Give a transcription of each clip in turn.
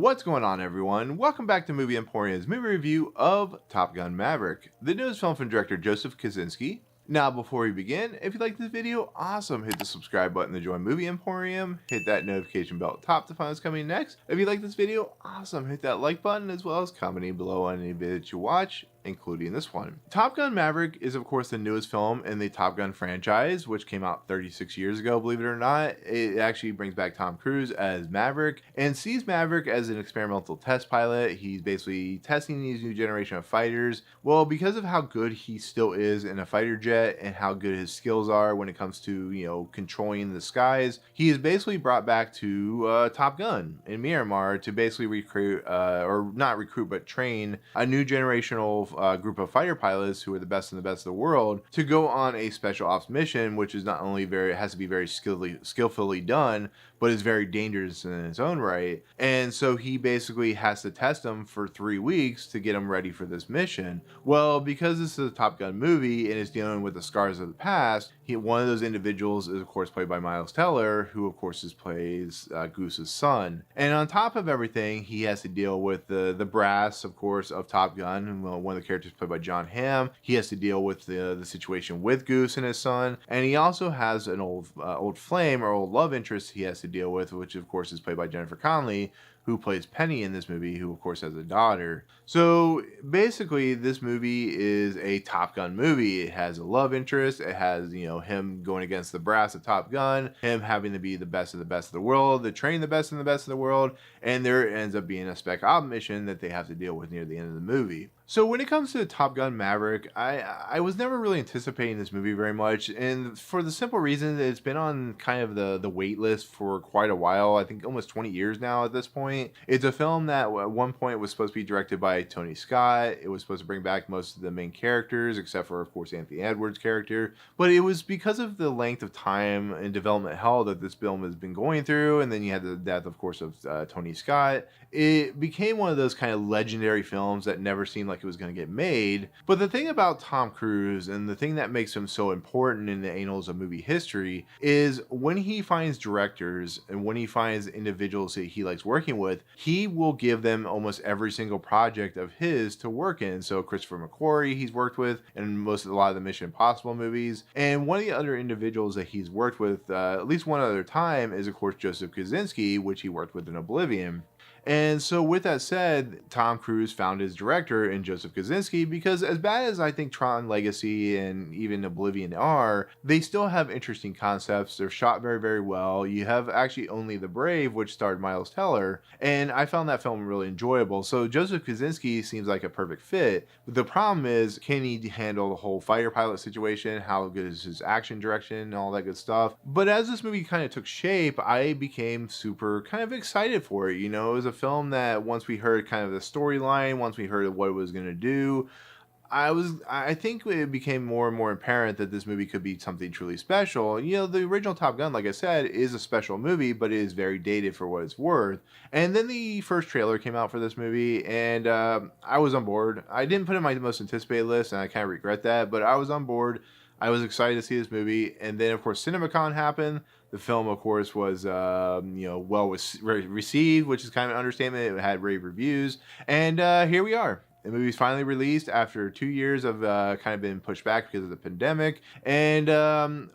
What's going on, everyone? Welcome back to Movie Emporium's movie review of Top Gun Maverick, the newest film from director Joseph Kosinski. Now, before we begin, if you like this video, awesome, hit the subscribe button to join Movie Emporium, hit that notification bell at the top to find what's coming next. If you like this video, awesome, hit that like button as well as commenting below on any video that you watch, including this one. Top Gun Maverick is of course the newest film in the Top Gun franchise, which came out 36 years ago, believe it or not. It actually brings back Tom Cruise as Maverick and sees Maverick as an experimental test pilot. He's basically testing these new generation of fighters. Well, because of how good he still is in a fighter jet and how good his skills are when it comes to, controlling the skies, he is basically brought back to Top Gun in Myanmar to basically recruit, or not recruit, but train a new generational group of fighter pilots who are the best in the best of the world to go on a special ops mission, which is not only has to be very skillfully done, but is very dangerous in its own right. And so he basically has to test them for 3 weeks to get them ready for this mission. Well, because this is a Top Gun movie and is dealing with the scars of the past, one of those individuals is of course played by Miles Teller, who of course plays Goose's son. And on top of everything, he has to deal with the brass, of course, of Top Gun, and one of the characters played by John Hamm. He has to deal with the situation with Goose and his son, and he also has an old flame or old love interest he has to deal with, which of course is played by Jennifer Connelly, who plays Penny in this movie, who of course has a daughter. So basically this movie is a Top Gun movie. It has a love interest. It has, him going against the brass of Top Gun, him having to be the best of the world, to train the best and the best of the world, and there ends up being a spec op mission that they have to deal with near the end of the movie. So when it comes to Top Gun Maverick, I was never really anticipating this movie very much, and for the simple reason that it's been on kind of the wait list for quite a while. I think almost 20 years now at this point. It's a film that at one point was supposed to be directed by Tony Scott. It was supposed to bring back most of the main characters, except for of course Anthony Edwards' character. But it was because of the length of time and development hell that this film has been going through, and then you had the death, of course, of Tony Scott. It became one of those kind of legendary films that never seemed like it was going to get made. But the thing about Tom Cruise, and the thing that makes him so important in the annals of movie history, is when he finds directors and when he finds individuals that he likes working with, he will give them almost every single project of his to work in. So Christopher McQuarrie he's worked with in a lot of the Mission Impossible movies, and one of the other individuals that he's worked with at least one other time is of course Joseph Kosinski, which he worked with in Oblivion. And so with that said, Tom Cruise found his director in Joseph Kosinski, because as bad as I think Tron Legacy and even Oblivion are, they still have interesting concepts. They're shot very, very well. You have actually Only the Brave, which starred Miles Teller, and I found that film really enjoyable. So Joseph Kosinski seems like a perfect fit. But the problem is, can he handle the whole fighter pilot situation? How good is his action direction and all that good stuff? But as this movie kind of took shape, I became super kind of excited for it. It was a film that once we heard kind of the storyline, once we heard what it was going to do, I think it became more and more apparent that this movie could be something truly special. The original Top Gun, like I said, is a special movie, but it is very dated for what it's worth. And then the first trailer came out for this movie, and I was on board. I didn't put it in my most anticipated list, and I kind of regret that, but I was on board. I was excited to see this movie, and then of course CinemaCon happened. The film, of course, was well received, which is kind of an understatement. It had rave reviews, and here we are. The movie's finally released after 2 years of kind of being pushed back because of the pandemic. And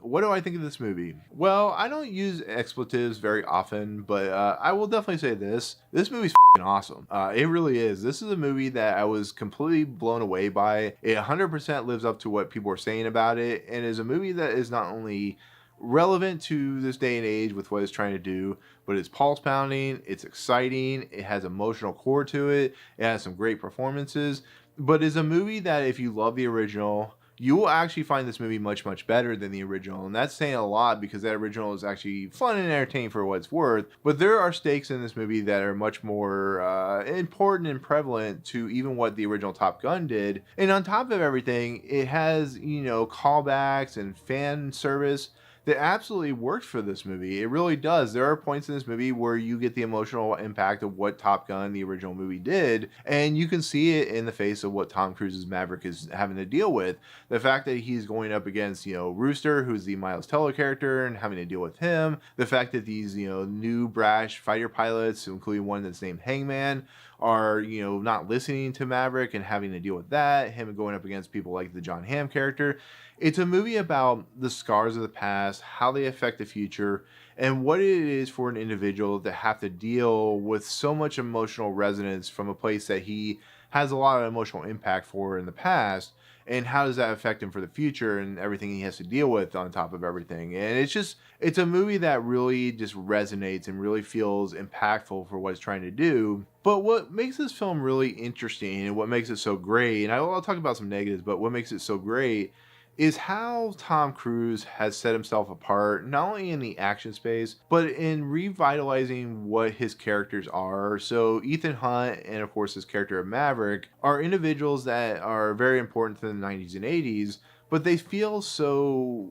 what do I think of this movie? Well, I don't use expletives very often, but I will definitely say this. This movie's f***ing awesome. It really is. This is a movie that I was completely blown away by. It 100% lives up to what people are saying about it, and is a movie that is not only relevant to this day and age with what it's trying to do, but it's pulse pounding, it's exciting, it has emotional core to it, it has some great performances, but is a movie that if you love the original, you will actually find this movie much, much better than the original. And that's saying a lot, because that original is actually fun and entertaining for what it's worth. But there are stakes in this movie that are much more important and prevalent to even what the original Top Gun did. And on top of everything, it has, callbacks and fan service that absolutely works for this movie. It really does. There are points in this movie where you get the emotional impact of what Top Gun, the original movie, did, and you can see it in the face of what Tom Cruise's Maverick is having to deal with. The fact that he's going up against, Rooster, who's the Miles Teller character, and having to deal with him. The fact that these, new brash fighter pilots, including one that's named Hangman, are, not listening to Maverick and having to deal with that. Him going up against people like the John Hamm character. It's a movie about the scars of the past, how they affect the future, and what it is for an individual to have to deal with so much emotional resonance from a place that he has a lot of emotional impact for in the past, and how does that affect him for the future and everything he has to deal with on top of everything. And it's a movie that really just resonates and really feels impactful for what it's trying to do. But what makes this film really interesting and what makes it so great, and I'll talk about some negatives, but what makes it so great is how Tom Cruise has set himself apart, not only in the action space, but in revitalizing what his characters are. So Ethan Hunt and of course his character of Maverick are individuals that are very important to the 90s and 80s, but they feel so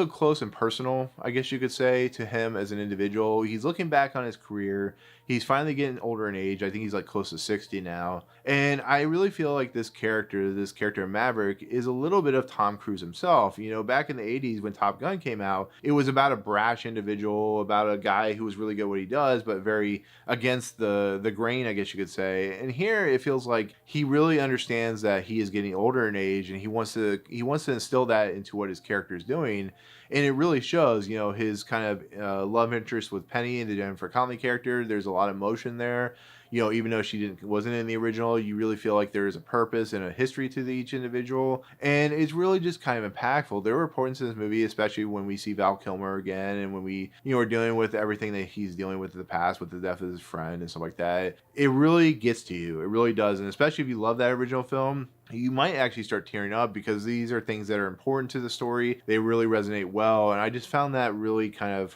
close and personal, I guess you could say, to him as an individual. He's looking back on his career. He's finally getting older in age. I think he's like close to 60 now. And I really feel like this character Maverick, is a little bit of Tom Cruise himself. Back in the 80s when Top Gun came out, it was about a brash individual, about a guy who was really good at what he does, but very against the grain, I guess you could say. And here it feels like he really understands that he is getting older in age, and he wants to instill that into what his character is doing. And it really shows, his kind of love interest with Penny, the Jennifer Connelly character. There's a lot of emotion there. Even though she wasn't in the original, you really feel like there is a purpose and a history to each individual. And it's really just kind of impactful. There were points in this movie, especially when we see Val Kilmer again, and when we, are dealing with everything that he's dealing with in the past, with the death of his friend and stuff like that. It really gets to you. It really does. And especially if you love that original film, you might actually start tearing up, because these are things that are important to the story. They really resonate well. And I just found that really kind of,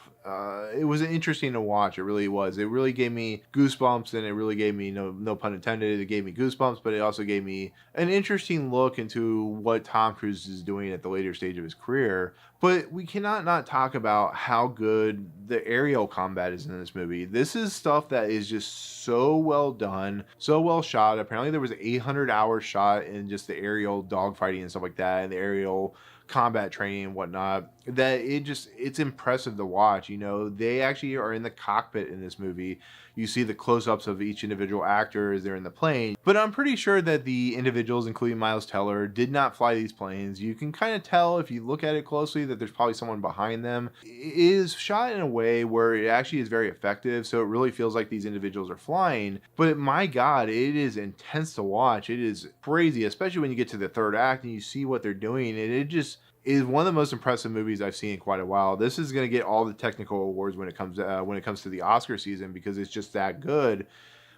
it was interesting to watch. It really was. It really gave me goosebumps, and it really gave me, no pun intended, it gave me goosebumps, but it also gave me an interesting look into what Tom Cruise is doing at the later stage of his career. But we cannot not talk about how good the aerial combat is in this movie. This is stuff that is just so well done, so well shot. Apparently there was 800 hours shot in just the aerial dogfighting and stuff like that, and the aerial combat training and whatnot, that it's impressive to watch. They actually are in the cockpit in this movie. You see the close-ups of each individual actor as they're in the plane, but I'm pretty sure that the individuals, including Miles Teller, did not fly these planes. You can kind of tell if you look at it closely that there's probably someone behind them. It is shot in a way where it actually is very effective, so it really feels like these individuals are flying. But my God, it is intense to watch. It is crazy, especially when you get to the third act and you see what they're doing, and it just is one of the most impressive movies I've seen in quite a while. This is going to get all the technical awards when it comes to the Oscar season, because it's just that good.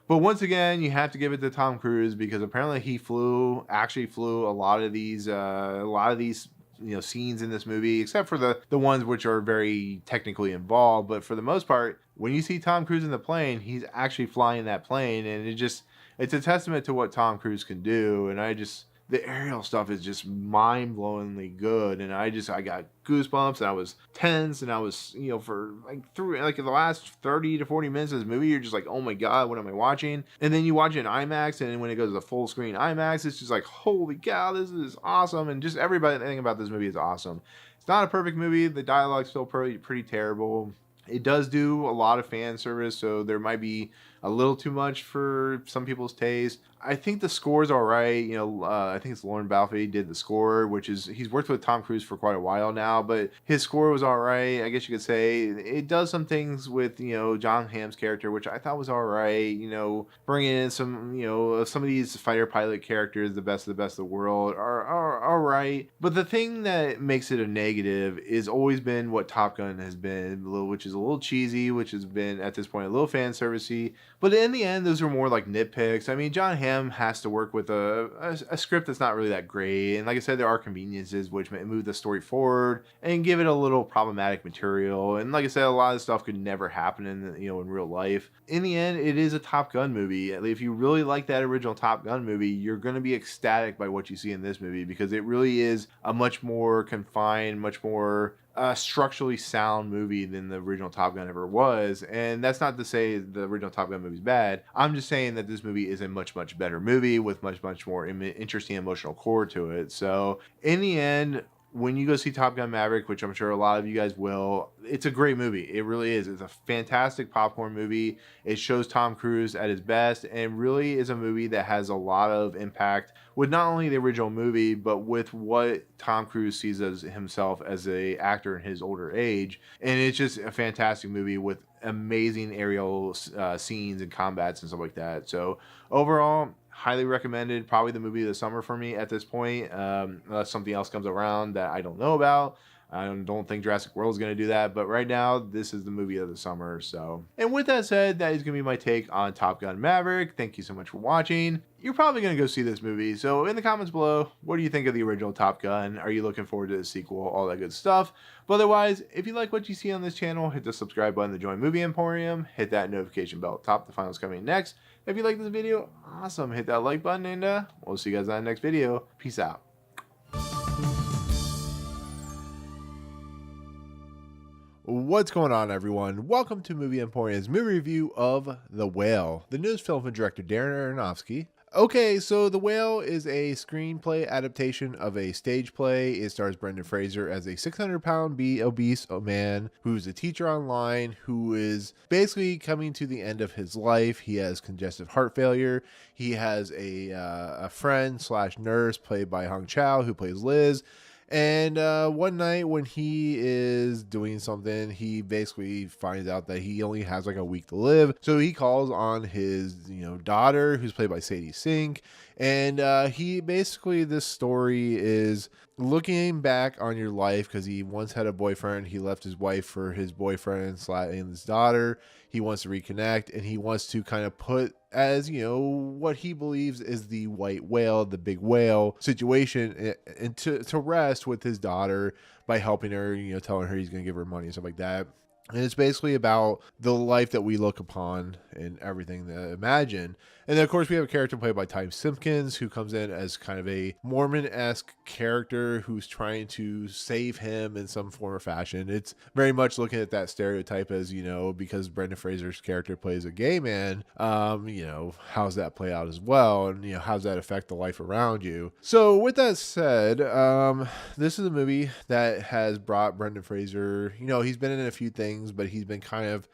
But once again, you have to give it to Tom Cruise, because apparently he actually flew a lot of these scenes in this movie, except for the ones which are very technically involved. But for the most part, when you see Tom Cruise in the plane, he's actually flying that plane, and it's a testament to what Tom Cruise can do. And the aerial stuff is just mind-blowingly good, and I got goosebumps, and I was tense, and I was, for through the last 30 to 40 minutes of this movie, you're just like, oh my God, what am I watching? And then you watch it in IMAX, and when it goes to full screen IMAX, it's just like, holy cow, this is awesome. And just everything about this movie is awesome. It's not a perfect movie. The dialogue's still pretty terrible. It does do a lot of fan service, so there might be a little too much for some people's taste. I think the score's all right. I think it's Lauren Balfe did the score, he's worked with Tom Cruise for quite a while now, but his score was all right, I guess you could say. It does some things with, John Hamm's character, which I thought was all right. Bringing in some of these fighter pilot characters, the best of the world, are all right. But the thing that makes it a negative is always been what Top Gun has been, which is a little cheesy, which has been, at this point, a little fan servicey. But in the end, those are more like nitpicks. I mean, John Hamm has to work with a script that's not really that great. And like I said, there are conveniences which move the story forward and give it a little problematic material. And like I said, a lot of stuff could never happen in real life. In the end, it is a Top Gun movie. If you really like that original Top Gun movie, you're going to be ecstatic by what you see in this movie, because it really is a much more confined, much more a structurally sound movie than the original Top Gun ever was. And that's not to say the original Top Gun movie's bad. I'm just saying that this movie is a much, much better movie with much, much more interesting emotional core to it. So in the end, when you go see Top Gun Maverick, which I'm sure a lot of you guys will, it's a great movie. It really is. It's a fantastic popcorn movie. It shows Tom Cruise at his best and really is a movie that has a lot of impact with not only the original movie, but with what Tom Cruise sees as himself as a actor in his older age. And it's just a fantastic movie with amazing aerial scenes and combats and stuff like that. So overall, highly recommended. Probably the movie of the summer for me at this point. Unless something else comes around that I don't know about. I don't think Jurassic World is going to do that, but right now, this is the movie of the summer. So, and with that said, that is going to be my take on Top Gun Maverick. Thank you so much for watching. You're probably going to go see this movie. So in the comments below, what do you think of the original Top Gun? Are you looking forward to the sequel? All that good stuff. But otherwise, if you like what you see on this channel, hit the subscribe button to join Movie Emporium. Hit that notification bell at the top to find what's coming next. If you like this video, awesome. Hit that like button and we'll see you guys on the next video. Peace out. What's going on, everyone? Welcome to Movie Emporium's movie review of The Whale, the newest film from director Darren Aronofsky. Okay, so The Whale is a screenplay adaptation of a stage play. It stars Brendan Fraser as a 600-pound obese man who's a teacher online who is basically coming to the end of his life. He has congestive heart failure. He has a friend slash nurse played by Hong Chow who plays Liz. And one night when he is doing something, he basically finds out that he only has like a week to live. So he calls on his, daughter, who's played by Sadie Sink. And he basically, this story is looking back on your life because he once had a boyfriend. He left his wife for his boyfriend and his daughter. He wants to reconnect, and he wants to kind of put as, what he believes is the white whale, the big whale situation, and to rest with his daughter by helping her, telling her he's going to give her money and stuff like that. And it's basically about the life that we look upon and everything to imagine. And then, of course, we have a character played by Ty Simpkins who comes in as kind of a Mormon-esque character who's trying to save him in some form or fashion. It's very much looking at that stereotype as, because Brendan Fraser's character plays a gay man, how's that play out as well? And, how's that affect the life around you? So with that said, this is a movie that has brought Brendan Fraser, he's been in a few things, but he's been kind of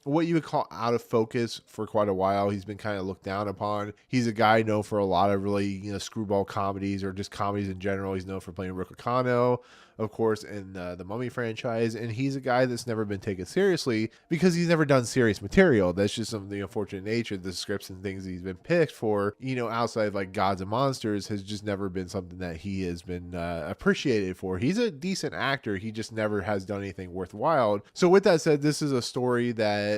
what you would call out of focus for quite a while. He's been kind of looked down upon. He's a guy known for a lot of really, screwball comedies or just comedies in general. He's known for playing Rick Ocano, of course, in the Mummy franchise. And he's a guy that's never been taken seriously because he's never done serious material. That's just some of the unfortunate nature of the scripts and things he's been picked for, outside of like Gods and Monsters, has just never been something that he has been appreciated for. He's a decent actor. He just never has done anything worthwhile. So with that said, this is a story that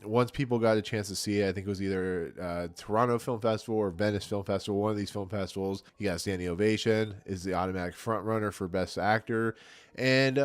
once people got a chance to see it, I think it was either Toronto Film Festival or Venice Film Festival, one of these film festivals, he got a standing ovation, is the automatic front runner for Best Actor. And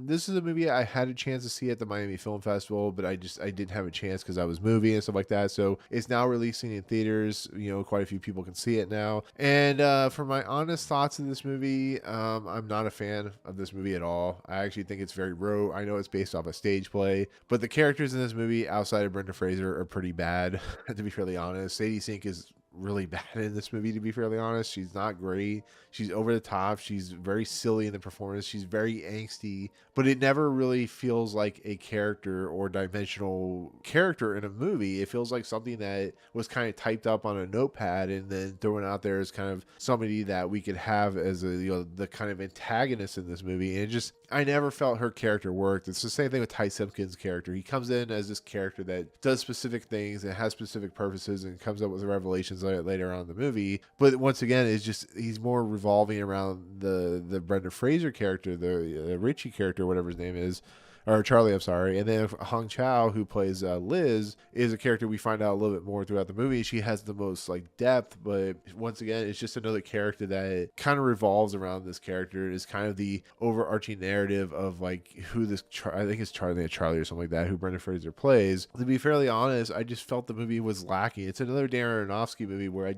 this is a movie I had a chance to see at the Miami Film Festival, but I didn't have a chance because I was moving and stuff like that. So it's now releasing in theaters. Quite a few people can see it now. And for my honest thoughts of this movie, I'm not a fan of this movie at all. I actually think it's very rote. I know it's based off a stage play, but the characters in this movie outside of Brendan Fraser are pretty bad, to be fairly honest. Sadie Sink is really bad in this movie, to be fairly honest. She's not great. She's over the top. She's very silly in the performance. She's very angsty, but it never really feels like a character or dimensional character in a movie. It feels like something that was kind of typed up on a notepad and then thrown out there as kind of somebody that we could have as the kind of antagonist in this movie. And I never felt her character worked. It's the same thing with Ty Simpkins' character. He comes in as this character that does specific things and has specific purposes and comes up with revelations later on in the movie. But once again, he's more revolving around the Brendan Fraser character, the Richie character, whatever his name is, or Charlie, I'm sorry. And then Hong Chow, who plays Liz, is a character we find out a little bit more throughout the movie. She has the most depth, but once again, it's just another character that kind of revolves around this character. It's kind of the overarching narrative of who this, I think it's Charlie or something like that, who Brendan Fraser plays. To be fairly honest, I just felt the movie was lacking. It's another Darren Aronofsky movie where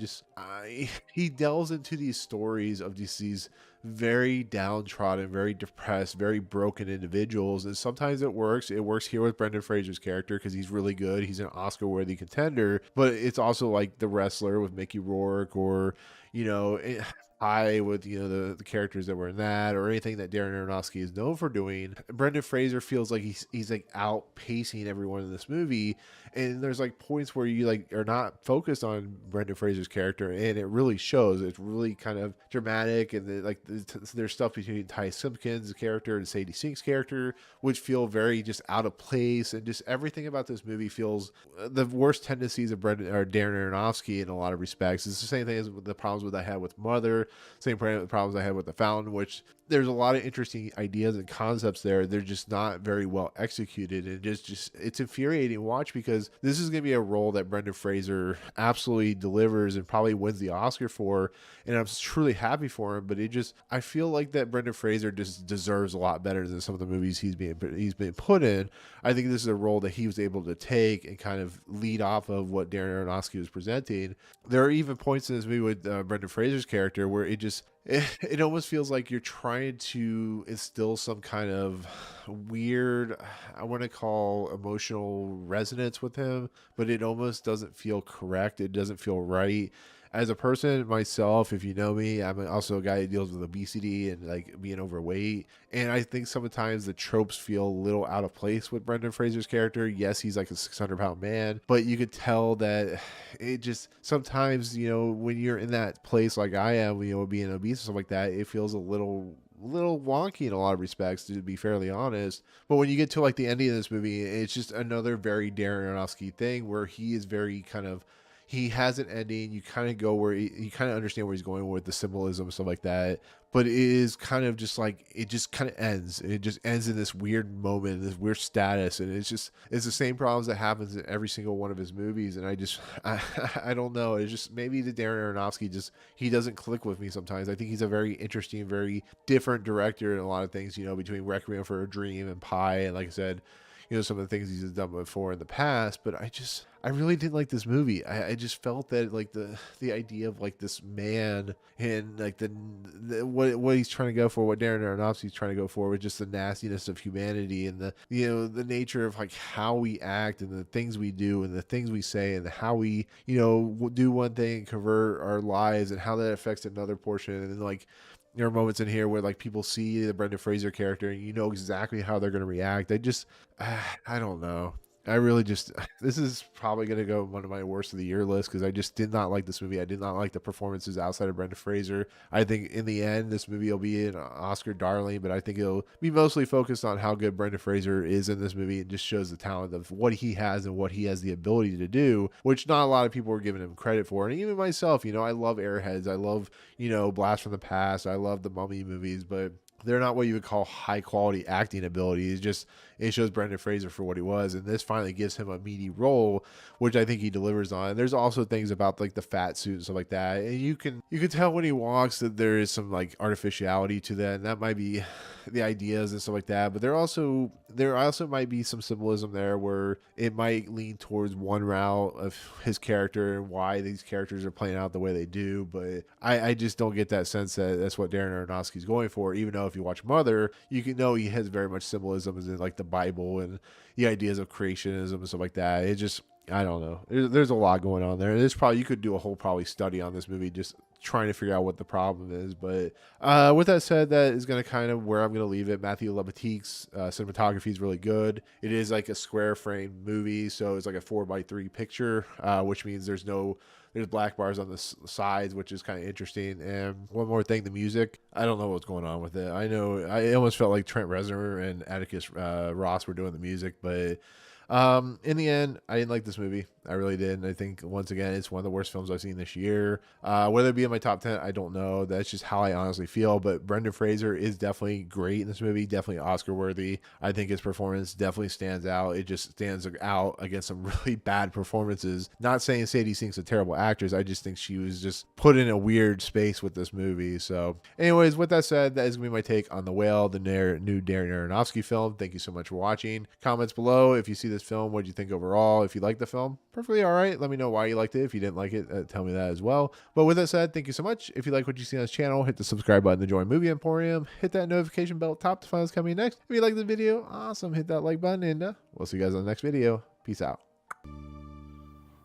he delves into these stories of these very downtrodden, very depressed, very broken individuals. And sometimes it works. It works here with Brendan Fraser's character because he's really good. He's an Oscar-worthy contender. But it's also like The Wrestler with Mickey Rourke, or High with the characters that were in that, or anything that Darren Aronofsky is known for doing. Brendan Fraser feels like he's like outpacing everyone in this movie, and there's like points where you like are not focused on Brendan Fraser's character, and it really shows. It's really kind of dramatic, and there's stuff between Ty Simpkins' character and Sadie Sink's character which feel very just out of place, and just everything about this movie feels the worst tendencies of Brendan or Darren Aronofsky in a lot of respects. It's the same thing as the problems I had with Mother, same problems I had with The Fountain, which there's a lot of interesting ideas and concepts there. They're just not very well executed, and just it's infuriating to watch because this is going to be a role that Brendan Fraser absolutely delivers and probably wins the Oscar for, and I'm truly happy for him. But I feel like that Brendan Fraser just deserves a lot better than some of the movies he's been put in. I think this is a role that he was able to take and kind of lead off of what Darren Aronofsky was presenting. There are even points in this movie with Brendan Fraser's character where it almost feels like you're trying to instill some kind of weird, I want to call emotional resonance with him, but it almost doesn't feel correct. It doesn't feel right. As a person myself, if you know me, I'm also a guy that deals with obesity and like being overweight. And I think sometimes the tropes feel a little out of place with Brendan Fraser's character. Yes, he's like a 600-pound man, but you could tell that it just sometimes, when you're in that place like I am, being obese or something like that, it feels a little wonky in a lot of respects, to be fairly honest. But when you get to like the ending of this movie, it's just another very Darren Aronofsky thing where he is very kind of, he has an ending. You kind of go where you kind of understand where he's going with the symbolism and stuff like that. But it is kind of just like, it just kind of ends. It just ends in this weird moment, this weird status. And it's the same problems that happens in every single one of his movies. And I don't know. It's just maybe the Darren Aronofsky he doesn't click with me sometimes. I think he's a very interesting, very different director in a lot of things, between Requiem for a Dream and Pi. And like I said, some of the things he's done before in the past, but I really didn't like this movie. I just felt that like the idea of like this man and like the what he's trying to go for, what Darren Aronofsky's trying to go for, with just the nastiness of humanity and the nature of like how we act and the things we do and the things we say and how we do one thing and convert our lives and how that affects another portion. And then like there are moments in here where like people see the Brendan Fraser character and exactly how they're going to react. I don't know. I really just, this is probably going to go one of my worst of the year list because I just did not like this movie. I did not like the performances outside of Brendan Fraser. I think in the end, this movie will be an Oscar darling, but I think it'll be mostly focused on how good Brendan Fraser is in this movie. It just shows the talent of what he has and what he has the ability to do, which not a lot of people are giving him credit for. And even myself, I love Airheads. I love, Blast from the Past. I love the Mummy movies, but they're not what you would call high quality acting ability. It shows Brendan Fraser for what he was, and this finally gives him a meaty role, which I think he delivers on. And there's also things about like the fat suit and stuff like that, and you can tell when he walks that there is some like artificiality to that, and that might be the ideas and stuff like that. But there also might be some symbolism there where it might lean towards one route of his character and why these characters are playing out the way they do. But I just don't get that sense that that's what Darren Aronofsky's going for, even though if you watch Mother, you can know he has very much symbolism as in like the Bible and the ideas of creationism and stuff like that. I don't know. There's a lot going on there. You could do a whole probably study on this movie just trying to figure out what the problem is. But with that said, that is going to kind of where I'm going to leave it. Matthew Lebatique's cinematography is really good. It is like a square frame movie, so it's like a 4:3 picture, which means there's black bars on the sides, which is kind of interesting. And one more thing, the music, I don't know what's going on with it. I know I almost felt like Trent Reznor and Atticus Ross were doing the music, but in the end, I didn't like this movie. I really did. And I think, once again, it's one of the worst films I've seen this year. Whether it be in my top 10, I don't know. That's just how I honestly feel. But Brendan Fraser is definitely great in this movie, definitely Oscar worthy. I think his performance definitely stands out. It just stands out against some really bad performances. Not saying Sadie Sink's a terrible actress. I just think she was just put in a weird space with this movie. So anyways, with that said, that is going to be my take on The Whale, the new Darren Aronofsky film. Thank you so much for watching. Comments below if you see this film. What do you think overall? If you like the film, perfectly all right. Let me know why you liked it. If you didn't like it, tell me that as well. But with that said, thank you so much. If you like what you see on this channel, hit the subscribe button to join Movie Emporium. Hit that notification bell at top to find what's coming next. If you like the video, awesome. Hit that like button, and we'll see you guys on the next video. Peace out.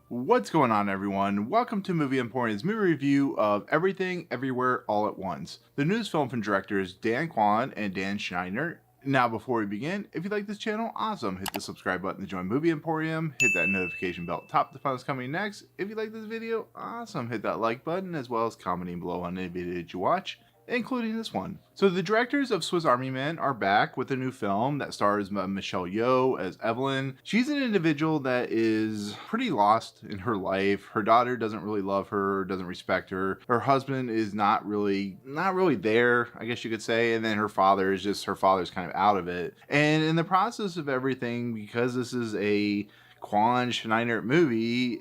What's going on, everyone? Welcome to Movie Emporium's movie review of Everything, Everywhere, All at Once. The newest film from directors Dan Kwan and Dan Schneider. Now, before we begin, if you like this channel, awesome. Hit the subscribe button to join Movie Emporium. Hit that notification bell at top to find what's coming next. If you like this video, awesome. Hit that like button as well as commenting below on any video that you watch, including this one. So the directors of Swiss Army Men are back with a new film that stars Michelle Yeoh as Evelyn. She's an individual that is pretty lost in her life. Her daughter doesn't really love her, doesn't respect her. Her husband is not really there, I guess you could say. And then her father's kind of out of it. And in the process of everything, because this is a Kwan Schneider movie,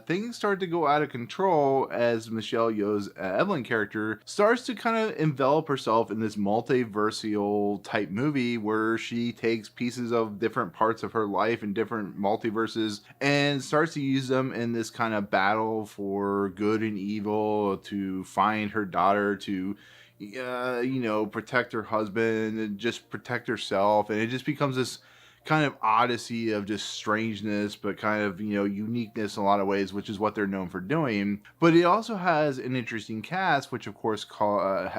things start to go out of control as Michelle Yeoh's Evelyn character starts to kind of envelop herself in this multiversial type movie where she takes pieces of different parts of her life and different multiverses and starts to use them in this kind of battle for good and evil to find her daughter, to protect her husband and just protect herself. And it just becomes this kind of odyssey of just strangeness, but kind of, uniqueness in a lot of ways, which is what they're known for doing. But it also has an interesting cast, which of course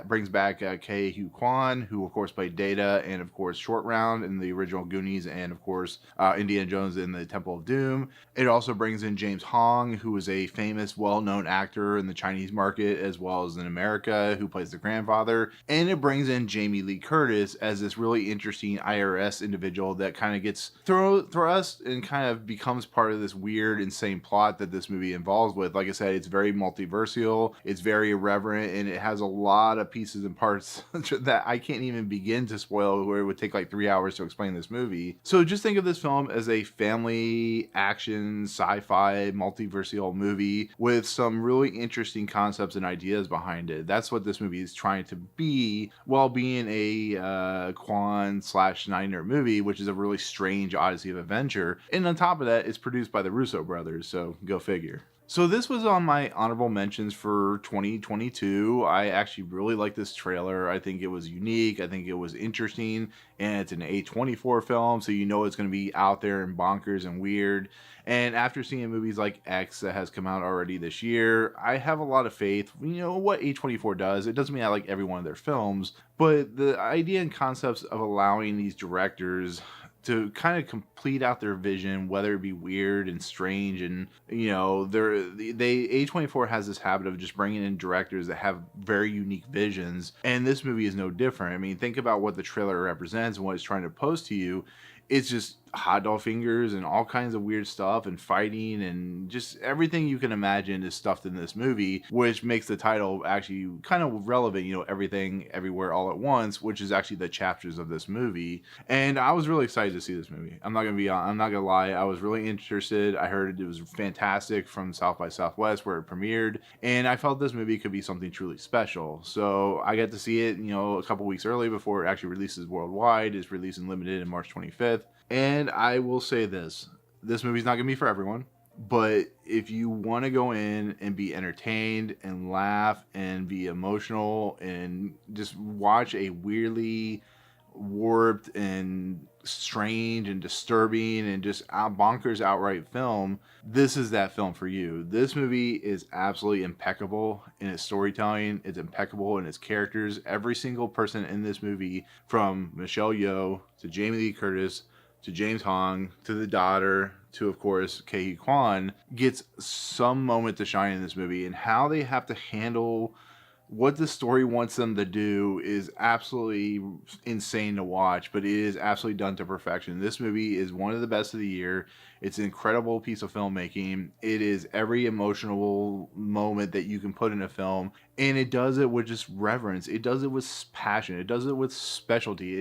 brings back Ke Kwan, who of course played Data and of course Short Round in the original Goonies, and of course Indiana Jones in the Temple of Doom. It also brings in James Hong, who is a famous, well-known actor in the Chinese market as well as in America, who plays the grandfather. And it brings in Jamie Lee Curtis as this really interesting IRS individual that kind of gets thrust and kind of becomes part of this weird, insane plot that this movie involves with. Like I said, it's very multiversial, it's very irreverent, and it has a lot of pieces and parts that I can't even begin to spoil, where it would take like 3 hours to explain this movie. So just think of this film as a family action sci-fi multiversial movie with some really interesting concepts and ideas behind it. That's what this movie is trying to be, while being a Kwan/Schneider movie, which is a really strange odyssey of adventure. And on top of that, it's produced by the Russo brothers, so go figure. So this was on my honorable mentions for 2022. I actually really like this trailer. I think it was unique. I think it was interesting, and it's an A24 film, so it's going to be out there and bonkers and weird. And after seeing movies like X that has come out already this year, I have a lot of faith. What A24 does, it doesn't mean I like every one of their films, but the idea and concepts of allowing these directors to kind of complete out their vision, whether it be weird and strange, and A24 has this habit of just bringing in directors that have very unique visions, and this movie is no different. I mean, think about what the trailer represents and what it's trying to pose to you. It's just hot dog fingers and all kinds of weird stuff and fighting and just everything you can imagine is stuffed in this movie, which makes the title actually kind of relevant. Everything, Everywhere, All at Once, which is actually the chapters of this movie. And I was really excited to see this movie. I'm not gonna lie. I was really interested. I heard it was fantastic from South by Southwest where it premiered, and I felt this movie could be something truly special. So I got to see it, a couple weeks early before it actually releases worldwide. It's releasing limited in March 25th. And I will say this movie's not gonna be for everyone, but if you want to go in and be entertained and laugh and be emotional and just watch a weirdly warped and strange and disturbing and just bonkers outright film, this is that film for you. This movie is absolutely impeccable in its storytelling. It's impeccable in its characters. Every single person in this movie, from Michelle Yeoh to Jamie Lee Curtis to James Hong to the daughter to, of course, Ke Kwan, gets some moment to shine in this movie. And how they have to handle what the story wants them to do is absolutely insane to watch, but it is absolutely done to perfection. This movie is one of the best of the year. It's an incredible piece of filmmaking. It is every emotional moment that you can put in a film, and it does it with just reverence. It does it with passion. It does it with specialty.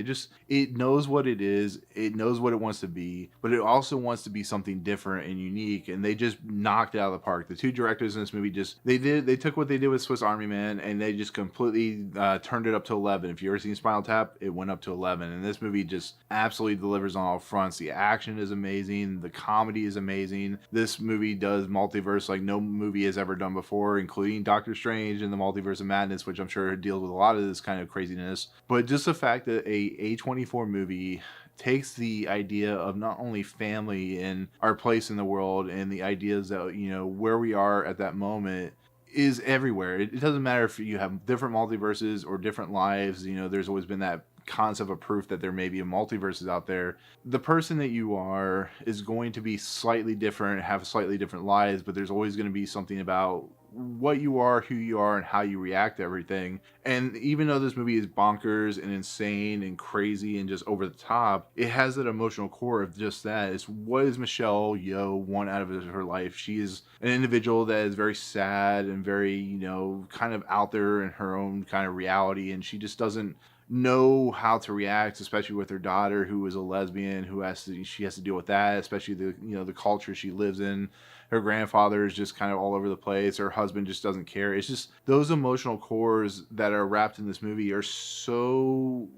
It knows what it is. It knows what it wants to be, but it also wants to be something different and unique, and they just knocked it out of the park. The two directors in this movie they took what they did with Swiss Army Man, and and they just completely turned it up to 11. If you ever seen Spinal Tap, it went up to 11, and this movie just absolutely delivers on all fronts. The action is amazing, the comedy is amazing. This movie does multiverse like no movie has ever done before, including Doctor Strange and the Multiverse of Madness, which I'm sure deals with a lot of this kind of craziness. But just the fact that a A24 movie takes the idea of not only family and our place in the world and the ideas that, you know, where we are at that moment is everywhere. It doesn't matter if you have different multiverses or different lives. You know, there's always been that concept of proof that there may be a multiverses out there. The person that you are is going to be slightly different, have slightly different lives, but there's always going to be something about what you are, who you are, and how you react to everything. And even though this movie is bonkers and insane and crazy and just over the top, it has that emotional core of just that. It's what is Michelle Yeoh want out of her life? She is an individual that is very sad and very, you know, kind of out there in her own kind of reality, and she just doesn't know how to react, especially with her daughter who is a lesbian, she has to deal with that, especially the, you know, the culture she lives in. Her grandfather is just kind of all over the place. Her husband just doesn't care. It's just those emotional cores that are wrapped in this movie are so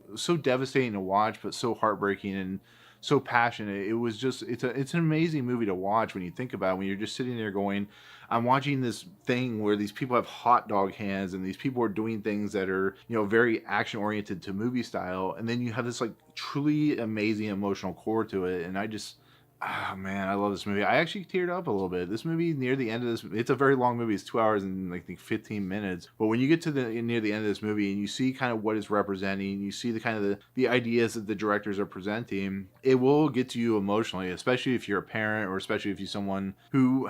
devastating to watch, but so heartbreaking and so passionate. It was just it's an amazing movie to watch when you think about it, when you're just sitting there going, I'm watching this thing where these people have hot dog hands and these people are doing things that are, you know, very action oriented to movie style, and then you have this like truly amazing emotional core to it. And I just, oh man, I love this movie. I actually teared up a little bit. This movie near the end of this, it's a very long movie. It's 2 hours and I think 15 minutes. But when you get to the near the end of this movie and you see kind of what it's representing, you see the kind of the ideas that the directors are presenting, it will get to you emotionally, especially if you're a parent or especially if you're someone who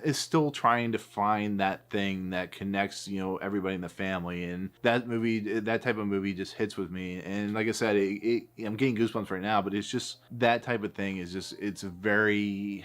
is still trying to find that thing that connects, you know, everybody in the family. And that movie, that type of movie just hits with me. And like I said, I'm getting goosebumps right now, but it's just that type of thing is just, it's very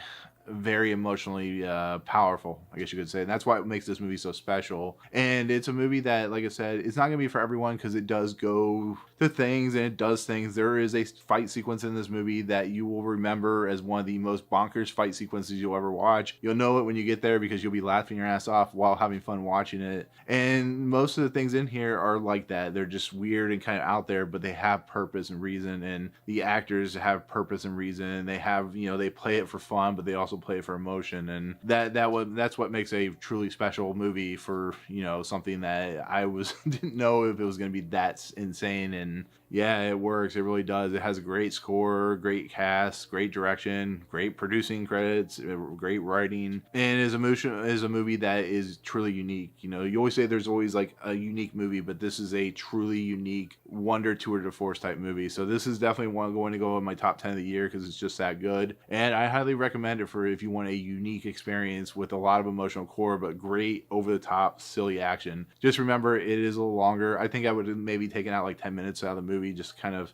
emotionally powerful, I guess you could say. And that's why it makes this movie so special. And it's a movie that, like I said, it's not going to be for everyone because it does go to things and it does things. There is a fight sequence in this movie that you will remember as one of the most bonkers fight sequences you'll ever watch. You'll know it when you get there because you'll be laughing your ass off while having fun watching it. And most of the things in here are like that. They're just weird and kind of out there, but they have purpose and reason. And the actors have purpose and reason. And they have, you know, they play it for fun, but they also play for emotion. And that's what makes a truly special movie for, you know, something that I didn't know if it was going to be that insane. And yeah, it works. It really does. It has a great score, great cast, great direction, great producing credits, great writing, and is a movie that is truly unique. You know, you always say there's always like a unique movie, but this is a truly unique wonder tour de force type movie. So this is definitely one going to go in my top 10 of the year because it's just that good. And I highly recommend it for if you want a unique experience with a lot of emotional core, but great over the top, silly action. Just remember, it is a little longer. I think I would have maybe taken out like 10 minutes out of the movie, just kind of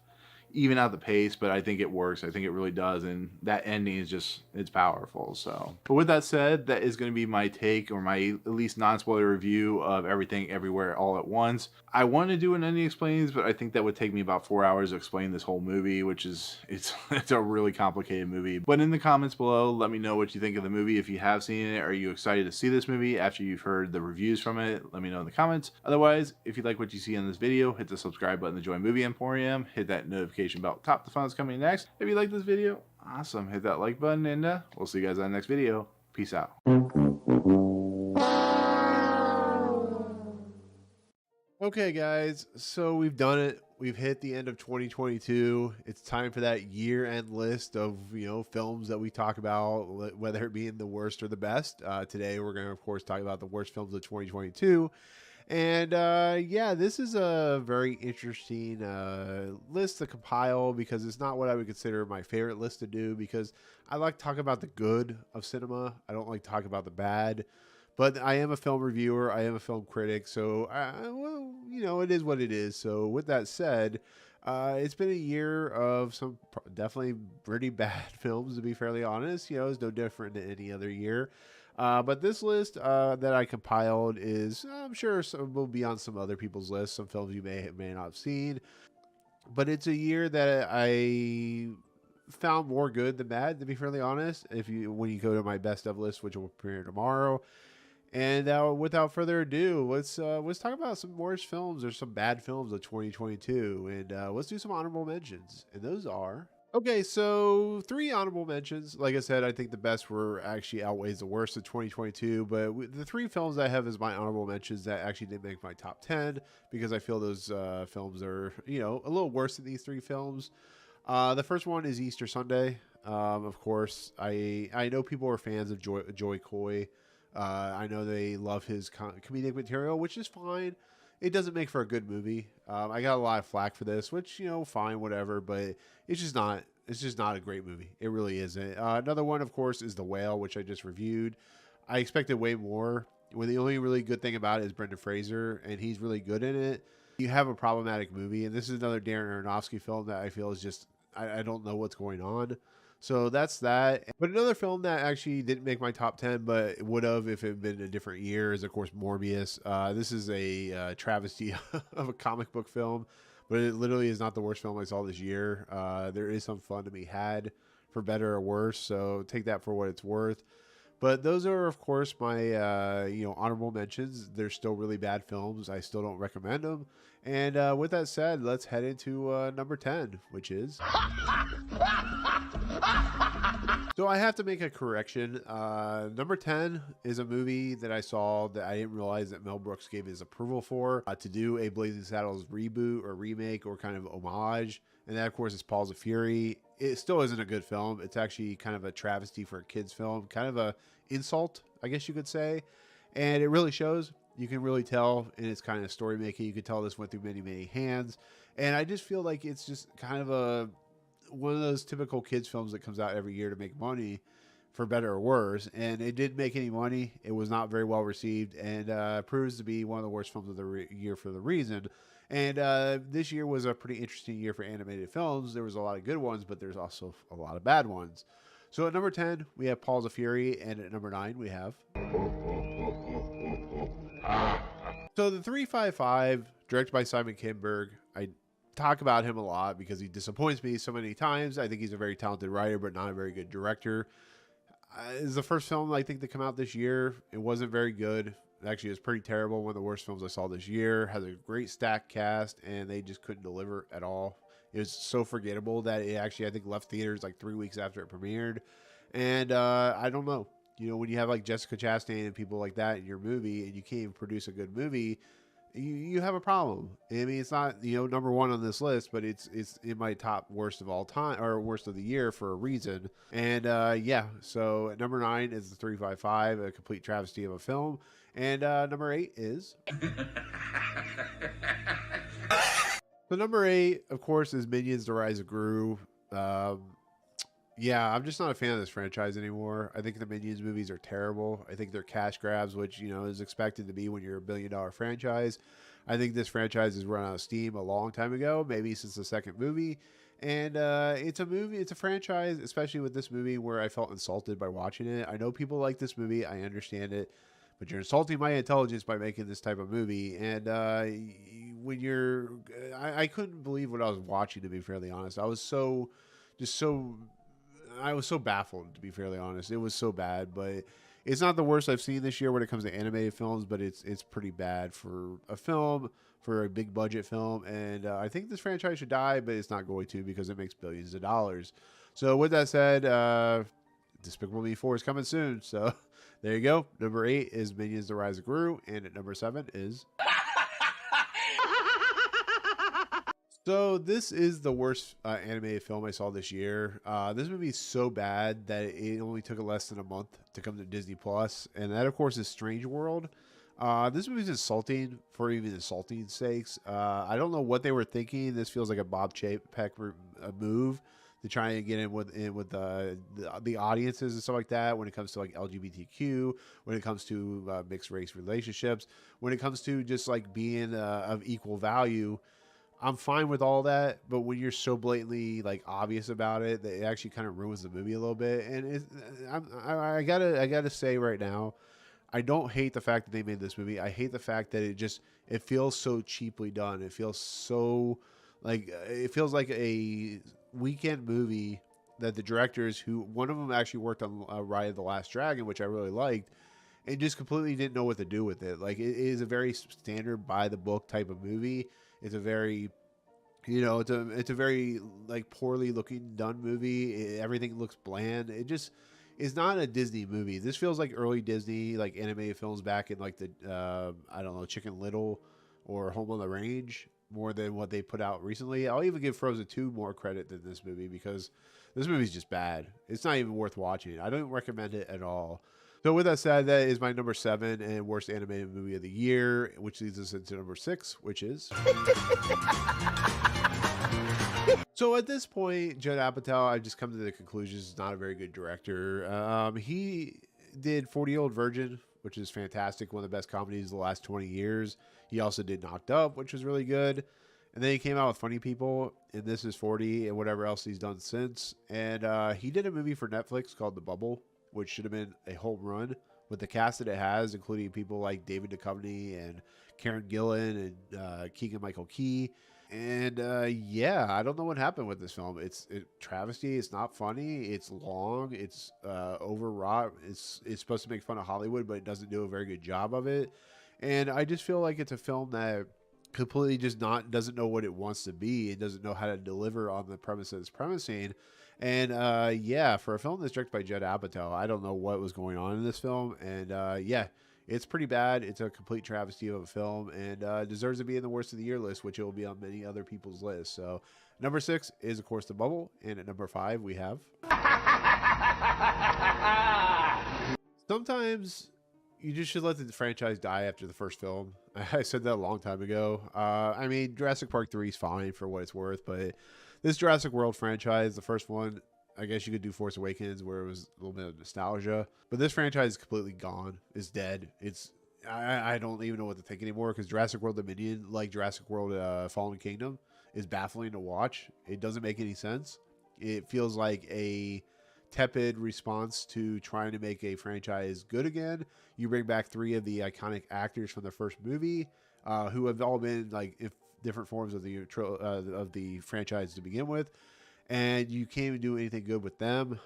even out the pace, but I think it works. I think it really does. And that ending is just, it's powerful. So, but with that said, that is going to be my take or my at least non-spoiler review of Everything Everywhere All at Once. I want to do an ending explains, but I think that would take me about 4 hours to explain this whole movie, which is, it's a really complicated movie. But in the comments below, let me know what you think of the movie. If you have seen it, are you excited to see this movie after you've heard the reviews from it? Let me know in the comments. Otherwise, if you like what you see in this video, hit the subscribe button to join Movie Emporium, hit that notification bell top to find what's coming next. If you like this video, awesome, hit that like button, and we'll see you guys on the next video. Peace out. Okay, guys, so we've done it. We've hit the end of 2022. It's time for that year-end list of, you know, films that we talk about, whether it be in the worst or the best. Today, we're going to, of course, talk about the worst films of 2022. And yeah, this is a very interesting list to compile because it's not what I would consider my favorite list to do, because I like to talk about the good of cinema. I don't like to talk about the bad. But I am a film reviewer. I am a film critic. So, well, you know, it is what it is. So with that said, it's been a year of some definitely pretty bad films, to be fairly honest. You know, it's no different than any other year. But this list that I compiled is, I'm sure will be on some other people's lists, some films you may not have seen. But it's a year that I found more good than bad, to be fairly honest. When you go to my best of list, which will premiere tomorrow, And without further ado, let's talk about some worst films or some bad films of 2022, and let's do some honorable mentions. And those are okay. So three honorable mentions. Like I said, I think the best were actually outweighs the worst of 2022. But the three films I have as my honorable mentions that actually didn't make my top 10 because I feel those films are a little worse than these three films. The first one is Easter Sunday. Of course, I know people are fans of Joy Coy. I know they love his comedic material, which is fine. It doesn't make for a good movie. I got a lot of flack for this, which fine, whatever. But it's just not. It's just not a great movie. It really isn't. Another one, of course, is The Whale, which I just reviewed. I expected way more. When the only really good thing about it is Brendan Fraser, and he's really good in it. You have a problematic movie, and this is another Darren Aronofsky film that I feel is just I don't know what's going on. So that's that. But another film that actually didn't make my top 10, but it would have if it had been a different year, is, of course, Morbius. This is a travesty of a comic book film, but it literally is not the worst film I saw this year. There is some fun to be had, for better or worse, so take that for what it's worth. But those are, of course, my honorable mentions. They're still really bad films. I still don't recommend them. And with that said, let's head into number 10, which is. So I have to make a correction. Number 10 is a movie that I saw that I didn't realize that Mel Brooks gave his approval for to do a Blazing Saddles reboot or remake or kind of homage. And that, of course, is Paws of Fury. It still isn't a good film. It's actually kind of a travesty for a kid's film, kind of a insult, I guess you could say. And it really shows. You can really tell in its kind of story making. You can tell this went through many, many hands. And I just feel like it's just kind of one of those typical kids films that comes out every year to make money, for better or worse. And it didn't make any money. It was not very well received, and proves to be one of the worst films of the year for the reason. And this year was a pretty interesting year for animated films. There was a lot of good ones, but there's also a lot of bad ones. So at number 10, we have Paws of Fury, and at number 9, we have. So the 355, directed by Simon Kinberg. I talk about him a lot because he disappoints me so many times. I think he's a very talented writer, but not a very good director. It's the first film I think to come out this year. It wasn't very good. Actually, it was pretty terrible. One of the worst films I saw this year. Has a great stacked cast, and they just couldn't deliver at all. It was so forgettable that it actually, I think, left theaters like 3 weeks after it premiered. And I don't know. When you have like Jessica Chastain and people like that in your movie, and you can't even produce a good movie, you have a problem. I mean, it's not number one on this list, but it's in my top worst of all time, or worst of the year, for a reason. And so at number 9 is the 355, a complete travesty of a film. And number 8 is. So number 8, of course, is Minions: The Rise of Gru. I'm just not a fan of this franchise anymore. I think the Minions movies are terrible. I think they're cash grabs, which, is expected to be when you're a billion-dollar franchise. I think this franchise has run out of steam a long time ago, maybe since the second movie. And it's a franchise, especially with this movie, where I felt insulted by watching it. I know people like this movie. I understand it. But you're insulting my intelligence by making this type of movie. And I couldn't believe what I was watching, to be fairly honest. I was so baffled, to be fairly honest. It was so bad, but it's not the worst I've seen this year when it comes to animated films, but it's pretty bad for a film, for a big budget film. And I think this franchise should die, but it's not going to because it makes billions of dollars. So with that said, Despicable Me 4 is coming soon. So there you go. Number 8 is Minions: The Rise of Gru, and at number 7 is. So this is the worst animated film I saw this year. This movie is so bad that it only took less than a month to come to Disney Plus, and that, of course, is Strange World. This movie is insulting for even insulting sakes. I don't know what they were thinking. This feels like a Bob Chapek move to try and get in with the audiences and stuff like that. When it comes to like LGBTQ, when it comes to mixed race relationships, when it comes to just like being of equal value. I'm fine with all that, but when you're so blatantly like obvious about it, that it actually kind of ruins the movie a little bit. And I gotta say right now, I don't hate the fact that they made this movie. I hate the fact that it feels so cheaply done. It feels so like a weekend movie that the directors, who one of them actually worked on Ride of the Last Dragon, which I really liked. and just completely didn't know what to do with it. Like it is a very standard by the book type of movie. It's a very it's a very like poorly looking done movie. Everything looks bland. It just is not a Disney movie. This feels like early Disney like animated films back in like the I don't know, Chicken Little or Home on the Range more than what they put out recently. I'll even give Frozen 2 more credit than this movie because this movie's just bad. It's not even worth watching. I don't recommend it at all. So with that said, that is my number 7 and worst animated movie of the year, which leads us into number 6, which is So at this point, Judd Apatow, I've just come to the conclusion he's not a very good director. He did 40-Year-Old Virgin, which is fantastic, one of the best comedies of the last 20 years. He also did Knocked Up, which was really good. And then he came out with Funny People, and This Is 40, and whatever else he's done since. And he did a movie for Netflix called The Bubble, which should have been a home run with the cast that it has, including people like David Duchovny and Karen Gillan and Keegan-Michael Key. And yeah, I don't know what happened with this film. It's travesty. It's not funny. It's long. It's overwrought. It's supposed to make fun of Hollywood, but it doesn't do a very good job of it. And I just feel like it's a film that completely just doesn't know what it wants to be. It doesn't know how to deliver on the premise that it's premising. And yeah, for a film that's directed by Judd Apatow, I don't know what was going on in this film. And yeah, it's pretty bad. It's a complete travesty of a film and deserves to be in the worst of the year list, which it will be on many other people's lists. So number 6 is, of course, The Bubble. And at number 5, we have... Sometimes you just should let the franchise die after the first film. I said that a long time ago. I mean, Jurassic Park 3 is fine for what it's worth, but this Jurassic World franchise, the first one, I guess you could do Force Awakens where it was a little bit of nostalgia, but this franchise is completely gone. It's dead. I don't even know what to think anymore because Jurassic World Dominion, like Jurassic World Fallen Kingdom, is baffling to watch. It doesn't make any sense. It feels like a tepid response to trying to make a franchise good again. You bring back 3 of the iconic actors from the first movie, who have all been like different forms of the franchise to begin with, and you can't even do anything good with them.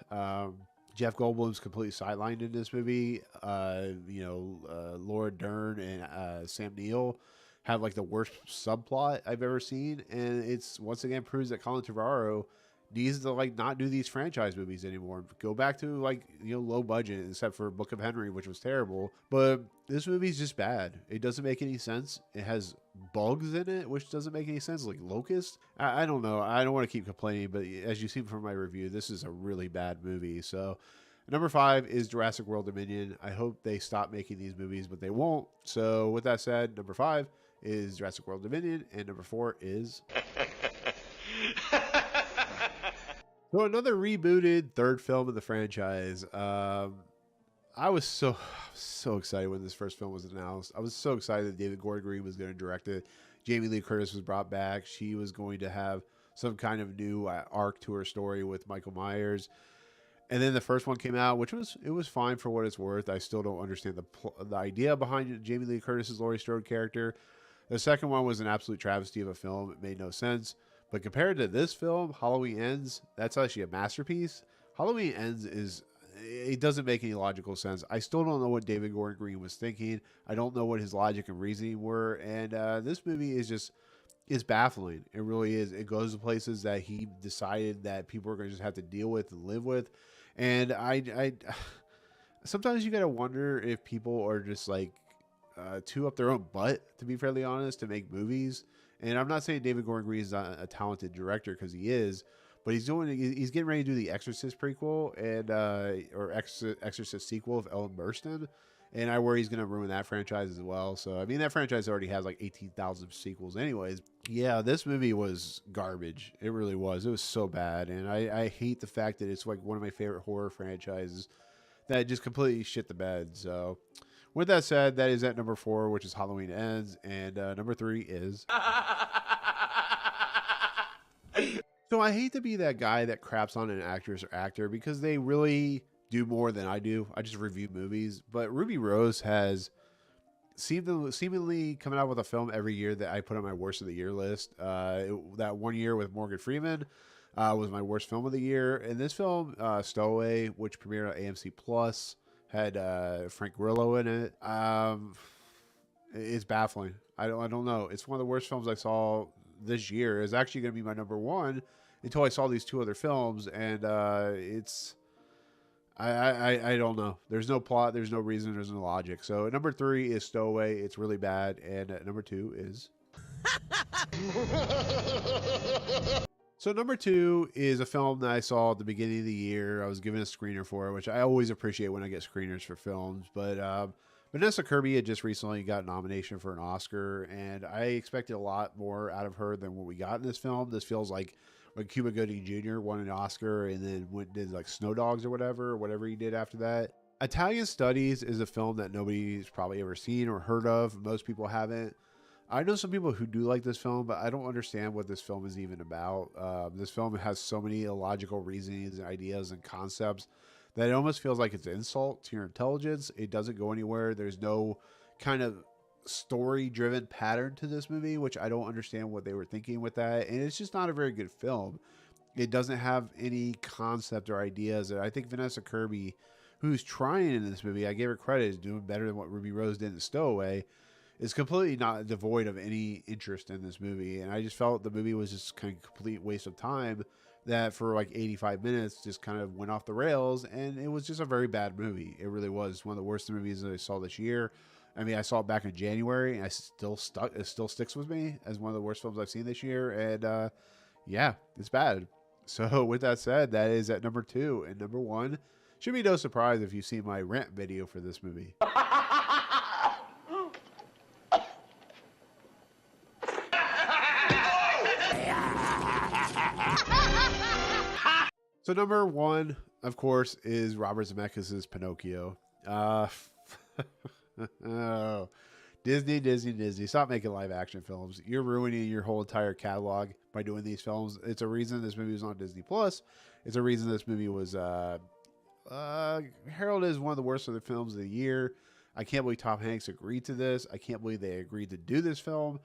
Jeff Goldblum's completely sidelined in this movie. Laura Dern and Sam Neill have like the worst subplot I've ever seen, and it's once again proves that Colin Trevorrow needs to like not do these franchise movies anymore. Go back to like low budget, except for Book of Henry, which was terrible. But this movie's just bad. It doesn't make any sense. It has bugs in it, which doesn't make any sense, like locusts. I don't know. I don't want to keep complaining, but as you've seen from my review, this is a really bad movie. So number 5 is Jurassic World Dominion. I hope they stop making these movies, but they won't. So with that said, number 5 is Jurassic World Dominion, and number 4 is so another rebooted third film in the franchise. I was so excited when this first film was announced. I was so excited that David Gordon Green was going to direct it. Jamie Lee Curtis was brought back. She was going to have some kind of new arc to her story with Michael Myers. And then the first one came out, which was fine for what it's worth. I still don't understand the idea behind Jamie Lee Curtis's Laurie Strode character. The second one was an absolute travesty of a film. It made no sense. But compared to this film, Halloween Ends, that's actually a masterpiece. Halloween Ends it doesn't make any logical sense. I still don't know what David Gordon Green was thinking. I don't know what his logic and reasoning were. And this movie is baffling. It really is. It goes to places that he decided that people are going to just have to deal with and live with. And I sometimes you got to wonder if people are just like too up their own butt, to be fairly honest, to make movies. And I'm not saying David Gordon Green is not a talented director, because he is, but he's getting ready to do the Exorcist prequel and or Exorcist sequel of Ellen Burstyn, and I worry he's going to ruin that franchise as well. So I mean, that franchise already has like 18,000 sequels, anyways. Yeah, this movie was garbage. It really was. It was so bad, and I hate the fact that it's like one of my favorite horror franchises that just completely shit the bed. So with that said, that is at number 4, which is Halloween Ends, and number 3 is. So I hate to be that guy that craps on an actress or actor because they really do more than I do. I just review movies, but Ruby Rose has seemingly coming out with a film every year that I put on my worst of the year list. That one year with Morgan Freeman was my worst film of the year, and this film, Stowaway, which premiered on AMC Plus, had Frank Grillo in it. It's baffling. I don't know. It's one of the worst films I saw this year. It's actually going to be my number one until I saw these two other films, and it's I don't know. There's no plot. There's no reason. There's no logic. So at number 3 is Stowaway. It's really bad, and at number 2 is. So number 2 is a film that I saw at the beginning of the year. I was given a screener for it, which I always appreciate when I get screeners for films. But Vanessa Kirby had just recently got a nomination for an Oscar, and I expected a lot more out of her than what we got in this film. This feels like when Cuba Gooding Jr. won an Oscar and then did like Snow Dogs or whatever he did after that. Italian Studies is a film that nobody's probably ever seen or heard of. Most people haven't. I know some people who do like this film, but I don't understand what this film is even about. This film has so many illogical reasonings and ideas and concepts that it almost feels like it's an insult to your intelligence. It doesn't go anywhere. There's no kind of story-driven pattern to this movie, which I don't understand what they were thinking with that. And it's just not a very good film. It doesn't have any concept or ideas. And I think Vanessa Kirby, who's trying in this movie, I gave her credit, is doing better than what Ruby Rose did in Stowaway, is completely not devoid of any interest in this movie. And I just felt the movie was just kind of a complete waste of time that for like 85 minutes just kind of went off the rails. And it was just a very bad movie. It really was one of the worst movies that I saw this year. I mean, I saw it back in January and it still sticks with me as one of the worst films I've seen this year. And yeah, it's bad. So with that said, that is at number 2. And number 1 should be no surprise if you see my rant video for this movie. So number 1, of course, is Robert Zemeckis' Pinocchio. Oh, Disney. Stop making live action films. You're ruining your whole entire catalog by doing these films. It's a reason this movie was on Disney Plus. It's a reason this movie was heralded as one of the worst of the films of the year. I can't believe Tom Hanks agreed to this. I can't believe they agreed to do this film.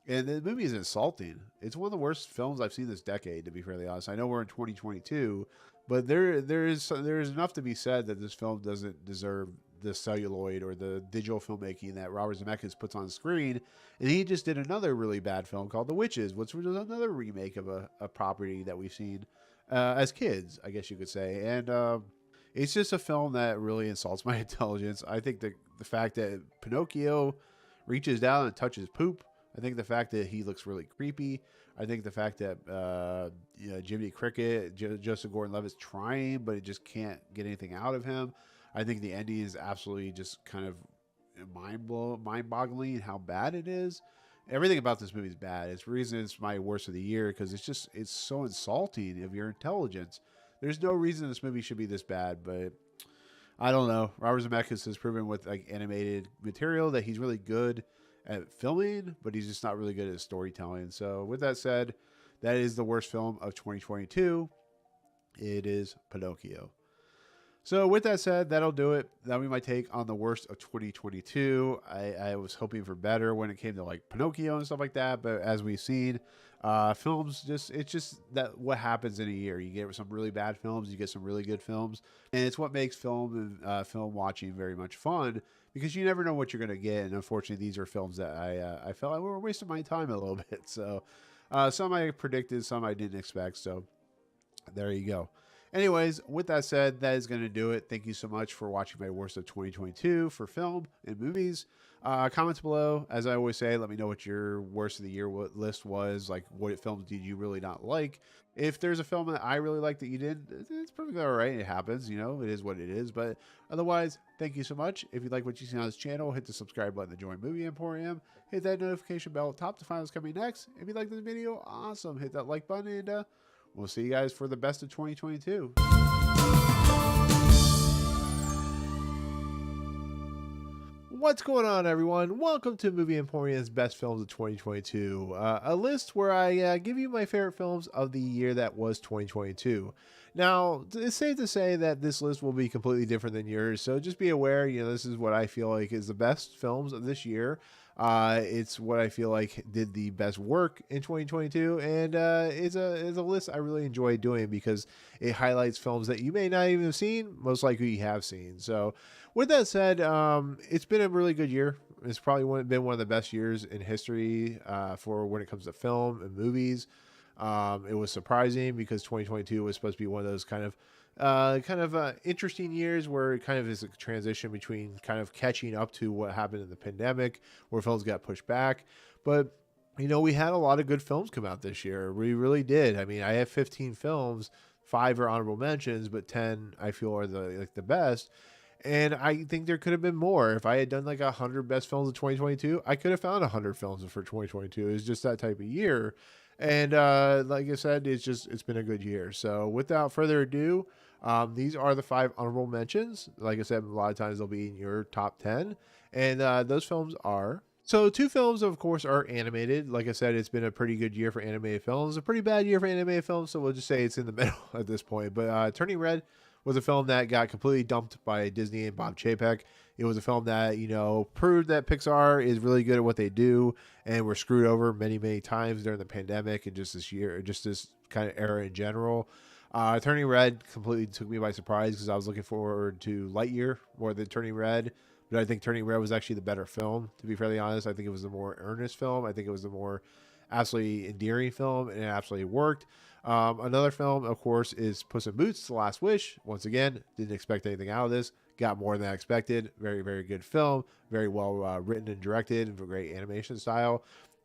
And the movie is insulting. It's one of the worst films I've seen this decade, to be fairly honest. I know we're in 2022, but there is enough to be said that this film doesn't deserve the celluloid or the digital filmmaking that Robert Zemeckis puts on screen. And he just did another really bad film called The Witches, which was another remake of a property that we've seen as kids, I guess you could say. And it's just a film that really insults my intelligence. I think the fact that Pinocchio reaches down and touches poop, I think the fact that he looks really creepy. I think the fact that Jiminy Cricket, Joseph Gordon-Levitt's trying, but it just can't get anything out of him. I think the ending is absolutely just kind of mind-boggling how bad it is. Everything about this movie is bad. It's the reason it's my worst of the year because it's so insulting of your intelligence. There's no reason this movie should be this bad, but I don't know. Robert Zemeckis has proven with like animated material that he's really good at filming, but he's just not really good at storytelling. So with that said, that is the worst film of 2022. It is Pinocchio. So with that said, that'll do it. That'll be my take on the worst of 2022. I was hoping for better when it came to like Pinocchio and stuff like that, but as we've seen, films it's just that what happens in a year. You get some really bad films, you get some really good films, and it's what makes film and film watching very much fun because you never know what you're gonna get. And unfortunately, these are films that I felt like were wasting my time a little bit. So some I predicted, some I didn't expect. So there you go. Anyways, with that said, that is going to do it. Thank you so much for watching my worst of 2022 for film and movies. Comments below. As I always say, let me know what your worst of the year list was. Like, what films did you really not like? If there's a film that I really like that you did, it's perfectly all right. It happens, you know, it is what it is. But otherwise, thank you so much. If you like what you see on this channel, hit the subscribe button to join Movie Emporium. Hit that notification bell at top to find what's coming next. If you like this video, awesome. Hit that like button and we'll see you guys for the best of 2022. What's going on, everyone? Welcome to Movie Emporium's Best Films of 2022, a list where I give you my favorite films of the year that was 2022. Now, it's safe to say that this list will be completely different than yours, so just be aware, you know, this is what I feel like is the best films of this year. It's what I feel like did the best work in 2022, and it's a list I really enjoy doing because it highlights films that you may not even have seen, most likely you have seen. So, with that said, it's been a really good year. It's probably been one of the best years in history for when it comes to film and movies. It was surprising because 2022 was supposed to be one of those interesting years where it kind of is a transition between kind of catching up to what happened in the pandemic, where films got pushed back. But we had a lot of good films come out this year. We really did. I mean, I have 15 films, 5 are honorable mentions, but 10 I feel are the best. And I think there could have been more. If I had done like 100 best films of 2022, I could have found 100 films for 2022. It's just that type of year. And like I said, it's been a good year. So without further ado, these are the 5 honorable mentions. Like I said, a lot of times they'll be in your top 10. And those films are... So 2 films, of course, are animated. Like I said, it's been a pretty good year for animated films. A pretty bad year for animated films, so we'll just say it's in the middle at this point. But Turning Red was a film that got completely dumped by Disney and Bob Chapek. It was a film that, proved that Pixar is really good at what they do and were screwed over many, many times during the pandemic and just this year, just this kind of era in general. Turning Red completely took me by surprise because I was looking forward to Lightyear more than Turning Red. But I think Turning Red was actually the better film, to be fairly honest. I think it was the more earnest film. I think it was the more absolutely endearing film, and it absolutely worked. Another film, of course, is Puss in Boots: The Last Wish. Once again, didn't expect anything out of this. Got more than I expected. Very, very good film. Very well written and directed, and great animation style.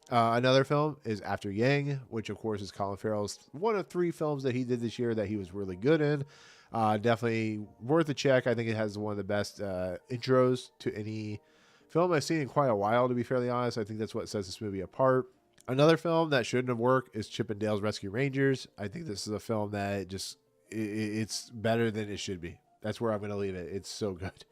Another film is After Yang, which, of course, is Colin Farrell's one of 3 films that he did this year that he was really good in. Definitely worth a check. I think it has one of the best intros to any film I've seen in quite a while, to be fairly honest. I think that's what sets this movie apart. Another film that shouldn't have worked is Chip and Dale's Rescue Rangers. I think this is a film that it's better than it should be. That's where I'm going to leave it. It's so good.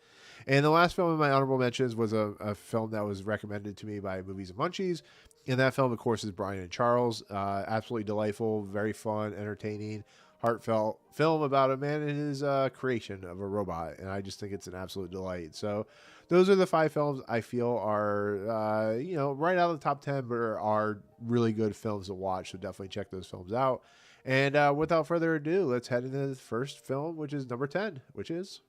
And the last film in my honorable mentions was a film that was recommended to me by Movies and Munchies. And that film, of course, is Brian and Charles. Absolutely delightful, very fun, entertaining, heartfelt film about a man and his creation of a robot. And I just think it's an absolute delight. So those are the 5 films I feel are, right out of the top 10, but are really good films to watch. So definitely check those films out. And without further ado, let's head into the first film, which is number 10, which is...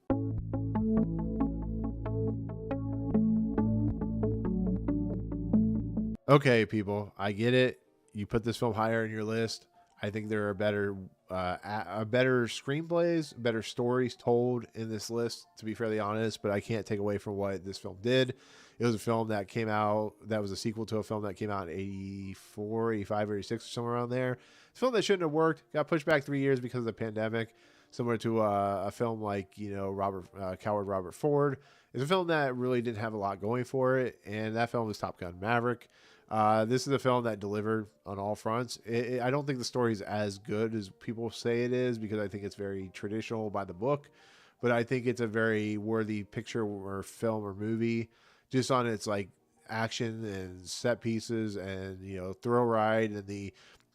Okay, people, I get it. You put this film higher in your list. I think there are better screenplays, better stories told in this list, to be fairly honest, but I can't take away from what this film did. It was a film that came out, that was a sequel to a film that came out in 84, 85, 86, or somewhere around there. It's a film that shouldn't have worked, got pushed back 3 years because of the pandemic, similar to a film like, Coward Robert Ford. It's a film that really didn't have a lot going for it, and that film was Top Gun Maverick. This is a film that delivered on all fronts. I don't think the story is as good as people say it is because I think it's very traditional by the book, but I think it's a very worthy picture or film or movie just on its like action and set pieces and, thrill ride and the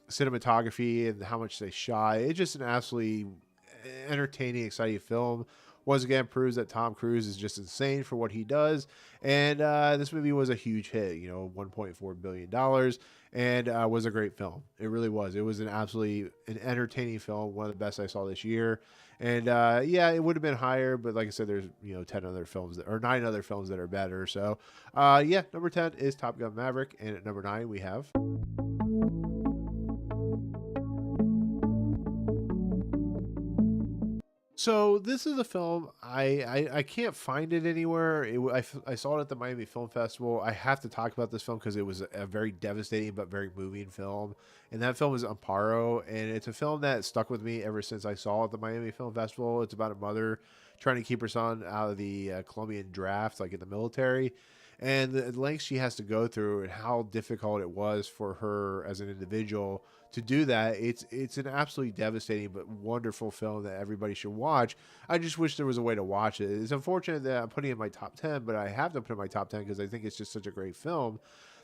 cinematography and how much they shot. It's just an absolutely entertaining, exciting film. Once again, proves that Tom Cruise is just insane for what he does. And this movie was a huge hit, $1.4 billion, and was a great film. It really was. It was an entertaining film, one of the best I saw this year. And it would have been higher, but like I said, there's 9 other films that are better. So number 10 is Top Gun Maverick, and at number 9 we have... So this is a film I can't find it anywhere. I saw it at the Miami Film Festival. I have to talk about this film because it was a very devastating but very moving film. And that film is Amparo, and it's a film that stuck with me ever since I saw it at the Miami Film Festival. It's about a mother trying to keep her son out of the Colombian draft, like in the military, and the lengths she has to go through and how difficult it was for her as an individual to do that. It's an absolutely devastating but wonderful film that everybody should watch. I just wish there was a way to watch it. It's unfortunate that I'm putting it in my top 10, but I have to put it in my top 10 because I think it's just such a great film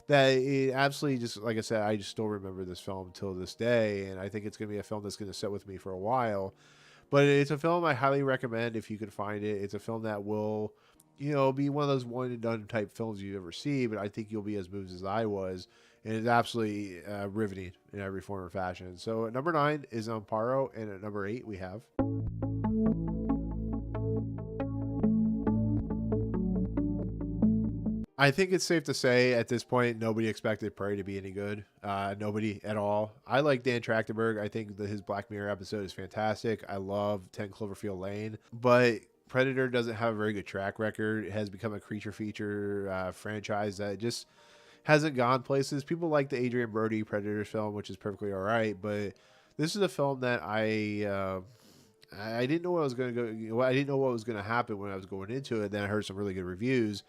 that it absolutely just, like I said, I just still remember this film till this day, and I think it's going to be a film that's going to sit with me for a while. But it's a film I highly recommend if you can find it. It's a film that will be one of those one and done type films you ever see, but I think you'll be as moved as I was. And it's absolutely riveting in every form or fashion. So at number 9 is Amparo, and at number 8 we have. I think it's safe to say at this point nobody expected Prey to be any good. Nobody at all. I like Dan Trachtenberg. I think that his Black Mirror episode is fantastic. I love 10 Cloverfield Lane, but Predator doesn't have a very good track record. It has become a creature feature franchise that just hasn't gone places. People like the Adrian Brody Predator film, which is perfectly all right, but this is a film that I didn't know what was going to go. I didn't know what was going to happen when I was going into it. Then I heard some really good reviews.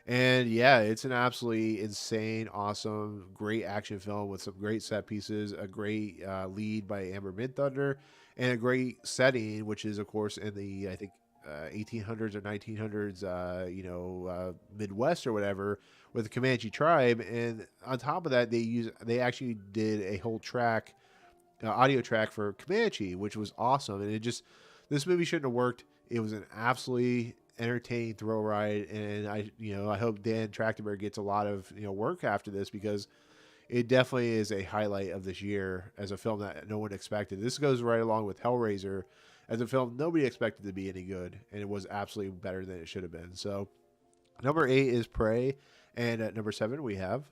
And yeah, it's an absolutely insane, awesome, great action film with some great set pieces, a great lead by Amber Midthunder, and a great setting, which is, of course, in the, I think, 1800s or 1900s, Midwest or whatever, with the Comanche tribe. And on top of that, they actually did a whole track, audio track for Comanche, which was awesome. And this movie shouldn't have worked. It was an absolutely entertaining thrill ride, and I hope Dan Trachtenberg gets a lot of work after this, because it definitely is a highlight of this year as a film that no one expected. This goes right along with Hellraiser as a film nobody expected to be any good, and it was absolutely better than it should have been. So number 8 is Prey, and at number 7 we have.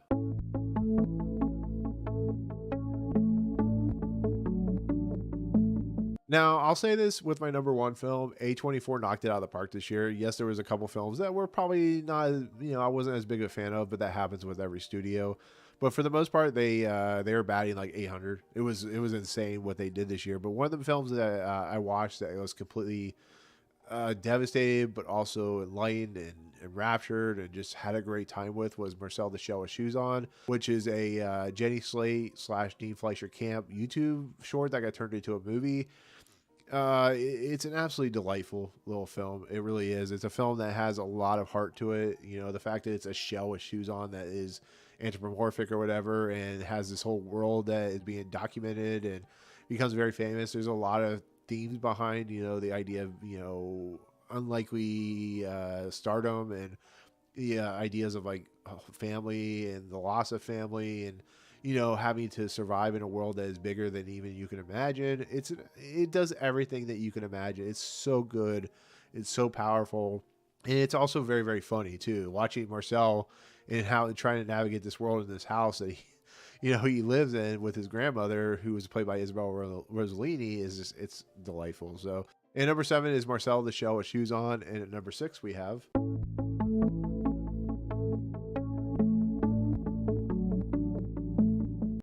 Now, I'll say this with my number 1 film, A24 knocked it out of the park this year. Yes, there was a couple films that were probably not, I wasn't as big a fan of, but that happens with every studio. But for the most part, they were batting like 800. It was insane what they did this year. But one of the films that I watched that was completely devastated, but also enlightened and enraptured and just had a great time with, was Marcel the Shell with Shoes On, which is a Jenny Slate / Dean Fleischer Camp YouTube short that got turned into a movie. It's an absolutely delightful little film. It really is. It's a film that has a lot of heart to it. The fact that it's a shell with shoes on that is anthropomorphic or whatever, and has this whole world that is being documented and becomes very famous. There's a lot of themes behind, the idea of, unlikely stardom, and the ideas of like family and the loss of family, and having to survive in a world that is bigger than even you can imagine. It does everything that you can imagine. It's so good. It's so powerful. And it's also very, very funny too. Watching Marcel and how trying to navigate this world in this house that he lives in with his grandmother, who was played by Isabel Rossellini, it's delightful. So, and number 7 is Marcel the Shell with Shoes On. And at number 6 we have.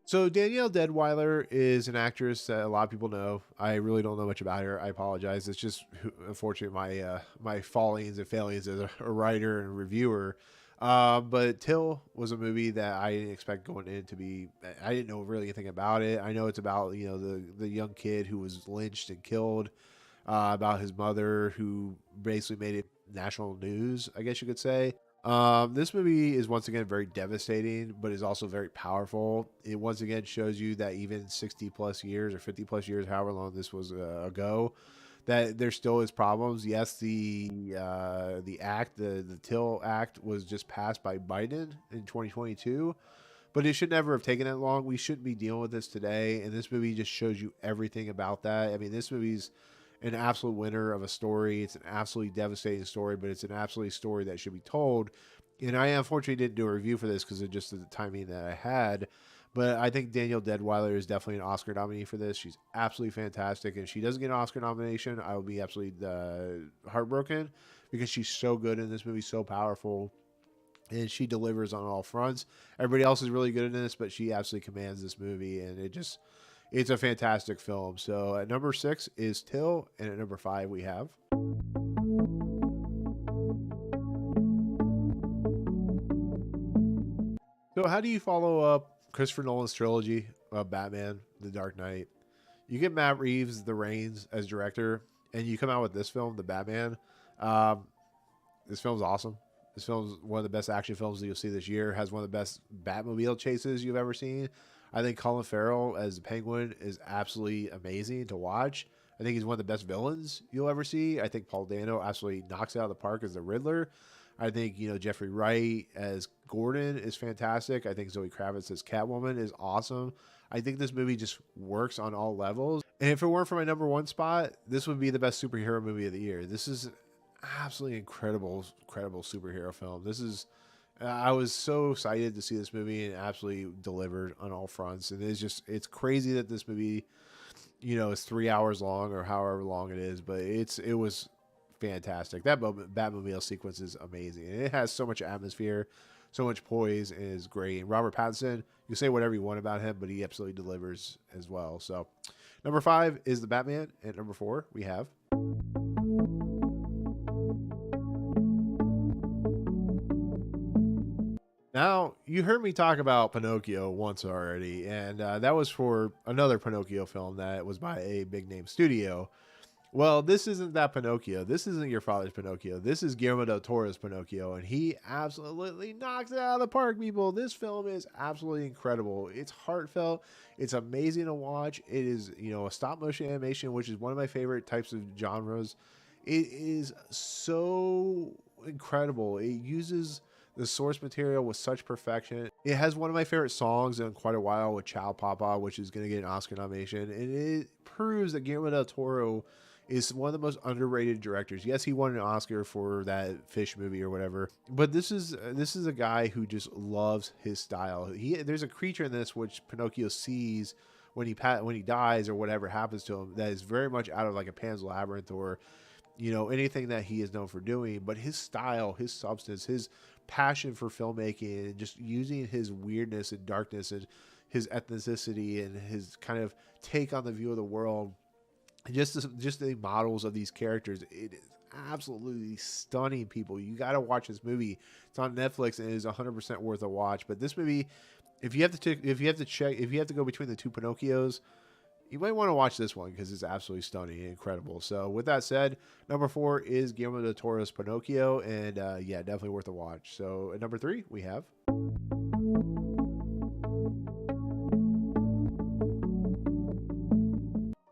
So Danielle Deadwyler is an actress that a lot of people know. I really don't know much about her. I apologize. It's just unfortunately my fallings and failings as a writer and reviewer. But Till was a movie that I didn't expect going in to be. I didn't know really anything about it. I know it's about the young kid who was lynched and killed. About his mother, who basically made it national news, I guess you could say. This movie is once again very devastating, but is also very powerful. It once again shows you that even 60 plus years or 50 plus years, however long this was ago, that there still is problems. Yes, the Till Act was just passed by Biden in 2022, but it should never have taken that long. We shouldn't be dealing with this today, and this movie just shows you everything about that. I mean, this movie's an absolute winner of a story. It's an absolutely devastating story, but it's an absolute story that should be told. And I unfortunately didn't do a review for this because of just the timing that I had. But I think Danielle Deadwyler is definitely an Oscar nominee for this. She's absolutely fantastic. And if she doesn't get an Oscar nomination, I will be absolutely heartbroken, because she's so good in this movie, so powerful. And she delivers on all fronts. Everybody else is really good in this, but she absolutely commands this movie. And it's a fantastic film. So at number 6 is Till, and at number 5 we have. So how do you follow up Christopher Nolan's trilogy of Batman, The Dark Knight? You get Matt Reeves, The Reigns as director, and you come out with this film, The Batman. This film's awesome. This film's one of the best action films that you'll see this year. Has one of the best Batmobile chases you've ever seen. I think Colin Farrell as the Penguin is absolutely amazing to watch. I think he's one of the best villains you'll ever see. I think Paul Dano absolutely knocks it out of the park as the Riddler. I think, Jeffrey Wright as Gordon is fantastic. I think Zoe Kravitz as Catwoman is awesome. I think this movie just works on all levels. And if it weren't for my number one spot, this would be the best superhero movie of the year. This is absolutely incredible superhero film. This is, I was so excited to see this movie, and absolutely delivered on all fronts. And it's crazy that this movie, is 3 hours long or however long it is, but it was fantastic. That Batmobile sequence is amazing, and it has so much atmosphere, so much poise, and is great. And Robert Pattinson, you can say whatever you want about him, but he absolutely delivers as well. So number 5 is the Batman, and number 4 we have now. You heard me talk about Pinocchio once already, and that was for another Pinocchio film that was by a big name studio. Well, this isn't that Pinocchio. This isn't your father's Pinocchio. This is Guillermo del Toro's Pinocchio, and he absolutely knocks it out of the park, people. This film is absolutely incredible. It's heartfelt. It's amazing to watch. It is, a stop motion animation, which is one of my favorite types of genres. It is so incredible. It uses the source material with such perfection. It has one of my favorite songs in quite a while with Ciao Papa, which is going to get an Oscar nomination, and it proves that Guillermo del Toro is one of the most underrated directors. Yes, he won an Oscar for that fish movie or whatever, but this is a guy who just loves his style. There's a creature in this which Pinocchio sees when he dies or whatever happens to him that is very much out of like a Pan's Labyrinth or anything that he is known for doing. But his style, his substance, his passion for filmmaking, and just using his weirdness and darkness and his ethnicity and his kind of take on the view of the world, just the models of these characters, it is absolutely stunning, people. You got to watch this movie. It's on Netflix and it is 100% worth a watch. But this movie, if you have to go between the two Pinocchios, you might want to watch this one because it's absolutely stunning and incredible. So with that said, number 4 is Guillermo del Toro's Pinocchio, and definitely worth a watch. So at number 3 we have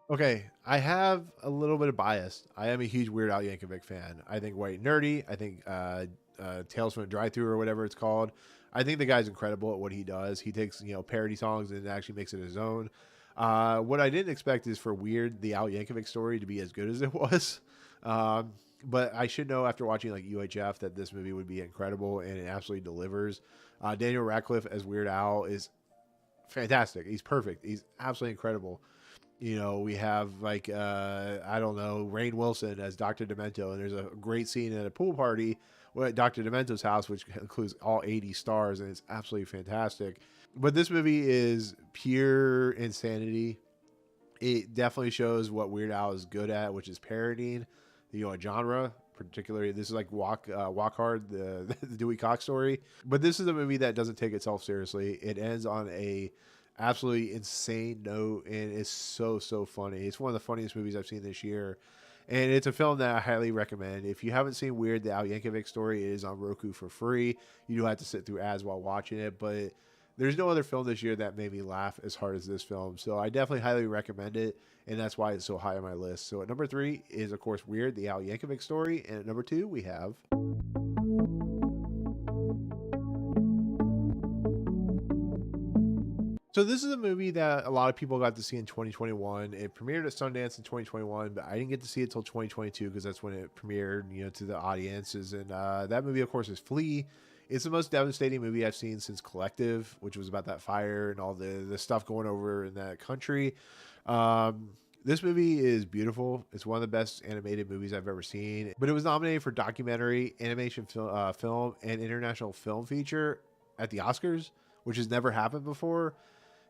okay, I have a little bit of bias. I am a huge Weird Al Yankovic fan. I think White Nerdy. I think Tales from a Drive-Thru or whatever it's called. I think the guy's incredible at what he does. He takes parody songs and actually makes it his own. What I didn't expect is for Weird, the Al Yankovic story, to be as good as it was. But I should know after watching like UHF that this movie would be incredible, and it absolutely delivers. Daniel Radcliffe as Weird Al is fantastic. He's perfect. He's absolutely incredible. We have like, I don't know, Rainn Wilson as Dr. Demento. And there's a great scene at a pool party at Dr. Demento's house, which includes all 80 stars. And it's absolutely fantastic. But this movie is pure insanity. It definitely shows what Weird Al is good at, which is parodying, a genre. Particularly, this is like Walk Hard, the Dewey Cox story. But this is a movie that doesn't take itself seriously. It ends on a absolutely insane note, and it's so funny. It's one of the funniest movies I've seen this year, and it's a film that I highly recommend. If you haven't seen Weird, the Al Yankovic story, it is on Roku for free. You do have to sit through ads while watching it, but there's no other film this year that made me laugh as hard as this film. So I definitely highly recommend it, and that's why it's so high on my list. So at number 3 is, of course, Weird, the Al Yankovic story, and at number 2 we have So this is a movie that a lot of people got to see in 2021. It premiered at Sundance in 2021, but I didn't get to see it till 2022 because that's when it premiered, to the audiences. And that movie, of course, is Flea. It's the most devastating movie I've seen since Collective, which was about that fire and all the stuff going over in that country. This movie is beautiful. It's one of the best animated movies I've ever seen. But it was nominated for documentary, animation film, and international film feature at the Oscars, which has never happened before.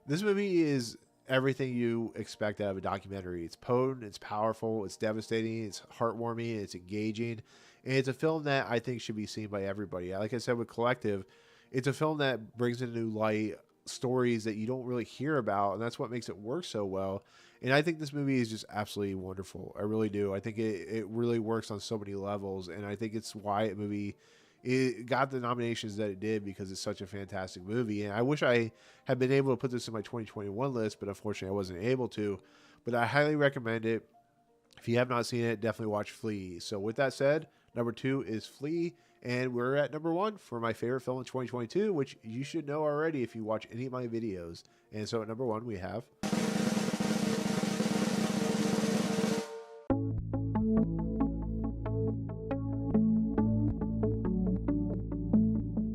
This movie is everything you expect out of a documentary. It's potent, it's powerful, it's devastating, it's heartwarming, it's engaging, and it's a film that I think should be seen by everybody. Like I said with Collective, it's a film that brings into new light stories that you don't really hear about, and that's what makes it work so well. And I think this movie is just absolutely wonderful. I really do. I think it really works on so many levels, and I think it's why it got the nominations that it did, because it's such a fantastic movie. And I wish I had been able to put this in my 2021 list, but unfortunately I wasn't able to. But I highly recommend it. If you have not seen it, definitely watch Flea. So with that said, number 2 is Flea, And we're at number 1 for my favorite film in 2022, which you should know already if you watch any of my videos. And so at number 1, we have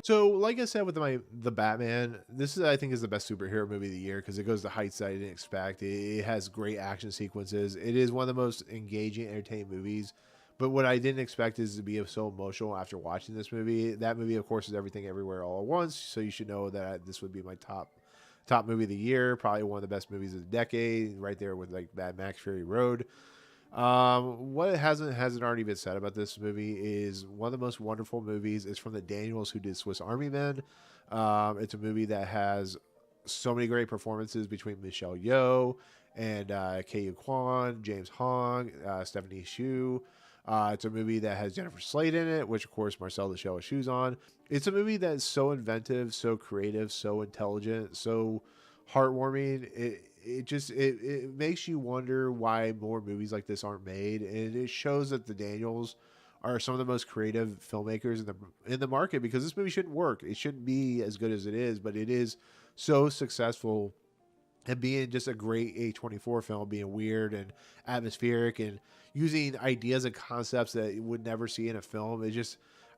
So, like I said with the Batman, this is I think is the best superhero movie of the year because it goes to heights that I didn't expect. It has great action sequences. It is one of the most engaging, entertaining movies. But what I didn't expect is to be so emotional after watching this movie. That movie, of course, is Everything Everywhere All at Once. So you should know that this would be my top movie of the year. Probably one of the best movies of the decade, right there with like Mad Max Fury Road. What hasn't already been said about this movie is one of the most wonderful movies. It's from the Daniels who did Swiss Army Men. It's a movie that has so many great performances between Michelle Yeoh and Ke Kwan, James Hong, Stephanie Hsu. It's a movie that has Jennifer Slate in it, which of course Marcel the Shell has shoes on. It's a movie that's so inventive, so creative, so intelligent, so heartwarming. It makes you wonder why more movies like this aren't made, and it shows that the Daniels are some of the most creative filmmakers in the market because this movie shouldn't work. It shouldn't be as good as it is, but it is so successful and being just a great A24 film, being weird and atmospheric and using ideas and concepts that you would never see in a film.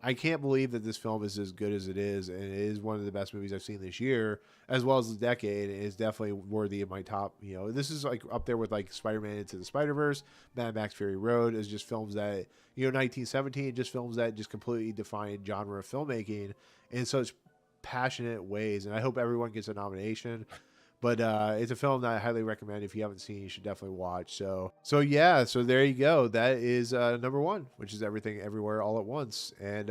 I can't believe that this film is as good as it is, and it is one of the best movies I've seen this year, as well as the decade. It is definitely worthy of my top. This is like up there with like Spider-Man Into the Spider-Verse, Mad Max Fury Road is just films that 1917, just films that just completely define genre of filmmaking in such passionate ways. And I hope everyone gets a nomination. But it's a film that I highly recommend. If you haven't seen, you should definitely watch. So there you go. That is number 1, which is Everything Everywhere All at Once. And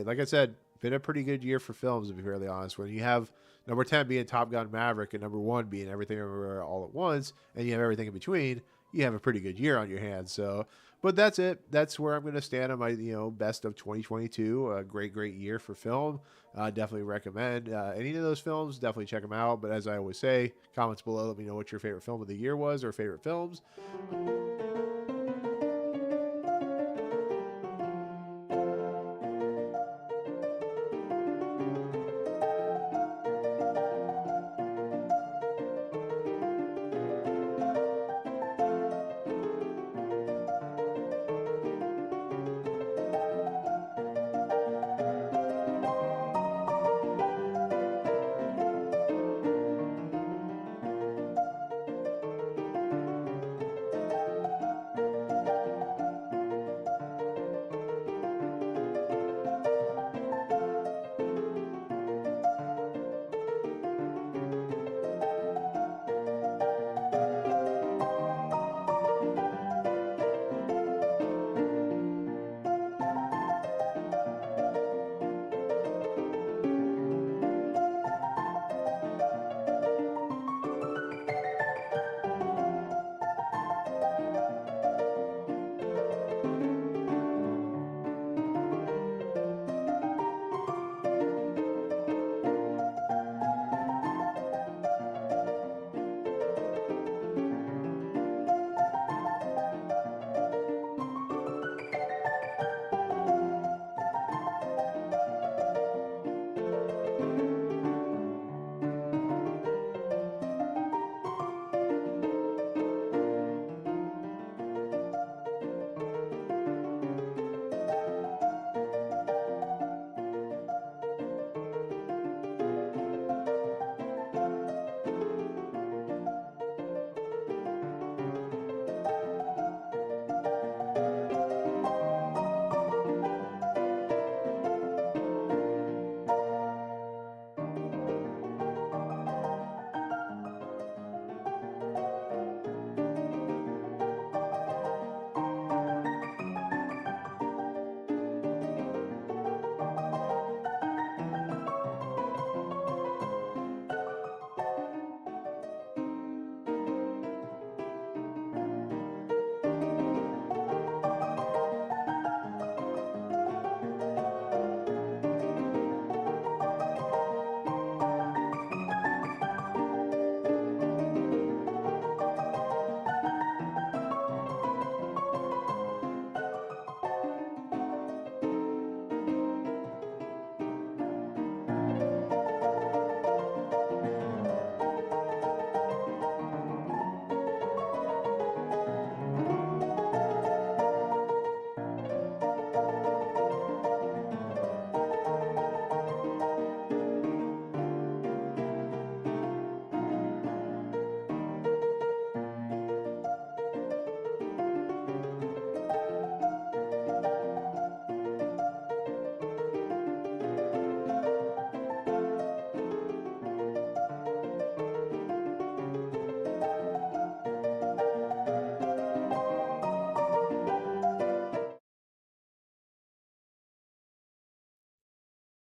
like I said, been a pretty good year for films, to be fairly honest. When you have number 10 being Top Gun Maverick and number 1 being Everything Everywhere All at Once, and you have everything in between, you have a pretty good year on your hands. So, but that's it. That's where I'm going to stand on my best of 2022. A great year for film. Definitely recommend any of those films. Definitely check them out. But as I always say, comments below. Let me know what your favorite film of the year was or favorite films.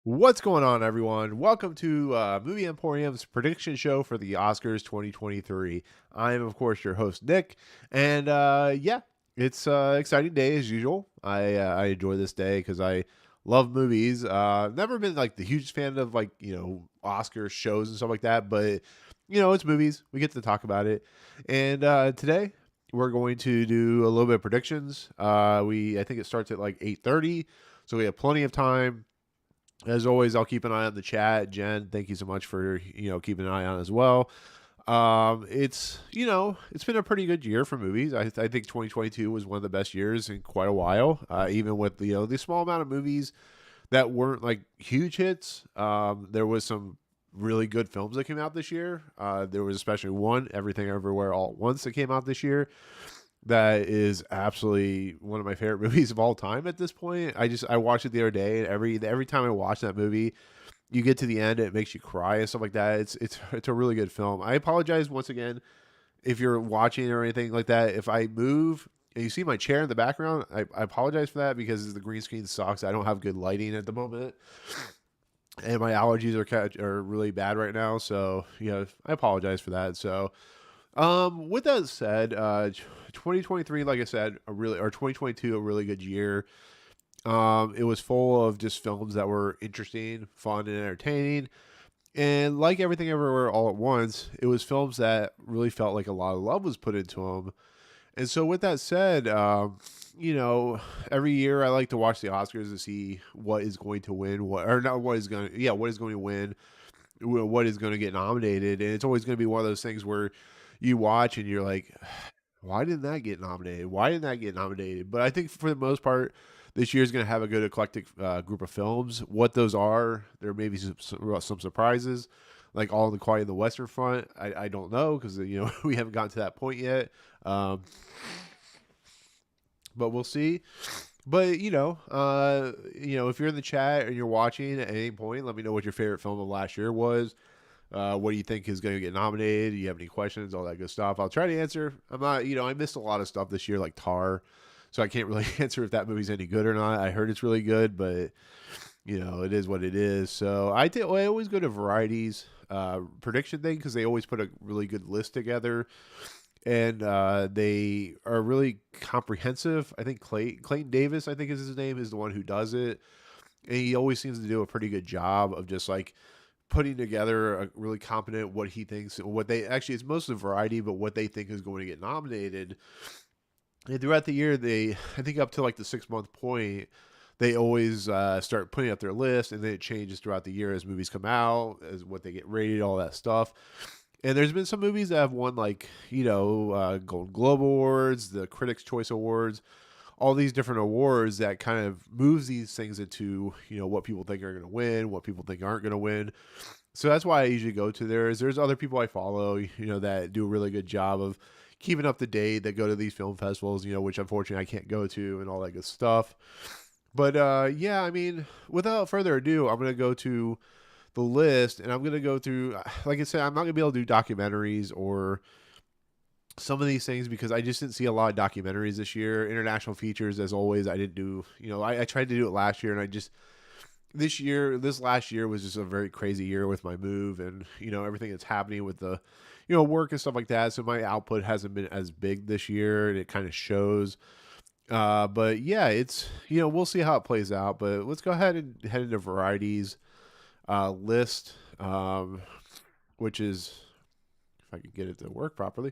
What's going on, everyone? Welcome to Movie Emporium's prediction show for the Oscars 2023. I am, of course, your host, Nick. And yeah, it's exciting day as usual. I enjoy this day because I love movies. Never been like the hugest fan of like, Oscar shows and stuff like that. But, it's movies. We get to talk about it. And today we're going to do a little bit of predictions. I think it starts at like 8:30. So we have plenty of time. As always, I'll keep an eye on the chat. Jen, thank you so much for keeping an eye on as well. It's been a pretty good year for movies. I think 2022 was one of the best years in quite a while. Even with the small amount of movies that weren't like huge hits, there was some really good films that came out this year. There was especially one, Everything Everywhere All at Once, that came out this year. That is absolutely one of my favorite movies of all time at this point. I watched it the other day, and every time I watch that movie, you get to the end, it makes you cry and stuff like that. It's a really good film. I apologize once again if you're watching or anything like that. If I move and you see my chair in the background, I apologize for that because the green screen sucks. I don't have good lighting at the moment, and my allergies are really bad right now. So I apologize for that. So with that said, 2023, like I said, 2022, a really good year. It was full of just films that were interesting, fun, and entertaining. And like Everything Everywhere All at Once, it was films that really felt like a lot of love was put into them. And so with that said, every year I like to watch the Oscars to see what is going to win, what is going to win, what is going to get nominated. And it's always going to be one of those things where you watch and you're like, why didn't that get nominated? Why didn't that get nominated? But I think for the most part, this year is going to have a good eclectic group of films. What those are, there may be some surprises, like All in the Quiet in the Western Front. I don't know because we haven't gotten to that point yet. But we'll see. But if you're in the chat and you're watching at any point, let me know what your favorite film of last year was. What do you think is going to get nominated? Do you have any questions? All that good stuff. I'll try to answer. I'm not, I missed a lot of stuff this year, like Tar, so I can't really answer if that movie's any good or not. I heard it's really good, but it is what it is. So I always go to Variety's prediction thing because they always put a really good list together, and they are really comprehensive. I think Clayton Davis, I think is his name, is the one who does it, and he always seems to do a pretty good job of just like putting together a really competent what he thinks, what they actually, it's mostly variety, but what they think is going to get nominated. And throughout the year, I think up to like the 6 month point, they always start putting up their list, and then it changes throughout the year as movies come out, as what they get rated, all that stuff. And there's been some movies that have won like, Golden Globe Awards, the Critics' Choice Awards, all these different awards that kind of moves these things into, what people think are going to win, what people think aren't going to win. So that's why I usually go to theirs. There's other people I follow, that do a really good job of keeping up to date, that go to these film festivals, which unfortunately I can't go to, and all that good stuff. But yeah, I mean, without further ado, I'm going to go to the list, and I'm going to go through, like I said, I'm not going to be able to do documentaries or some of these things because I just didn't see a lot of documentaries this year. International features, as always, I didn't do. I tried to do it last year, and this last year was just a very crazy year with my move and everything that's happening with the work and stuff like that. So my output hasn't been as big this year, and it kind of shows. But yeah, it's we'll see how it plays out. But let's go ahead and head into Variety's list, which is, if I could get it to work properly.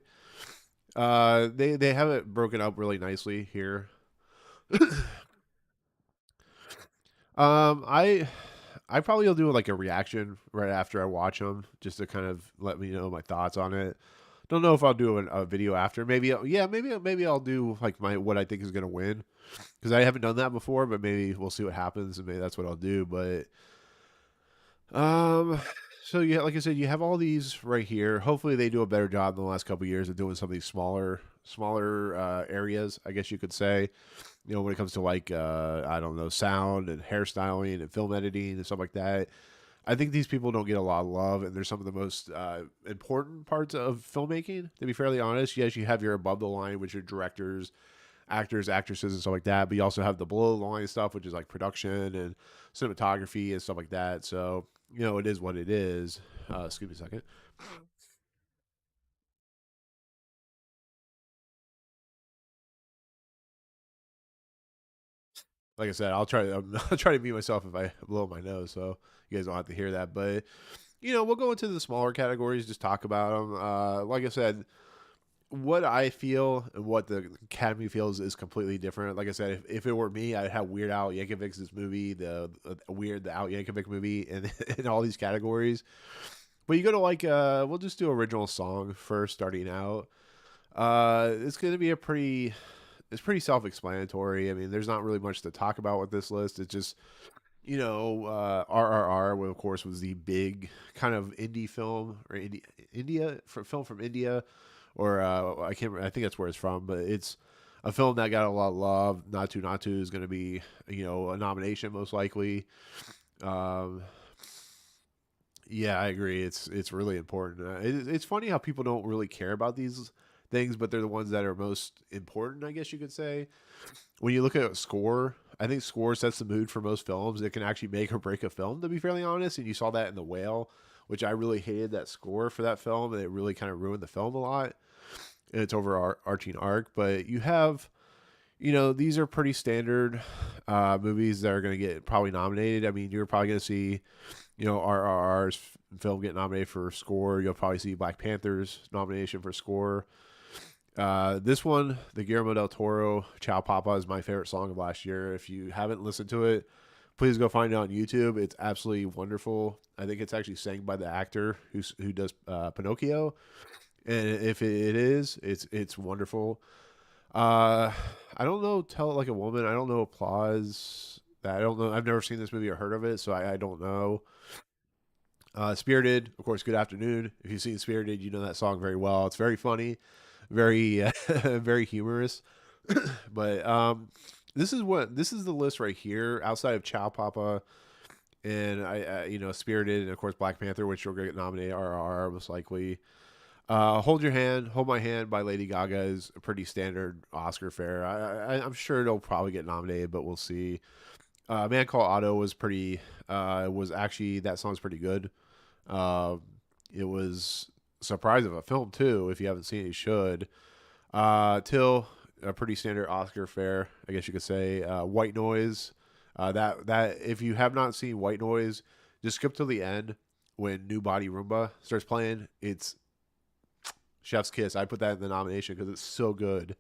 They have it broken up really nicely here. I probably will do like a reaction right after I watch them, just to kind of let me know my thoughts on it. Don't know if I'll do a video after. Maybe I'll do like what I think is gonna win, because I haven't done that before. But maybe we'll see what happens, and maybe that's what I'll do. But so yeah, like I said, you have all these right here. Hopefully, they do a better job in the last couple of years of doing some of these smaller areas, I guess you could say. When it comes to like I don't know, sound and hairstyling and film editing and stuff like that. I think these people don't get a lot of love, and they're some of the most important parts of filmmaking. To be fairly honest, yes, you have your above the line, which are directors, actors, actresses, and stuff like that. But you also have the below the line stuff, which is like production and cinematography and stuff like that. So it is what it is. Excuse me a second. Like I said, I'll try to mute myself if I blow my nose, so you guys don't have to hear that. But we'll go into the smaller categories, just talk about them. Like I said, what I feel and what the Academy feels is completely different. Like I said, if it were me, I'd have Weird Al Yankovic's movie, the Al Yankovic movie, in all these categories. But you go to we'll just do original song first, starting out. It's going to be it's pretty self-explanatory. I mean, there's not really much to talk about with this list. It's just RRR, of course, was the big kind of indie film or film from India, or I can't. I think that's where it's from, but it's a film that got a lot of love. Natu Natu is going to be a nomination most likely. Um, yeah, I agree. It's really important. It's funny how people don't really care about these things, but they're the ones that are most important, I guess you could say. When you look at score, I think score sets the mood for most films. It can actually make or break a film, to be fairly honest. And you saw that in The Whale, which I really hated that score for that film, and it really kind of ruined the film a lot. And its overarching arc. But you have, these are pretty standard movies that are going to get probably nominated. I mean, you're probably going to see, RRR's film get nominated for score. You'll probably see Black Panther's nomination for score. This one, the Guillermo del Toro Ciao Papa, is my favorite song of last year. If you haven't listened to it, please go find it on YouTube. It's absolutely wonderful. I think it's actually sang by the actor who does Pinocchio, and if it is, it's wonderful. I don't know. Tell It Like a Woman. I don't know Applause. I don't know. I've never seen this movie or heard of it, so I don't know. Spirited, of course. Good Afternoon. If you've seen Spirited, you know that song very well. It's very funny, very very humorous. But this is the list right here. Outside of Chow Papa and Spirited, and of course Black Panther, which will get nominated RRR most likely. Hold My Hand by Lady Gaga is a pretty standard Oscar fare. I'm sure it'll probably get nominated, but we'll see. Man Called Otto was was actually, that song's pretty good. Uh, it was a surprise of a film too. If you haven't seen it, you should. Till, a pretty standard Oscar fare, I guess you could say. White Noise. That if you have not seen White Noise, just skip to the end when New Body Roomba starts playing. It's chef's kiss. I put that in the nomination because it's so good.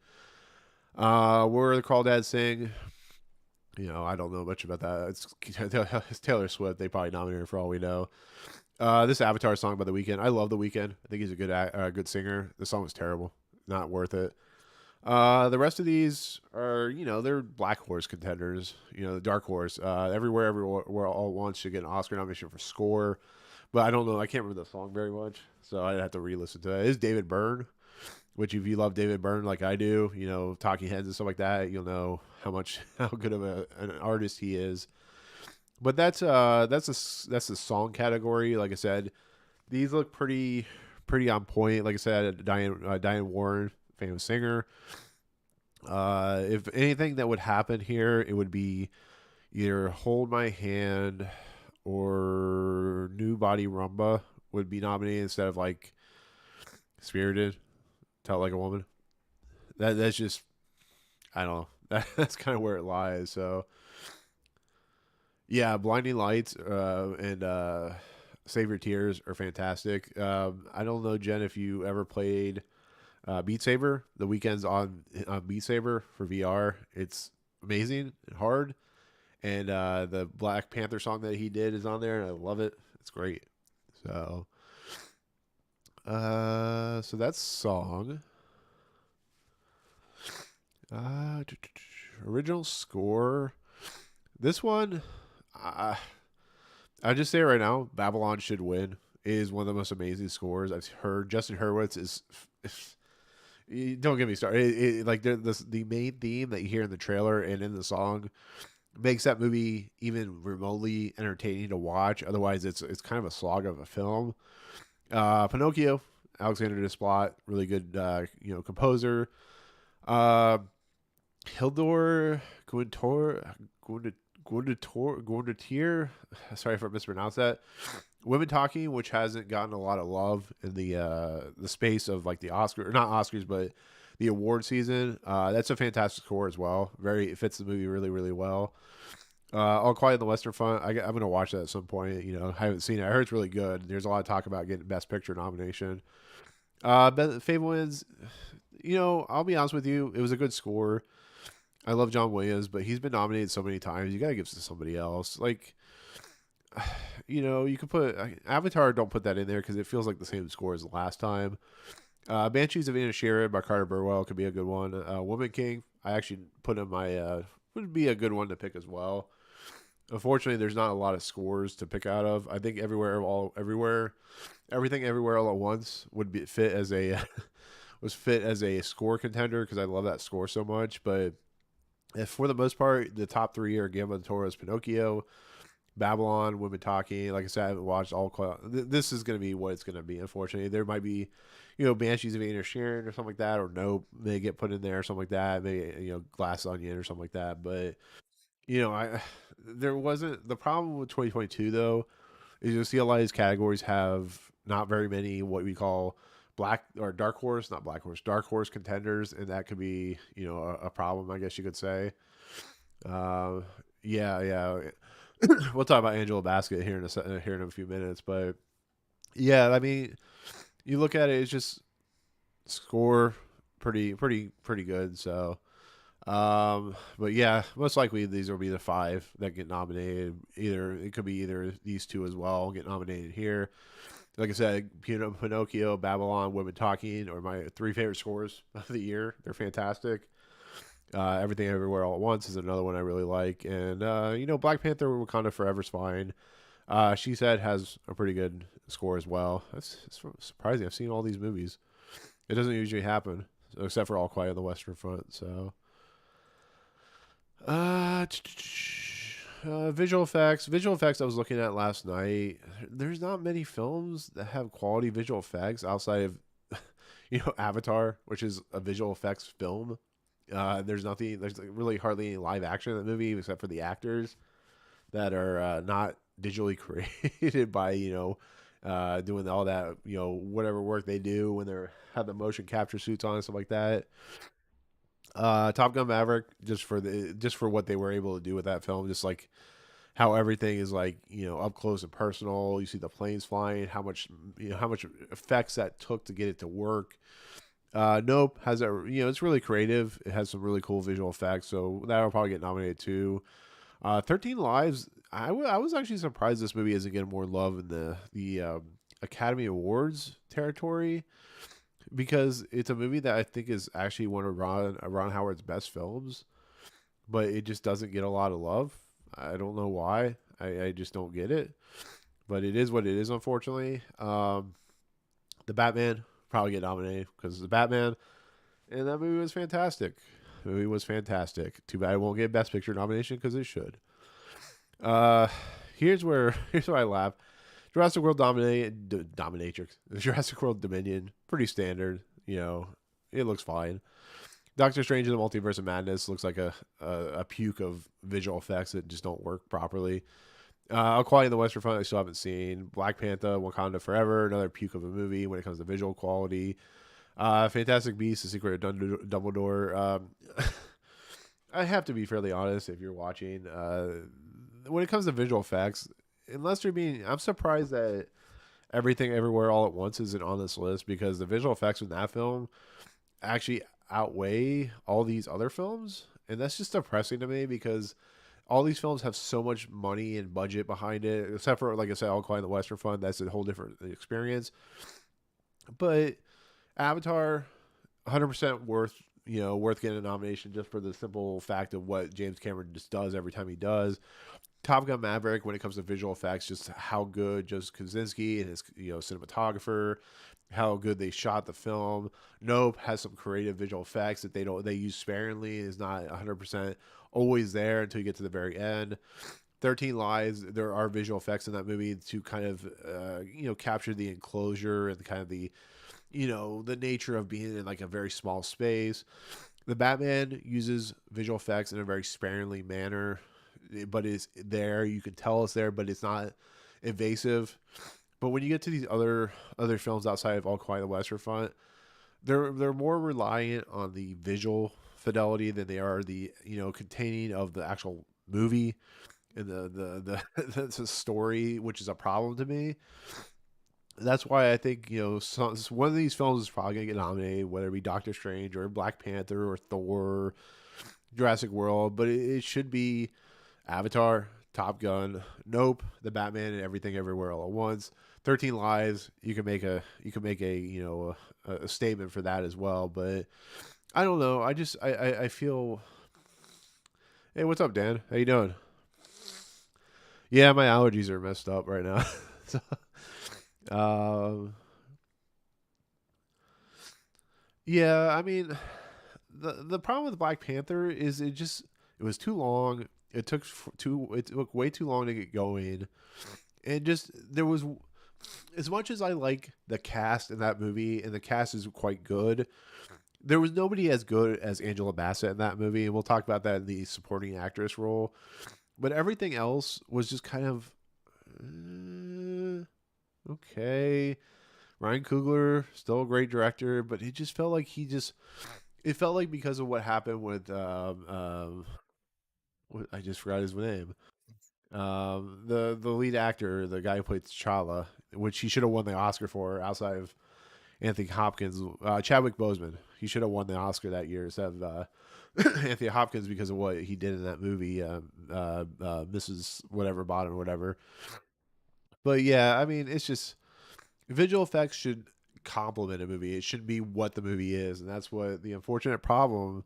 Where the Crawdads Sing. I don't know much about that. It's Taylor Swift. They probably nominated her for all we know. This Avatar song by The Weeknd. I love The Weeknd. I think he's a good singer. The song was terrible. Not worth it. The rest of these are, they're black horse contenders. The dark horse. Everywhere All at Once should get an Oscar nomination for score. But I don't know. I can't remember the song very much, so I'd have to re-listen to it. It's David Byrne, which if you love David Byrne like I do, Talking Heads and stuff like that, you'll know how good of an artist he is. But that's the song category. Like I said, these look pretty on point. Like I said, Diane Warren, famous singer. If anything that would happen here, it would be either Hold My Hand or New Body Rumba would be nominated instead of like Spirited, Tell It Like a Woman. That's just, I don't know. That's kind of where it lies. So yeah, Blinding Lights and Save Your Tears are fantastic. I don't know, Jen, if you ever played Beat Saber. The Weekend's on Beat Saber for VR. It's amazing and hard. And the Black Panther song that he did is on there, and I love it. It's great. So, so that's song. Original score. This one, I just say right now, Babylon should win. It is one of the most amazing scores I've heard. Justin Hurwitz is. Don't get me started. Like the main theme that you hear in the trailer and in the song makes that movie even remotely entertaining to watch. Otherwise, it's kind of a slog of a film. Pinocchio, Alexander Desplat, really good composer. Hildur Guindotir. Sorry if I mispronounced that. Women Talking, which hasn't gotten a lot of love in the space of like the Oscar, or not Oscars, but the award season. That's a fantastic score as well. Very, it fits the movie really, really well. All Quiet on the Western Front. I'm gonna watch that at some point. You know, I haven't seen it. I heard it's really good. There's a lot of talk about getting Best Picture nomination. Fablemans. You know, I'll be honest with you. It was a good score. I love John Williams, but he's been nominated so many times. You gotta give it to somebody else. Like, you know, you could put Avatar. Don't put that in there because it feels like the same score as the last time. Banshees of Inisherin by Carter Burwell could be a good one. Woman King, I actually put in my would be a good one to pick as well. Unfortunately, there's not a lot of scores to pick out of. I think everything everywhere all at once would be fit as a was fit as a score contender because I love that score so much. But if for the most part, the top three are Guillermo del Toro's Pinocchio, Babylon, Women Talking. Like I said, I haven't watched all. This is going to be what it's going to be. Unfortunately, there might be, you know, Banshees of Inisherin or something like that, or Nope may get put in there or something like that. Maybe, you know, Glass Onion or something like that. But you know, I there wasn't the problem with 2022 though is you'll see a lot of these categories have not very many what we call black or dark horse, not black horse, dark horse contenders, and that could be, you know, a problem, I guess you could say. Uh, yeah. We'll talk about Angela Bassett here in a few minutes, but yeah, I mean, you look at it, it's just score pretty good. So, but yeah, most likely these will be the five that get nominated. Either it could be either these two as well get nominated here. Like I said, Pinocchio, Babylon, Women Talking are my three favorite scores of the year. They're fantastic. Everything Everywhere All at Once is another one I really like, and you know, Black Panther, Wakanda Forever's fine. She Said has a pretty good score as well. It's surprising. I've seen all these movies. It doesn't usually happen, except for All Quiet on the Western Front. So, uh, visual effects. Visual effects. I was looking at last night. There's not many films that have quality visual effects outside of, you know, Avatar, which is a visual effects film. There's nothing. There's really hardly any live action in the movie except for the actors that are not digitally created by, you know, doing all that, you know, whatever work they do when they're have the motion capture suits on and stuff like that. Top Gun Maverick, just for what they were able to do with that film, just like how everything is like, you know, up close and personal. You see the planes flying, how much effects that took to get it to work. Nope has a, you know, it's really creative. It has some really cool visual effects, so that'll probably get nominated too. 13 Lives. I was actually surprised this movie isn't getting more love in the Academy Awards territory because it's a movie that I think is actually one of Ron Howard's best films, but it just doesn't get a lot of love. I don't know why. I just don't get it, but it is what it is. Unfortunately, the Batman probably get nominated because the Batman, and that movie was fantastic. The movie was fantastic. Too bad it won't get Best Picture nomination because it should. Uh, here's where I laugh. Jurassic World Dominatrix. Jurassic World Dominion, pretty standard. You know, it looks fine. Doctor Strange in the Multiverse of Madness looks like a puke of visual effects that just don't work properly. All Quiet in the Western Front I still haven't seen. Black Panther, Wakanda Forever, another puke of a movie when it comes to visual quality. Fantastic Beasts, The Secret of Dumbledore. I have to be fairly honest if you're watching. When it comes to visual effects, unless you're being, I'm surprised that Everything Everywhere All at Once isn't on this list because the visual effects in that film actually outweigh all these other films, and that's just depressing to me because all these films have so much money and budget behind it, except for, like I said, All Quiet on the Western Front. That's a whole different experience. But Avatar, 100% worth, you know, worth getting a nomination just for the simple fact of what James Cameron just does every time he does. Top Gun Maverick, when it comes to visual effects, just how good Joseph Kosinski and his, you know, cinematographer, how good they shot the film. Nope has some creative visual effects that they use sparingly. Is not 100% always there until you get to the very end. 13 Lies, there are visual effects in that movie to kind of you know, capture the enclosure and kind of the, you know, the nature of being in like a very small space. The Batman uses visual effects in a very sparingly manner, but it's there. You can tell it's there, but it's not invasive. But when you get to these other films outside of All Quiet on the Western Front, they're more reliant on the visual fidelity than they are the containing of the actual movie and the story, which is a problem to me. That's why I think one of these films is probably gonna get nominated, whether it be Doctor Strange or Black Panther or Thor, Jurassic World, but it should be Avatar, Top Gun, Nope, The Batman, and Everything Everywhere All at Once. 13 Lives. You can make a a statement for that as well, but I don't know. I feel. Hey, what's up, Dan? How you doing? Yeah, my allergies are messed up right now. So, um, yeah, I mean, the problem with Black Panther is it was too long. It took way too long to get going, and just there was as much as I like the cast in that movie, and the cast is quite good. There was nobody as good as Angela Bassett in that movie, and we'll talk about that in the supporting actress role. But everything else was just kind of okay. Ryan Coogler, still a great director, but it just felt like it felt like because of what happened with I just forgot his name. The lead actor, the guy who played T'Challa, which he should have won the Oscar for outside of Anthony Hopkins, Chadwick Boseman. He should have won the Oscar that year instead of Anthony Hopkins because of what he did in that movie, Mrs. Whatever Bottom or whatever. But yeah, I mean, it's just visual effects should complement a movie. It should be what the movie is, and that's what the unfortunate problem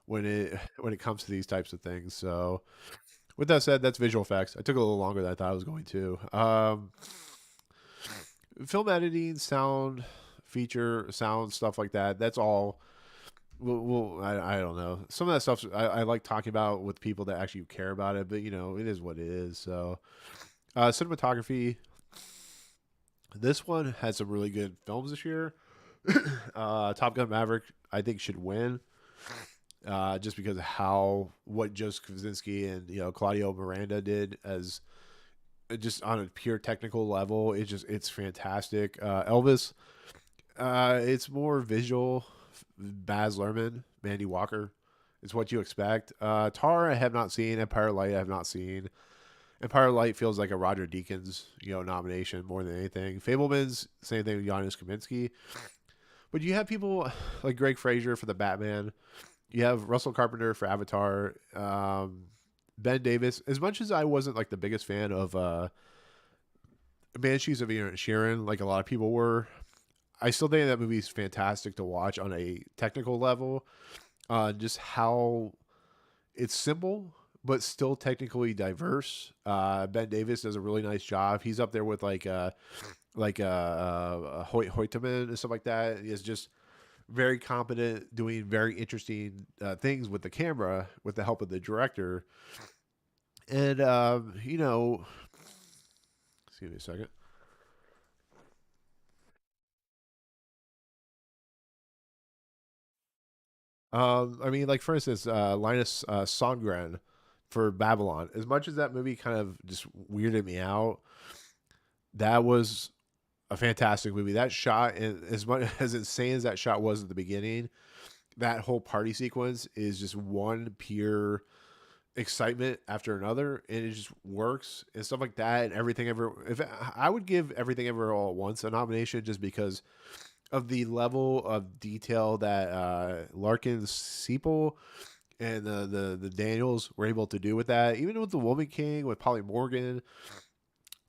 when it comes to these types of things. So, with that said, that's visual effects. I took a little longer than I thought I was going to. Film editing, sound, feature, sound stuff like that. That's all. I don't know. Some of that stuff I like talking about with people that actually care about it, but it is what it is. So, cinematography. This one had some really good films this year. Top Gun Maverick, I think, should win. Just because of what Joseph Kosinski and Claudio Miranda did as just on a pure technical level, it's fantastic. Elvis, it's more visual. Baz Luhrmann, Mandy Walker, it's what you expect. Tar I have not seen. Empire Light I have not seen. Empire Light feels like a Roger Deakins nomination more than anything. Fablemans, same thing with Janusz Kaminski. But you have people like Greg Fraser for the Batman. You have Russell Carpenter for Avatar. Ben Davis. As much as I wasn't like the biggest fan of Banshees of Inisherin, like a lot of people were, I still think that movie's fantastic to watch on a technical level. Just how it's simple but still technically diverse. Ben Davis does a really nice job. He's up there with Hoyt Hoytman and stuff like that. He's just very competent, doing very interesting things with the camera with the help of the director. And excuse me a second. I mean, like for instance, Linus Songren for Babylon. As much as that movie kind of just weirded me out, that was a fantastic movie. That shot, and as much as insane as that shot was at the beginning, that whole party sequence is just one pure excitement after another, and it just works and stuff like that. And everything ever, if I would give Everything Ever All at Once a nomination, just because of the level of detail that Larkin Sepul and the Daniels were able to do with that. Even with the Woman King, with Polly Morgan,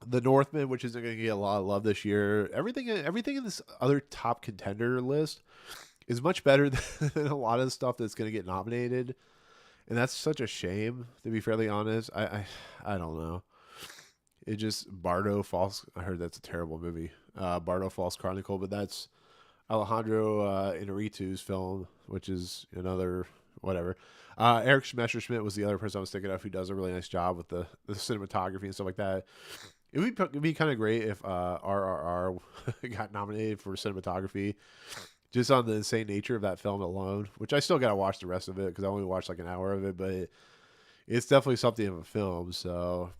the Northman, which isn't going to get a lot of love this year. Everything in this other top contender list is much better than a lot of the stuff that's going to get nominated, and that's such a shame. To be fairly honest, I don't know. It just Bardo False. I heard that's a terrible movie. Bardo False Chronicle, but that's Alejandro Inarritu's film, which is another whatever. Eric Messerschmidt was the other person I was thinking of who does a really nice job with the cinematography and stuff like that. It'd be kind of great if RRR got nominated for cinematography. just on the insane nature of that film alone, which I still got to watch the rest of it because I only watched like an hour of it, but it's definitely something of a film. So,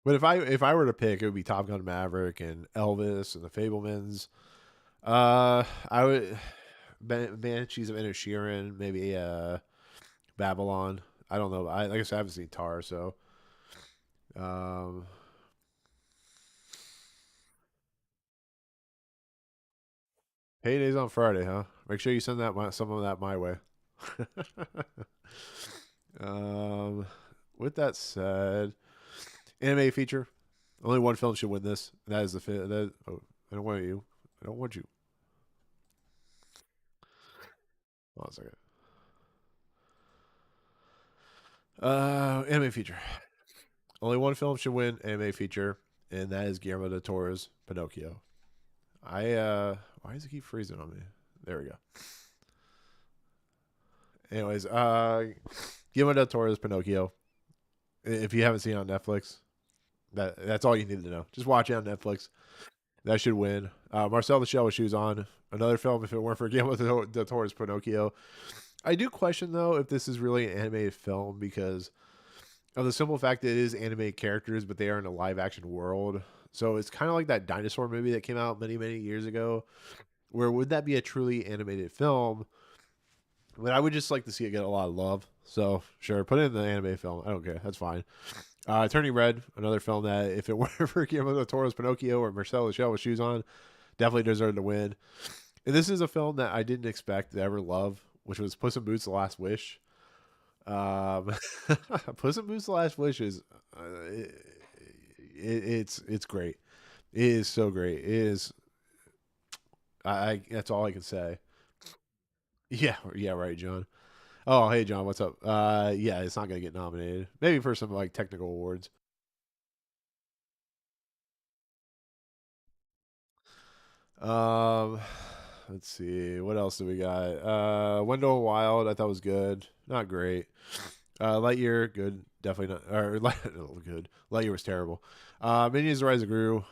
but if I were to pick, it would be Top Gun Maverick and Elvis and The Fablemans. I would Banshees of Inisherin, maybe Babylon. I don't know. Like I said, I haven't seen Tar, so um, Payday's on Friday, huh? Make sure you send some of that my way. um, with that said, anime feature. Only one film should win this. And that is the that. Oh, I don't want you. I don't want you. Hold on a second. Anime feature. Only one film should win anime feature, and that is Guillermo del Toro's Pinocchio. Why does it keep freezing on me? There we go. Anyways, Guillermo del Toro's Pinocchio. If you haven't seen it on Netflix, that's all you need to know. Just watch it on Netflix. That should win. Marcel the Shell with Shoes On. Another film if it weren't for Guillermo del Toro's Pinocchio. I do question though if this is really an animated film because of the simple fact that it is animated characters, but they are in a live action world. So it's kind of like that dinosaur movie that came out many, many years ago. Where would that be a truly animated film? But I would just like to see it get a lot of love. So sure, put it in the anime film. I don't care. That's fine. Turning Red, another film that if it weren't for Guillermo del Toro's Pinocchio or Marcel Michel with Shoes On, definitely deserved to win. And this is a film that I didn't expect to ever love, which was Puss in Boots: The Last Wish. Um, Puss in Boots: The Last Wish is it's great. It is so great. It is. I that's all I can say. Yeah, yeah, right, John. Oh, hey, John, what's up? Yeah, it's not gonna get nominated. Maybe for some like technical awards. Um, let's see. What else do we got? Wendell Wild, I thought was good. Not great. Lightyear, good. Definitely not. Or good. Lightyear was terrible. Minions: The Rise of Gru.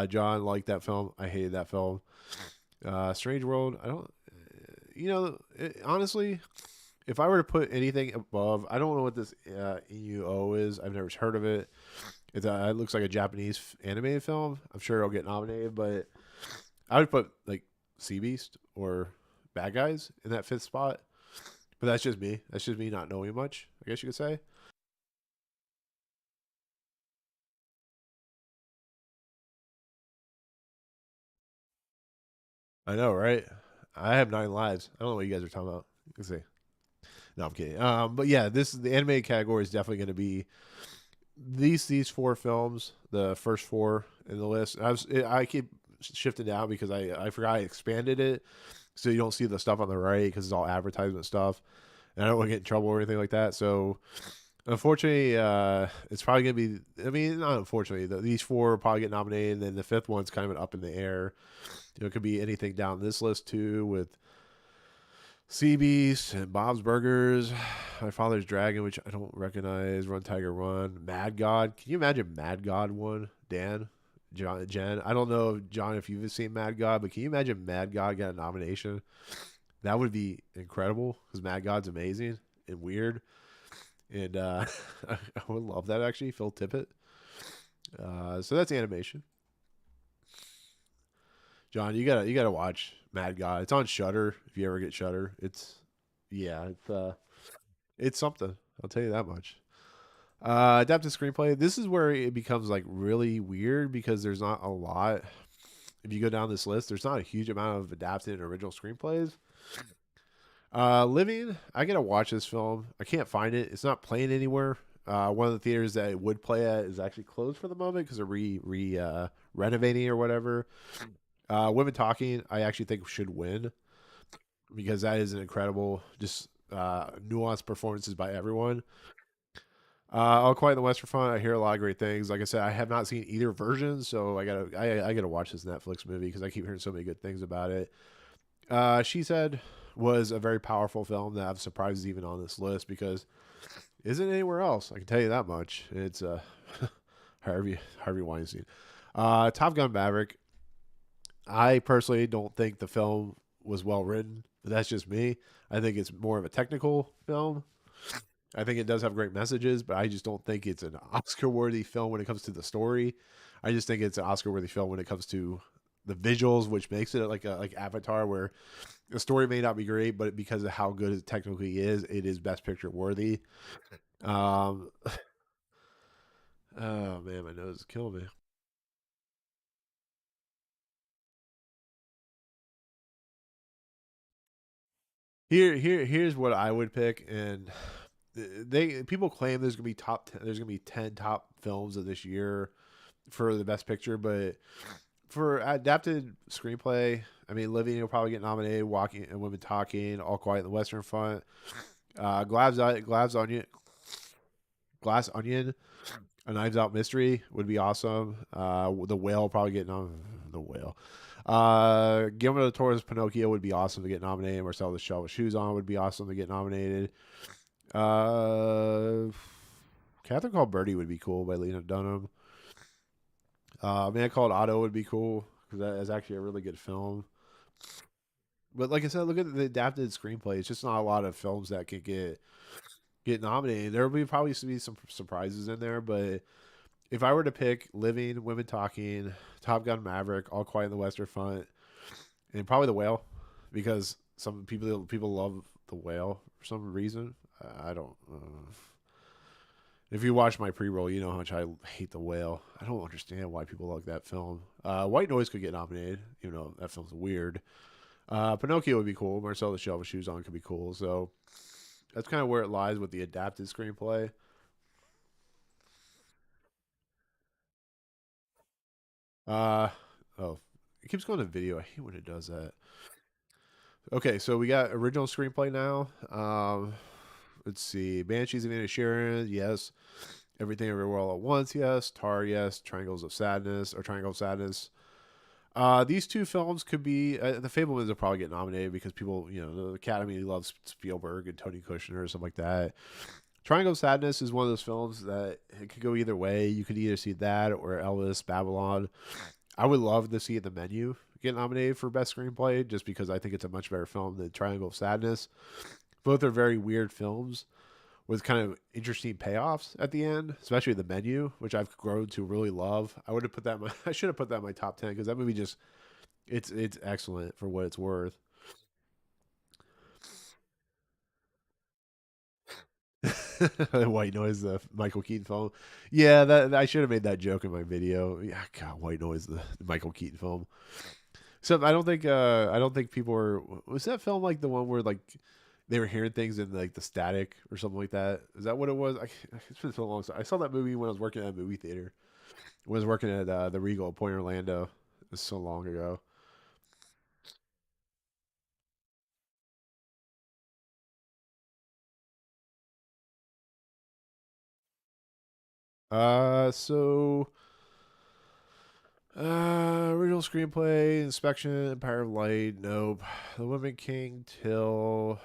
John liked that film. I hated that film. Strange World. I don't. Honestly, if I were to put anything above, I don't know what this EUO is. I've never heard of it. It looks like a Japanese animated film. I'm sure it'll get nominated, but I would put like Sea Beast or Bad Guys in that fifth spot. But that's just me. That's just me not knowing much, I guess you could say. I know, right? I have 9 lives. I don't know what you guys are talking about. You can see. No, I'm kidding. But yeah, the animated category is definitely going to be these four films, the first four in the list. I keep shifting down because I forgot I expanded it, so you don't see the stuff on the right because it's all advertisement stuff, and I don't want to get in trouble or anything like that. So unfortunately, it's probably gonna be. I mean, not unfortunately, these four probably get nominated, and then the fifth one's kind of an up in the air. It could be anything down this list too, with Sea Beast and Bob's Burgers, My Father's Dragon, which I don't recognize, Run Tiger Run, Mad God. Can you imagine Mad God won? Dan, John, Jen. I don't know, John, if you've seen Mad God, but can you imagine Mad God got a nomination? That would be incredible because Mad God's amazing and weird, and I would love that actually. Phil Tippett. So that's animation. John, you gotta watch Mad God. It's on Shutter. If you ever get Shutter, it's something. I'll tell you that much. Adapted screenplay. This is where it becomes like really weird because there's not a lot. If you go down this list, there's not a huge amount of adapted and original screenplays. Living. I gotta watch this film. I can't find it. It's not playing anywhere. One of the theaters that it would play at is actually closed for the moment because they're renovating or whatever. Women Talking, I actually think should win because that is an incredible, just nuanced performances by everyone. All Quiet on the Western Front, I hear a lot of great things. Like I said, I have not seen either version, so I gotta watch this Netflix movie because I keep hearing so many good things about it. She Said was a very powerful film that I'm surprised is even on this list because isn't anywhere else. I can tell you that much. It's Harvey Weinstein. Top Gun Maverick. I personally don't think the film was well written, but that's just me. I think it's more of a technical film. I think it does have great messages, but I just don't think it's an Oscar-worthy film when it comes to the story. I just think it's an Oscar-worthy film when it comes to the visuals, which makes it like Avatar, where the story may not be great, but because of how good it technically is, it is Best Picture worthy. Um, oh man, my nose is killing me. Here's what I would pick, and they people claim there's gonna be there's gonna be 10 top films of this year for the Best Picture, but for adapted screenplay, I mean, Living will probably get nominated. Walking and Women Talking, All Quiet on the Western Front, Glass Onion, A Knives Out Mystery would be awesome. The Whale probably get the Whale. Guillermo del Toro's Pinocchio would be awesome to get nominated. Marcel the Shell with Shoes On would be awesome to get nominated. Uh, Catherine Called Birdie would be cool by Lena Dunham. Man Called Otto would be cool because that is actually a really good film. But like I said, look at the adapted screenplay. It's just not a lot of films that could get nominated. There will be probably be some surprises in there, but if I were to pick Living, Women Talking, Top Gun Maverick, All Quiet on the Western Front, and probably The Whale, because some people love The Whale for some reason. I don't. If you watch my pre-roll, you know how much I hate The Whale. I don't understand why people like that film. White Noise could get nominated, even though that film's weird. Pinocchio would be cool. Marcel the Shell with Shoes On could be cool. So that's kind of where it lies with the adapted screenplay. Uh oh, it keeps going to video. I hate when it does that. Okay, so we got original screenplay now. Let's see. Banshees of Inisherin, yes. Everything Everywhere All at Once, yes. Tar, yes. Triangles of Sadness or Triangle of Sadness. These two films could be the Fablemans will probably get nominated because people, the Academy loves Spielberg and Tony Kushner or something like that. Triangle of Sadness is one of those films that it could go either way. You could either see that or Elvis, Babylon. I would love to see The Menu get nominated for Best Screenplay just because I think it's a much better film than Triangle of Sadness. Both are very weird films with kind of interesting payoffs at the end, especially The Menu, which I've grown to really love. I would have put that in my, I should have put that in my top 10 because that movie just it's excellent for what it's worth. White Noise, the Michael Keaton film. Yeah, that I should have made that joke in my video. Yeah, God, White Noise, the Michael Keaton film. So I don't think people were. Was that film like the one where like they were hearing things in like the static or something like that? Is that what it was? It's been so long. I saw that movie when I was working at a movie theater. I was working at the Regal at Point Orlando. It was so long ago. So original screenplay, Inspection, Empire of Light, nope. The Women King, Till.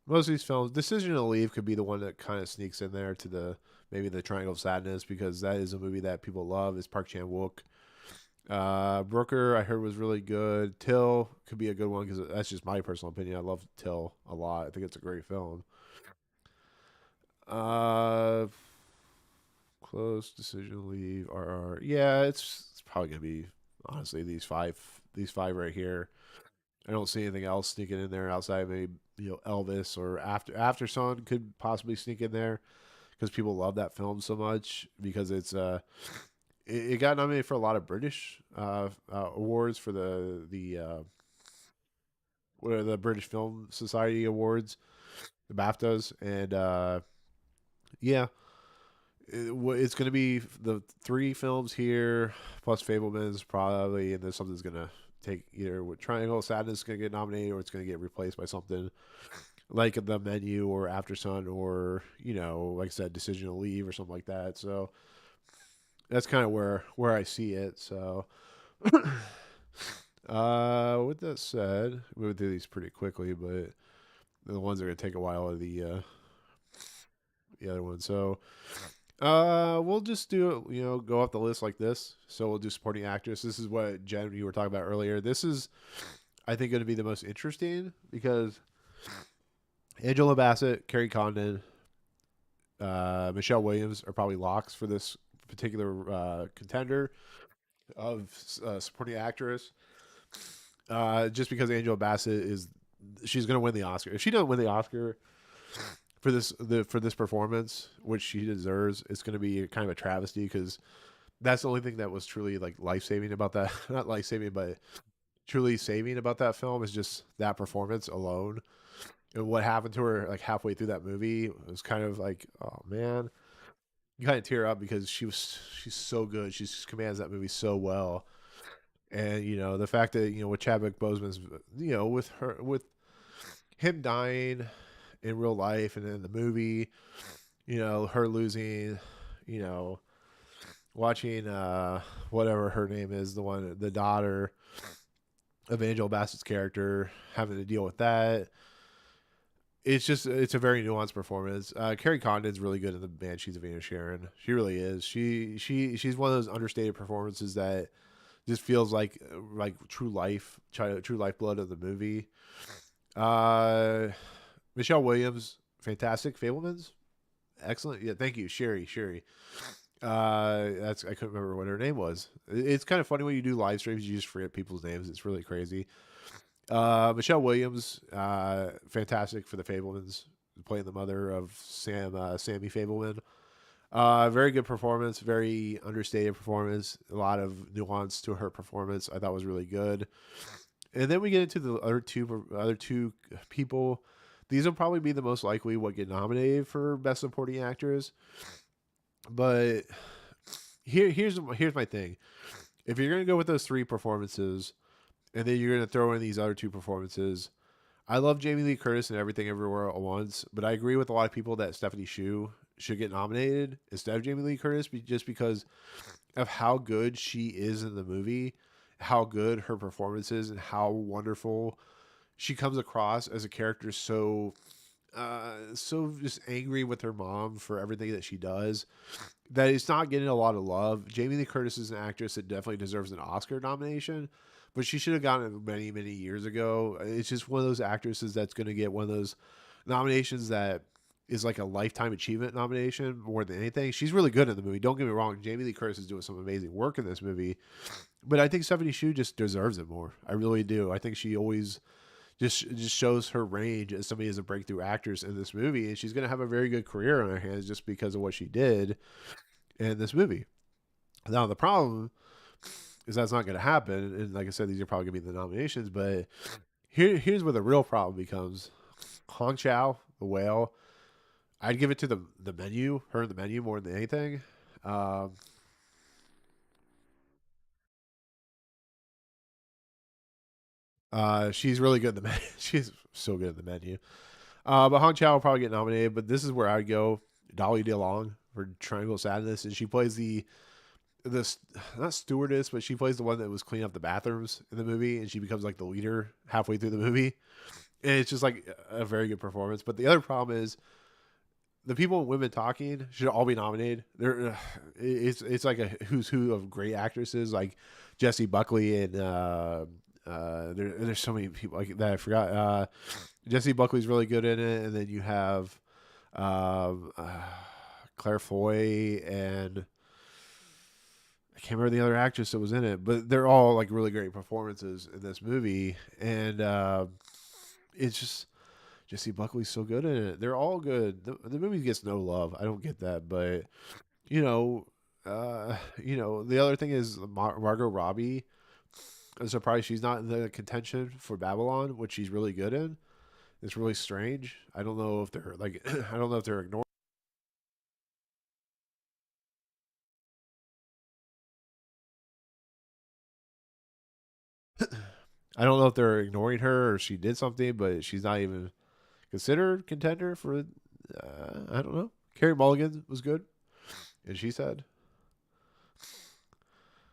Most of these films, Decision to Leave could be the one that kind of sneaks in there to the maybe the Triangle of Sadness because that is a movie that people love. Is Park Chan Wook. Brooker, I heard was really good. Till could be a good one because that's just my personal opinion. I love Till a lot. I think it's a great film. Uh, Close, Decision to Leave, RR. Yeah, it's probably gonna be honestly these five right here. I don't see anything else sneaking in there outside maybe Elvis or After Sun could possibly sneak in there because people love that film so much because it got nominated for a lot of British awards for the what are the British Film Society awards, the BAFTAs, and yeah, it's going to be the three films here plus Fablemans probably, and then something's going to take either with Triangle of Sadness is going to get nominated or it's going to get replaced by something like The Menu or After Sun or like I said, Decision to Leave or something like that. So that's kind of where I see it. So with that said, moving through these pretty quickly, but the ones that are going to take a while are the other ones. So We'll just do it, go off the list like this. So we'll do supporting actress. This is what Jen you were talking about earlier. This is, I think, going to be the most interesting because Angela Bassett, Carrie Condon, Michelle Williams are probably locks for this particular contender of supporting actress. Just because Angela Bassett she's going to win the Oscar. If she doesn't win the Oscar for this performance, which she deserves, it's going to be kind of a travesty because that's the only thing that was truly like life saving about that. Not life saving, but truly saving about that film is just that performance alone. And what happened to her like halfway through that movie was kind of like, oh man, you kind of tear up because she's so good. She just commands that movie so well. And the fact that with Chadwick Boseman's with him dying in real life and in the movie, her losing, you know, watching whatever her name is, the daughter of Angel Bassett's character, having to deal with that. It's a very nuanced performance. Carrie Condon's really good in the Banshees of Inisherin. She really is. She's one of those understated performances that just feels like true lifeblood of the movie. Uh, Michelle Williams, fantastic. Fablemans, excellent. Yeah, thank you, Sherry. That's I couldn't remember what her name was. It's kind of funny when you do live streams, you just forget people's names. It's really crazy. Michelle Williams, fantastic for the Fablemans, playing the mother of Sammy Fableman. Very good performance, very understated performance. A lot of nuance to her performance. I thought was really good. And then we get into the other two people. These will probably be the most likely what get nominated for Best Supporting Actress. But here's my thing. If you're gonna go with those three performances, and then you're gonna throw in these other two performances, I love Jamie Lee Curtis and Everything Everywhere at Once, but I agree with a lot of people that Stephanie Hsu should get nominated instead of Jamie Lee Curtis, just because of how good she is in the movie, how good her performance is, and how wonderful she comes across as a character. So just angry with her mom for everything that she does, that it's not getting a lot of love. Jamie Lee Curtis is an actress that definitely deserves an Oscar nomination, but she should have gotten it many years ago. It's just one of those actresses that's going to get one of those nominations that is like a lifetime achievement nomination more than anything. She's really good in the movie. Don't get me wrong. Jamie Lee Curtis is doing some amazing work in this movie, but I think Stephanie Hsu just deserves it more. I really do. I think she always just shows her range as somebody as a breakthrough actress in this movie, and she's going to have a very good career on her hands just because of what she did in this movie. Now the problem is that's not going to happen, and like I said, these are probably going to be the nominations. But here's where the real problem becomes: Hong Chow, the whale. I'd give it to the menu, her in the menu more than anything. Um, she's really good in the menu. She's so good in the menu. But Hong Chow will probably get nominated. But this is where I'd go. Dolly DeLong for Triangle of Sadness, and she plays the not stewardess, but she plays the one that was cleaning up the bathrooms in the movie, and she becomes like the leader halfway through the movie. And it's just like a very good performance. But the other problem is the people and women talking should all be nominated. It's like a who's who of great actresses like Jessie Buckley and there's so many people like that I forgot. Jessie Buckley's really good in it, and then you have um, uh, Claire Foy and I can't remember the other actress that was in it, but they're all like really great performances in this movie, and it's just Jessie Buckley's so good in it. They're all good. The movie gets no love. I don't get that, but you know, the other thing is Margot Robbie. I'm surprised she's not in the contention for Babylon, which she's really good in. It's really strange. I don't know if they're like, I don't know if they're ignoring. I don't know if they're ignoring her or she did something, but she's not even considered contender for. I don't know. Carrie Mulligan was good, and she said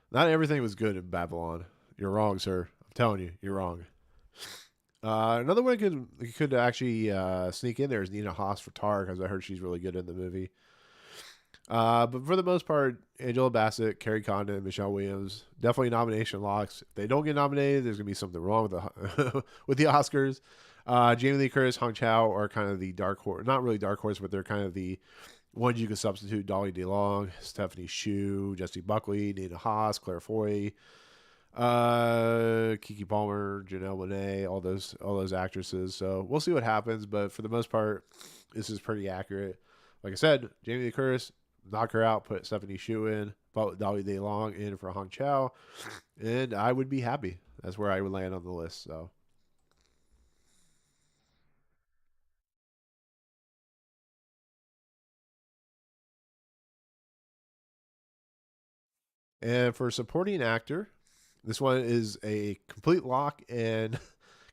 not everything was good in Babylon. You're wrong, sir. I'm telling you, you're wrong. Another one could actually sneak in there is Nina Haas for Tar because I heard she's really good in the movie. But for the most part, Angela Bassett, Carrie Condon, Michelle Williams, definitely nomination locks. If they don't get nominated, there's gonna be something wrong with the with the Oscars. Jamie Lee Curtis, Hong Chow are kind of the dark horse, not really dark horse, but they're kind of the ones you can substitute. Dolly DeLong, Stephanie Hsu, Jessie Buckley, Nina Haas, Claire Foy, Kiki Palmer, Janelle Monáe, all those actresses. So we'll see what happens, but for the most part, this is pretty accurate. Like I said, Jamie Lee Curtis, knock her out, put Stephanie Hsu in, put Dolly DeLong in for Hong Chow, and I would be happy. That's where I would land on the list. So, and for supporting actor, this one is a complete lock and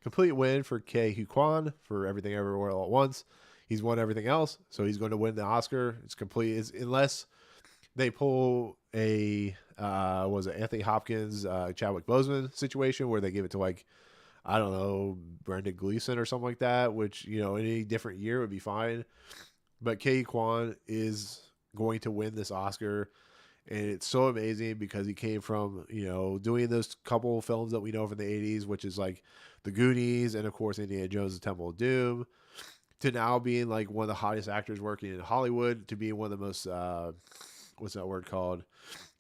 complete win for Ke Huy Quan for Everything Everywhere All at Once. He's won everything else, so he's going to win the Oscar. It's complete. Unless they pull a was it Anthony Hopkins, Chadwick Boseman situation where they give it to like I don't know Brendan Gleeson or something like that, which in any different year would be fine. But Ke Huy Quan is going to win this Oscar, and it's so amazing because he came from doing those couple films that we know from the '80s, which is like The Goonies and of course Indiana Jones: The Temple of Doom, to now being like one of the hottest actors working in Hollywood, to being one of the most what's that word called,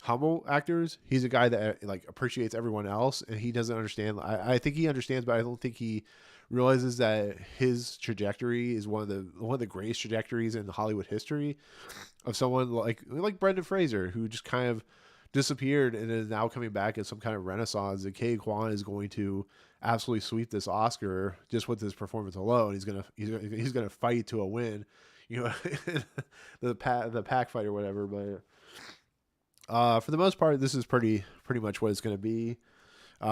humble actors. He's a guy that like appreciates everyone else, and he doesn't understand. I think he understands, but I don't think he realizes that his trajectory is one of the greatest trajectories in Hollywood history of someone like Brendan Fraser, who just kind of disappeared and is now coming back at some kind of renaissance. And Ke Quan is going to absolutely sweep this Oscar just with his performance alone. He's gonna fight to a win, the pack fight or whatever. But for the most part, this is pretty much what it's going to be.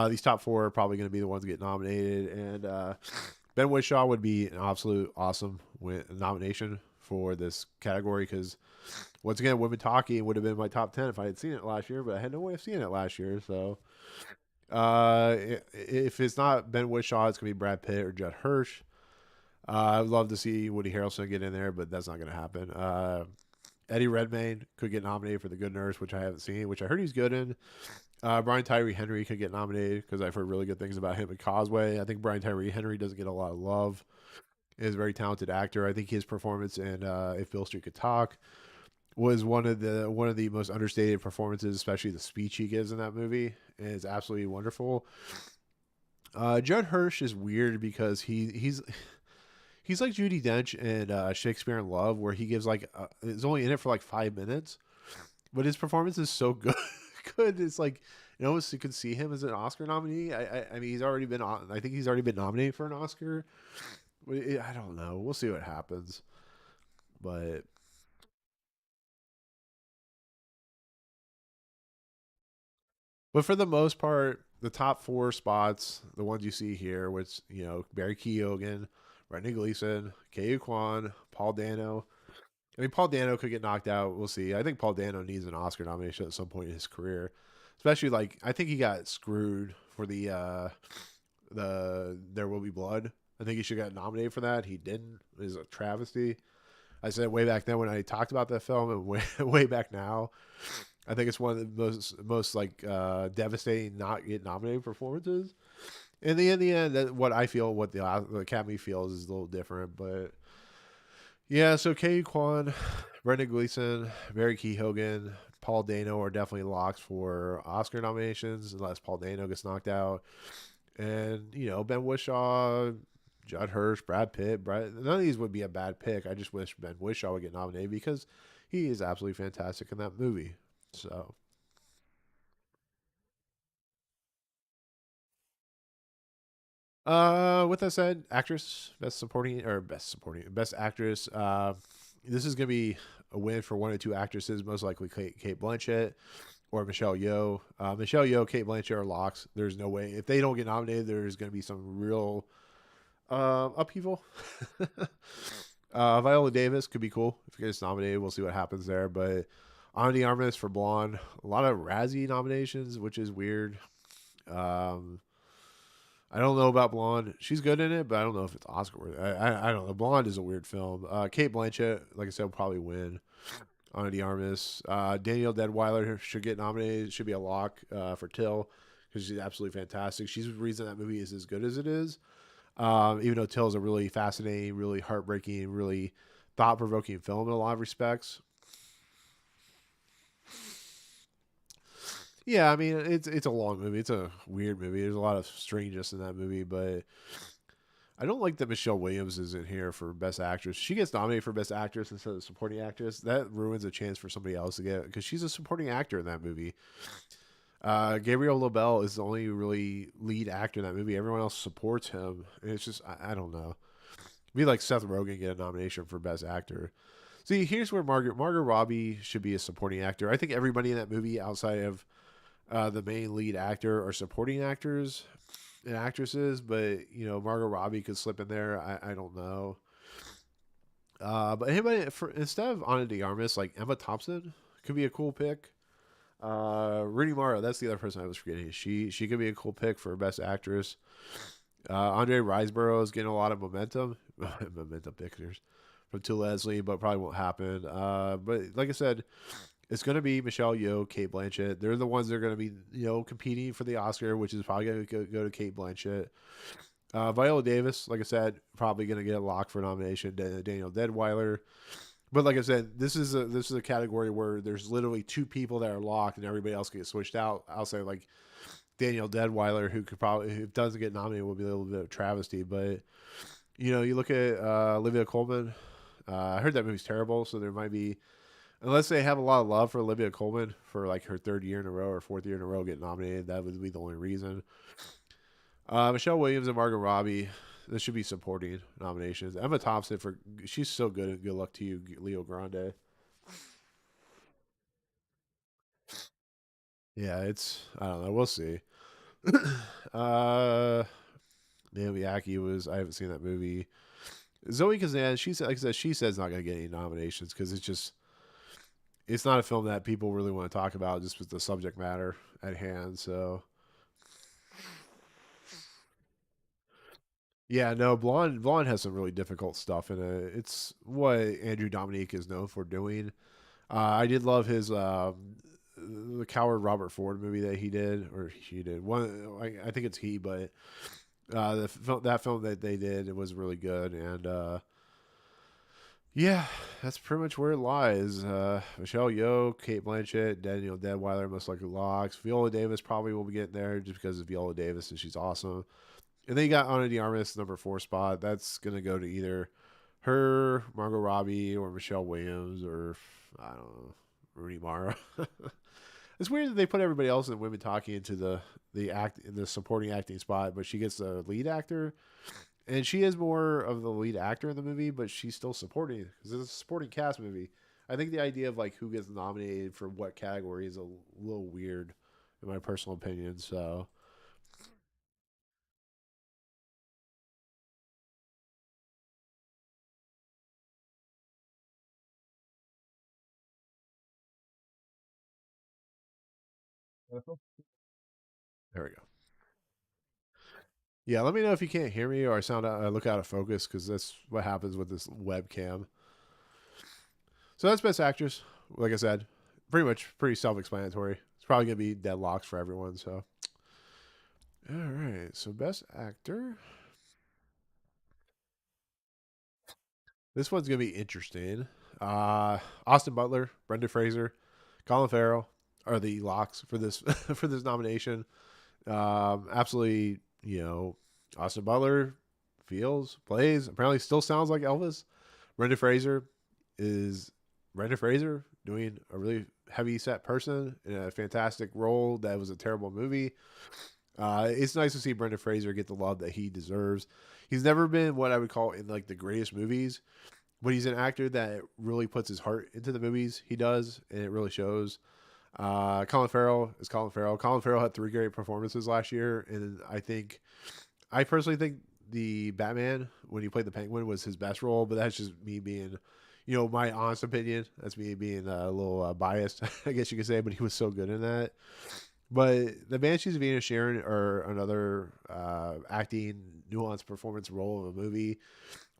These top four are probably going to be the ones that get nominated, and Ben Whishaw would be an absolute awesome nomination for this category because once again, Women Talking would have been my top 10 if I had seen it last year, but I had no way of seeing it last year. So if it's not Ben Whishaw, it's going to be Brad Pitt or Judd Hirsch. I'd love to see Woody Harrelson get in there, but that's not going to happen. Eddie Redmayne could get nominated for The Good Nurse, which I haven't seen, which I heard he's good in. Brian Tyree Henry could get nominated because I've heard really good things about him in Causeway. I think Brian Tyree Henry doesn't get a lot of love. He's a very talented actor. I think his performance in If Beale Street Could Talk was one of the most understated performances, especially the speech he gives in that movie. And it's absolutely wonderful. Judd Hirsch is weird because he's like Judi Dench in Shakespeare in Love, where he gives is only in it for like 5 minutes, but his performance is so good. Good, it's like almost you could see him as an Oscar nominee. I mean, he's already been on. I think he's already been nominated for an Oscar. I don't know. We'll see what happens, but for the most part, the top four spots, the ones you see here, which Barry Keoghan, Brendan Gleeson, Ke Huy Quan, Paul Dano. I mean, Paul Dano could get knocked out. We'll see. I think Paul Dano needs an Oscar nomination at some point in his career, especially I think he got screwed for the There Will Be Blood. I think he should get nominated for that. He didn't. It was a travesty. I said way back then when I talked about that film, and way back now, I think it's one of the most devastating not get nominated performances. In the end, what I feel, what the Academy feels, is a little different. But yeah, so Ke Huy Quan, Brendan Gleeson, Barry Keoghan, Paul Dano are definitely locks for Oscar nominations, unless Paul Dano gets knocked out. And Ben Whishaw, Judd Hirsch, Brad Pitt. None of these would be a bad pick. I just wish Ben Whishaw would get nominated because he is absolutely fantastic in that movie. So, with that said, actress, best actress. This is gonna be a win for one or two actresses, most likely Kate Blanchett or Michelle Yeoh. Michelle Yeoh, Kate Blanchett are locks. There's no way if they don't get nominated, there's gonna be some real upheaval. Viola Davis could be cool if she gets nominated. We'll see what happens there. But Ana de Armas for Blonde, a lot of Razzie nominations, which is weird. Um, I don't know about Blonde. She's good in it, but I don't know if it's Oscar worthy. I don't know. Blonde is a weird film. Kate Blanchett, like I said, will probably win. Ana de Armas. Danielle Deadweiler should get nominated. Should be a lock for Till because she's absolutely fantastic. She's the reason that movie is as good as it is. Even though Till is a really fascinating, really heartbreaking, really thought-provoking film in a lot of respects. Yeah, I mean it's a long movie. It's a weird movie. There's a lot of strangeness in that movie, but I don't like that Michelle Williams is in here for Best Actress. She gets nominated for Best Actress instead of Supporting Actress. That ruins a chance for somebody else to get it because she's a supporting actor in that movie. Gabriel LaBelle is the only really lead actor in that movie. Everyone else supports him. And it's just I don't know. It'd be like Seth Rogen get a nomination for Best Actor. See, here's where Margot Robbie should be a supporting actor. I think everybody in that movie outside of the main lead actor are supporting actors and actresses, but Margot Robbie could slip in there. I don't know. But anybody instead of Ana de Armas, like Emma Thompson could be a cool pick. Rooney Mara, that's the other person I was forgetting. She could be a cool pick for Best Actress. Andre Riseborough is getting a lot of momentum pictures from To Leslie, but probably won't happen. But like I said, it's going to be Michelle Yeoh, Kate Blanchett. They're the ones that are going to be, competing for the Oscar, which is probably going to go to Kate Blanchett. Viola Davis, like I said, probably going to get a lock for nomination. Daniel Deadweiler. But like I said, this is a category where there's literally two people that are locked and everybody else gets switched out. I'll say like Daniel Deadweiler, who doesn't get nominated, will be a little bit of a travesty. But you look at Olivia Colman. I heard that movie's terrible, so there might be, unless they have a lot of love for Olivia Colman for like her third year in a row or fourth year in a row getting nominated, that would be the only reason. Michelle Williams and Margot Robbie, this should be supporting nominations. Emma Thompson, she's so good, and good luck to you, Leo Grande. Yeah, I don't know. We'll see. uh, Naomi Aki I haven't seen that movie. Zoe Kazan, like I said, she says not going to get any nominations because it's not a film that people really want to talk about just with the subject matter at hand. So yeah, no, Blonde has some really difficult stuff in it. It's what Andrew Dominique is known for doing. I did love his the Coward Robert Ford movie that he did, or she did. One, I think it's he, but that film that they did, it was really good. And yeah, that's pretty much where it lies. Michelle Yeoh, Kate Blanchett, Daniel Deadweiler, most likely locks. Viola Davis probably will be getting there just because of Viola Davis and she's awesome. And then you got Ana de Armas, number 4 spot. That's gonna go to either her, Margot Robbie, or Michelle Williams, or I don't know, Rooney Mara. It's weird that they put everybody else in Women Talking into the supporting acting spot, but she gets the lead actor, and she is more of the lead actor in the movie, but she's still supporting because it's a supporting cast movie. I think the idea of like who gets nominated for what category is a little weird, in my personal opinion. So there we go. Yeah, let me know if you can't hear me or I look out of focus because that's what happens with this webcam. So that's Best Actress. Like I said, pretty self-explanatory. It's probably gonna be deadlocks for everyone. So, all right. So Best Actor. This one's gonna be interesting. Austin Butler, Brenda Fraser, Colin Farrell are the locks for this for this nomination. Absolutely, Austin Butler plays, apparently still sounds like Elvis. Brenda Fraser is Brenda Fraser doing a really heavy set person in a fantastic role that was a terrible movie. It's nice to see Brenda Fraser get the love that he deserves. He's never been what I would call in like the greatest movies, but he's an actor that really puts his heart into the movies he does, and it really shows. Colin Farrell is Colin Farrell. Colin Farrell had 3 great performances last year, and I personally think the Batman when he played the Penguin was his best role, but that's just me being, my honest opinion. That's me being a little biased, I guess you could say. But he was so good in that. But the Banshees of Inisherin are another acting nuanced performance role of a movie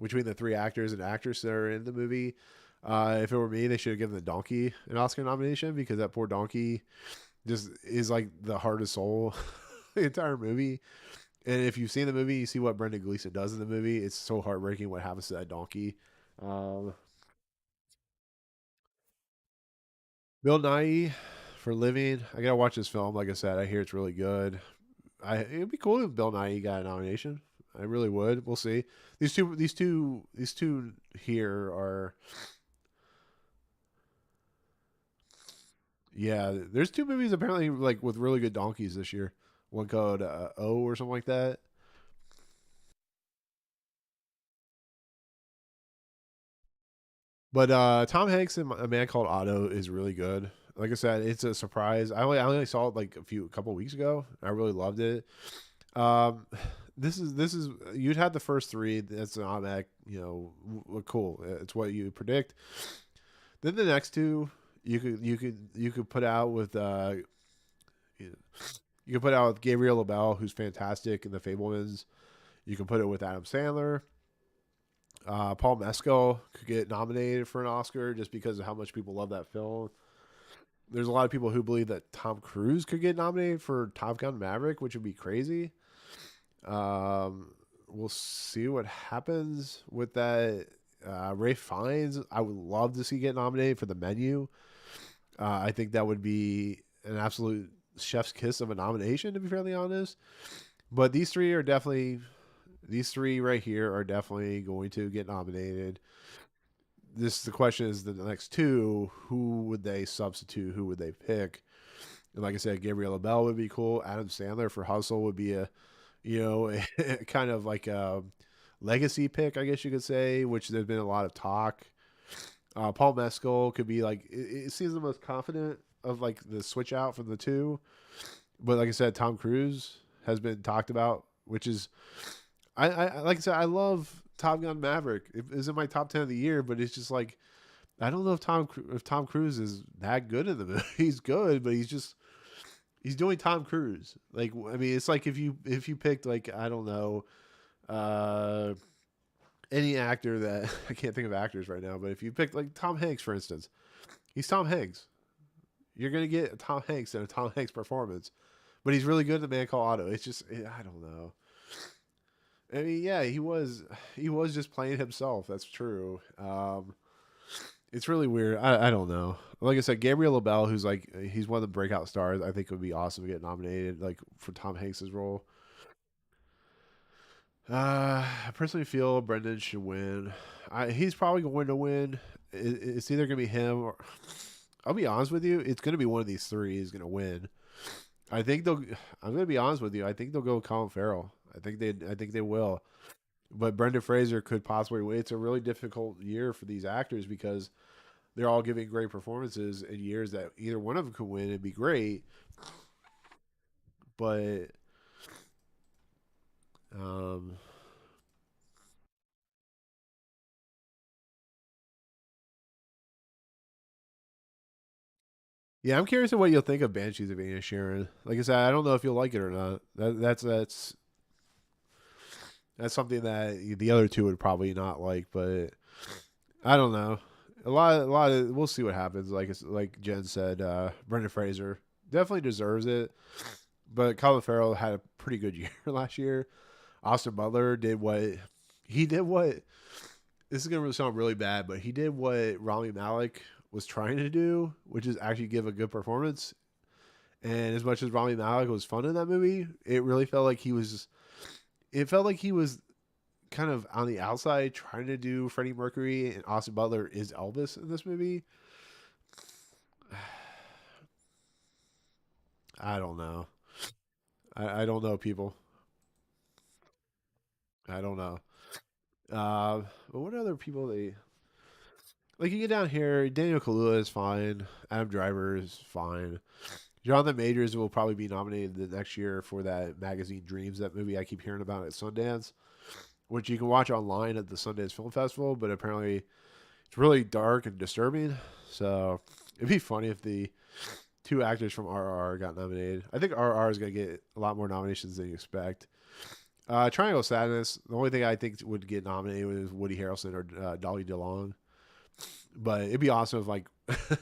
between the 3 actors and actress that are in the movie. If it were me, they should have given the donkey an Oscar nomination because that poor donkey just is like the heart and soul the entire movie. And if you've seen the movie, you see what Brendan Gleeson does in the movie. It's so heartbreaking what happens to that donkey. Um, Bill Nye for Living. I gotta watch this film. Like I said, I hear it's really good. It'd be cool if Bill Nye got a nomination. I really would. We'll see. These two here are. Yeah, there's two movies apparently like with really good donkeys this year. One called O or something like that. But Tom Hanks in A Man Called Otto is really good. Like I said, it's a surprise. I only saw it like a couple weeks ago. I really loved it. Um, this is you'd had the first three. That's an automatic. Cool. It's what you predict. Then the next two, you could put out with you you could put out with Gabriel LaBelle, who's fantastic in The Fablemans. You can put it with Adam Sandler. Paul Mescal could get nominated for an Oscar just because of how much people love that film. There's a lot of people who believe that Tom Cruise could get nominated for Top Gun Maverick, which would be crazy. We'll see what happens with that. Ray Fiennes, I would love to see get nominated for The Menu. I think that would be an absolute chef's kiss of a nomination, to be fairly honest. But these three right here are definitely going to get nominated. The question is the next two, who would they substitute? Who would they pick? And like I said, Gabriel LaBelle would be cool. Adam Sandler for Hustle would be a kind of like a legacy pick, I guess you could say, which there's been a lot of talk. Paul Mescal could be like, it seems the most confident of like the switch out from the two. But like I said, Tom Cruise has been talked about, which is, I like I said, I love Top Gun Maverick. It is in my top 10 of the year, but it's just like, I don't know if Tom Cruise is that good in the movie. He's good, but he's doing Tom Cruise. Like, I mean, it's like if you picked like, I don't know, uh any actor that I can't think of actors right now, but if you picked like Tom Hanks, for instance, he's Tom Hanks. You're gonna get a Tom Hanks and a Tom Hanks performance, but he's really good in The Man Called Otto. It's just, I don't know. I mean, yeah, he was just playing himself. That's true. It's really weird. I don't know. Like I said, Gabriel LaBelle, who's like he's one of the breakout stars. I think would be awesome to get nominated, like for Tom Hanks's role. I personally feel Brendan should win. He's probably going to win. It's either going to be him or I'll be honest with you. It's going to be one of these three is going to win. I think they'll. I'm going to be honest with you. I think they'll go with Colin Farrell. I think they will. But Brendan Fraser could possibly win. It's a really difficult year for these actors because they're all giving great performances in years that either one of them could win and be great. But um, yeah, I'm curious of what you'll think of Banshees of Inisherin. Like I said, I don't know if you'll like it or not. That's something that the other two would probably not like, but I don't know. A lot of we'll see what happens. Like Jen said, Brendan Fraser definitely deserves it, but Colin Farrell had a pretty good year last year. Austin Butler did what he did. What this is gonna sound really bad, but he did what Rami Malek was trying to do, which is actually give a good performance. And as much as Rami Malek was fun in that movie, it really felt like he was. It felt like he was kind of on the outside trying to do Freddie Mercury, and Austin Butler is Elvis in this movie. I don't know. I don't know, people. I don't know. But what other people they like? You get down here, Daniel Kaluuya is fine. Adam Driver is fine. Jonathan Majors will probably be nominated the next year for that Magazine Dreams, that movie I keep hearing about at Sundance, which you can watch online at the Sundance Film Festival. But apparently, it's really dark and disturbing. So it'd be funny if the two actors from RR got nominated. I think RR is going to get a lot more nominations than you expect. Triangle of Sadness, the only thing I think would get nominated was Woody Harrelson or Dolly DeLong. But it'd be awesome if like it'd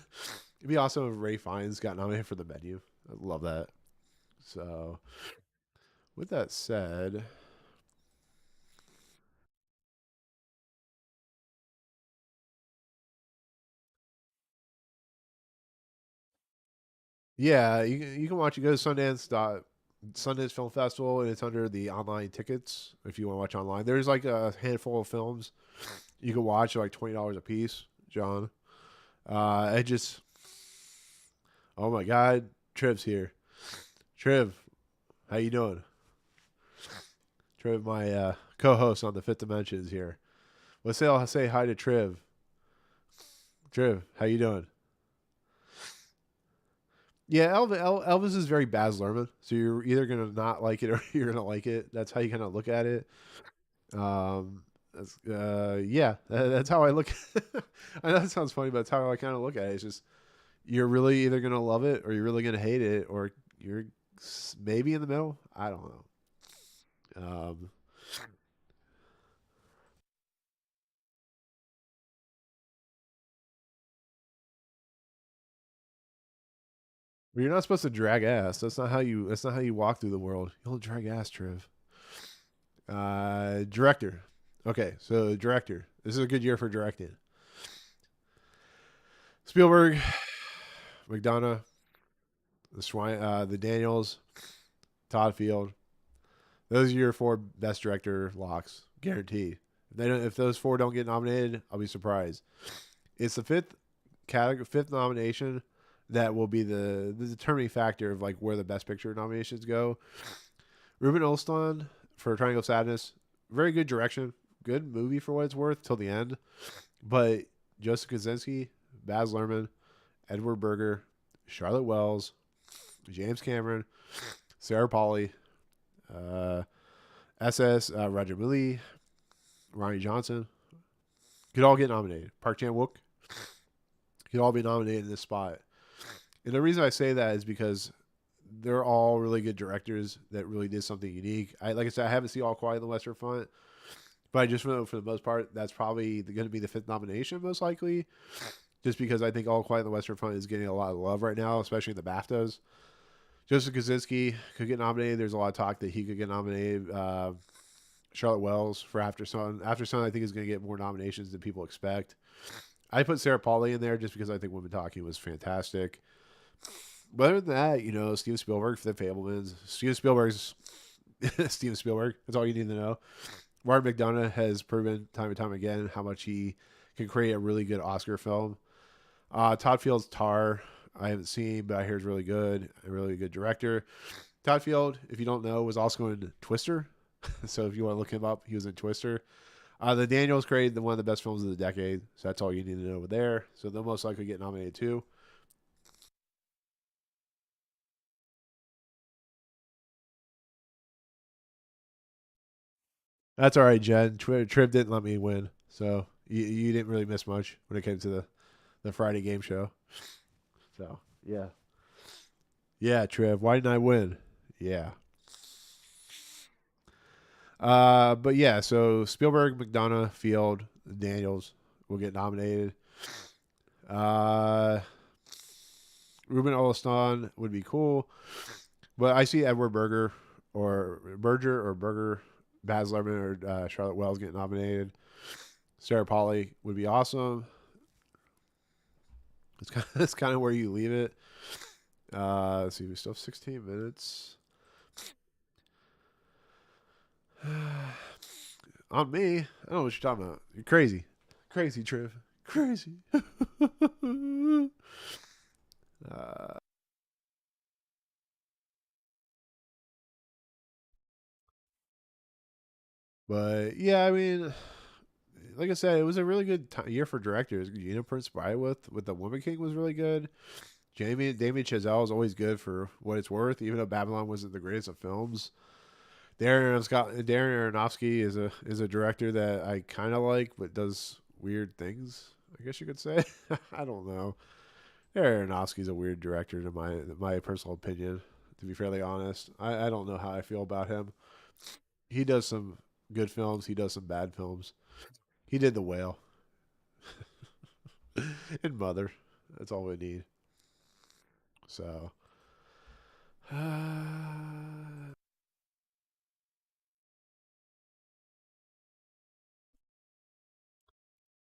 be awesome if Ray Fiennes got nominated for the menu. I'd love that. So with that said, yeah, you can watch it. Go to Sundance Film Festival, and it's under the online tickets if you want to watch online. There's like a handful of films you can watch, like $20 a piece. John, I just, oh my God, Triv's here. Triv, how you doing? Triv, my co-host on the Fifth Dimension, is here. I'll say hi to Triv. Triv, how you doing? Yeah, Elvis is very Baz Luhrmann, so you're either gonna not like it or you're gonna like it. That's how you kind of look at it. Yeah, that's how I look. I know that sounds funny, but that's how I kind of look at it. It's just you're really either gonna love it or you're really gonna hate it, or you're maybe in the middle. I don't know. Um, but you're not supposed to drag ass. That's not how you. That's not how you walk through the world. You don't drag ass, Triv. Director. Okay, so director. This is a good year for directing. Spielberg, McDonough, the Daniels, Todd Field. Those are your four best director locks, guaranteed. If those four don't get nominated, I'll be surprised. It's the fifth nomination that will be the determining factor of like where the best picture nominations go. Ruben Olston for Triangle of Sadness, very good direction, good movie for what it's worth till the end. But Joseph Kosinski, Baz Luhrmann, Edward Berger, Charlotte Wells, James Cameron, Sarah Polley, uh, SS Roger Moody, Ronnie Johnson could all get nominated. Park Chan Wook could all be nominated in this spot. And the reason I say that is because they're all really good directors that really did something unique. Like I said, I haven't seen All Quiet on the Western Front, but I just know for the most part, that's probably going to be the fifth nomination, most likely. Just because I think All Quiet on the Western Front is getting a lot of love right now, especially in the BAFTAs. Joseph Kosinski could get nominated. There's a lot of talk that he could get nominated. Charlotte Wells for After Sun. After Sun, I think, is going to get more nominations than people expect. I put Sarah Polley in there just because I think Women Talking was fantastic. But other than that, Steven Spielberg for The Fablemans. Steven Spielberg's Steven Spielberg. That's all you need to know. Martin McDonough has proven time and time again how much he can create a really good Oscar film. Todd Field's Tar, I haven't seen, but I hear is really good. A really good director. Todd Field, if you don't know, was also in Twister. So if you want to look him up, he was in Twister. The Daniels created one of the best films of the decade. So that's all you need to know over there. So they'll most likely get nominated too. That's all right, Jen. Triv didn't let me win. So you didn't really miss much when it came to the Friday game show. So, yeah. Yeah, Triv. Why didn't I win? Yeah. But yeah, so Spielberg, McDonough, Field, Daniels will get nominated. Uh, Ruben Olston would be cool, but I see Edward Berger, Baz Luhrmann, or Charlotte Wells getting nominated. Sarah Polley would be awesome. That's kind of where you leave it. Let's see, we still have 16 minutes. On me, I don't know what you're talking about. You're crazy. Crazy, Triv. Crazy. uh, but yeah, I mean, like I said, it was a really good year for directors. Gina Prince Bythewood with The Woman King was really good. Damien Chazelle is always good for what it's worth, even though Babylon wasn't the greatest of films. Darren Aronofsky is a director that I kind of like, but does weird things. I guess you could say. I don't know. Darren Aronofsky's a weird director, to my personal opinion. To be fairly honest, I don't know how I feel about him. He does some good films. He does some bad films. He did The Whale. And Mother. That's all we need. So.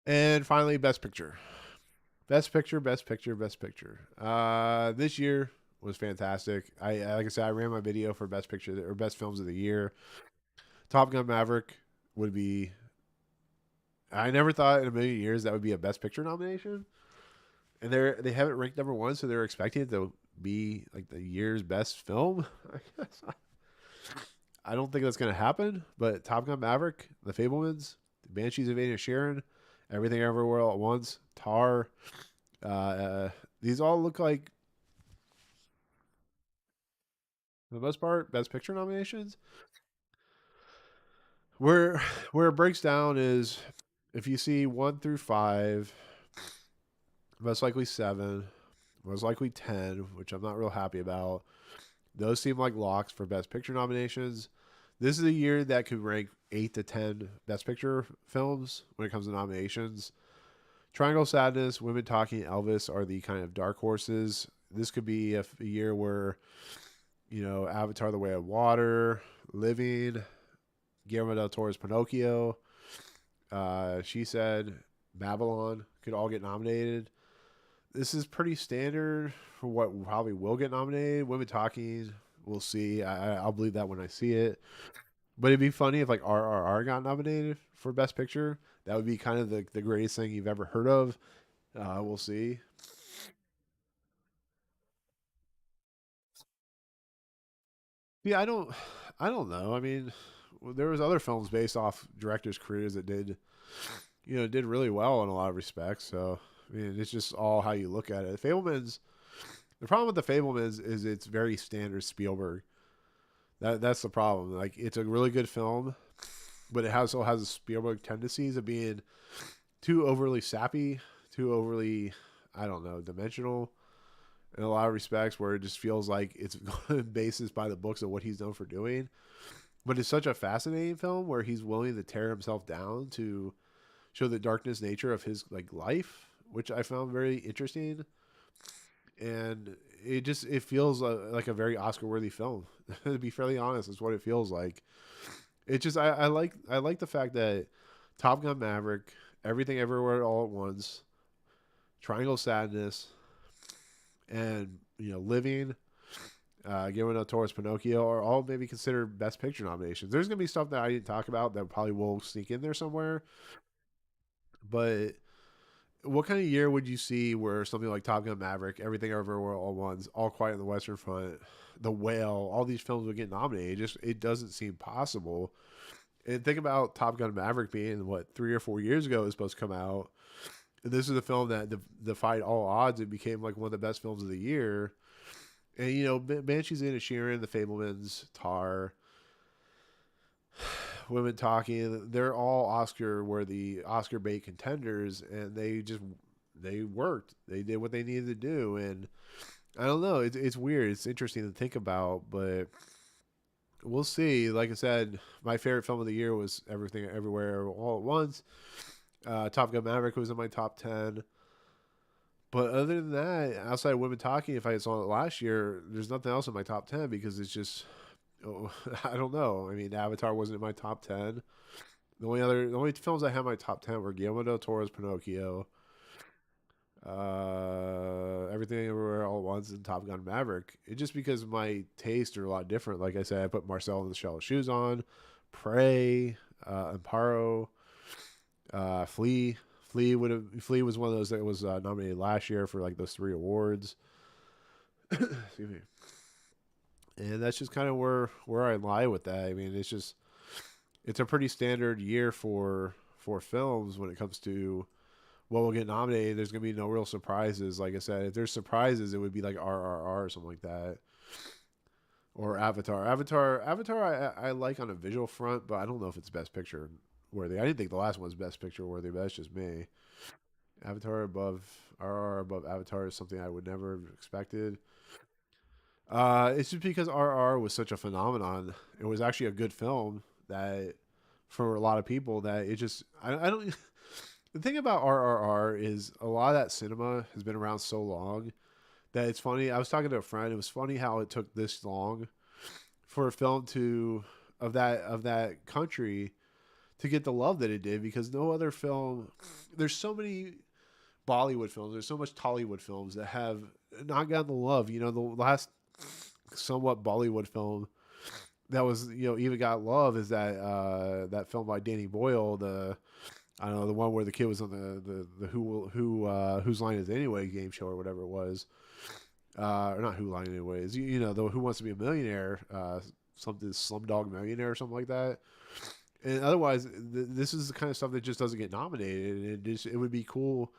And finally, Best Picture. Best Picture, Best Picture, Best Picture. This year was fantastic. I like I said, I ran my video for Best Picture or Best Films of the Year. Top Gun Maverick would be. I never thought in a million years that would be a Best Picture nomination, and they have it ranked number one, so they're expecting it to be like the year's best film. I guess. I don't think that's gonna happen, but Top Gun Maverick, The Fablemans, The Banshees of Inisherin, Everything Everywhere All at Once, Tar. These all look like, for the most part, Best Picture nominations. Where where it breaks down is if you see 1 through 5, most likely 7, most likely 10, which I'm not real happy about. Those seem like locks for Best Picture nominations. This is a year that could rank 8 to 10 Best Picture films when it comes to nominations. Triangle Sadness, Women Talking, Elvis are the kind of dark horses. This could be a year where, Avatar: The Way of Water, Living, Guillermo del Toro's Pinocchio, She Said, Babylon could all get nominated. This is pretty standard for what probably will get nominated. Women Talking, we'll see. I'll believe that when I see it. But it'd be funny if like RRR got nominated for Best Picture. That would be kind of the greatest thing you've ever heard of. We'll see. Yeah, I don't know. I mean, there was other films based off directors' careers that did really well in a lot of respects. So I mean, it's just all how you look at it. Fablemans. The problem with the Fablemans is it's very standard Spielberg. That's the problem. Like it's a really good film, but it also has a Spielberg tendencies of being too overly sappy, too overly, I don't know, dimensional in a lot of respects, where it just feels like it's basis by the books of what he's known for doing. But it's such a fascinating film where he's willing to tear himself down to show the darkness nature of his like life, which I found very interesting. And it feels like a very Oscar worthy film. To be fairly honest, is what it feels like. It just I like the fact that Top Gun Maverick, Everything Everywhere All at Once, Triangle Sadness, and Living, Guillermo del Toro's Pinocchio are all maybe considered Best Picture nominations. There's gonna be stuff that I didn't talk about that probably will sneak in there somewhere. But what kind of year would you see where something like Top Gun Maverick, Everything Everywhere All at Once, All Quiet on the Western Front, The Whale, all these films would get nominated? It doesn't seem possible. And think about Top Gun Maverick being what 3 or 4 years ago it was supposed to come out. And this is a film that defied all odds. It became like one of the best films of the year. And Banshees of Inisherin, The Fablemans, Tar, Women Talking, they're all Oscar worthy, Oscar bait contenders, and they worked. They did what they needed to do, and I don't know. It's weird. It's interesting to think about, but we'll see. Like I said, my favorite film of the year was Everything Everywhere All at Once. Top Gun Maverick was in my top 10. But other than that, outside of Women Talking, if I saw it last year, there's nothing else in my top 10 because it's just, I don't know. I mean, Avatar wasn't in my top 10. The only films I had in my top 10 were Guillermo del Toro's Pinocchio, Everything Everywhere All at Once, and Top Gun Maverick. It's just because my tastes are a lot different. Like I said, I put Marcel and the Shell of Shoes on, Prey, Amparo, Flea. Flea was one of those that was nominated last year for like those 3 awards. Excuse me. And that's just kind of where I lie with that. I mean, it's a pretty standard year for films when it comes to what will get nominated. There's gonna be no real surprises. Like I said, if there's surprises, it would be like RRR or something like that, or Avatar. Avatar, I like on a visual front, but I don't know if it's Best Picture worthy. I didn't think the last one was Best Picture worthy, but that's just me. Avatar above RR above Avatar is something I would never have expected. It's just because RR was such a phenomenon. It was actually a good film that for a lot of people that it just I don't The thing about RRR is a lot of that cinema has been around so long that it's funny. I was talking to a friend. It was funny how it took this long for a film to of that country to get the love that it did, because no other film. There's so many Bollywood films. There's so much Tollywood films that have not gotten the love. You know, the last somewhat Bollywood film that was, even got love is that film by Danny Boyle, the I don't know, the one where the kid was on the whose line is it anyway game show or whatever it was, or not who line anyways. The Who Wants to Be a Millionaire, something Slumdog Millionaire or something like that. And otherwise, this is the kind of stuff that just doesn't get nominated. And it would be cool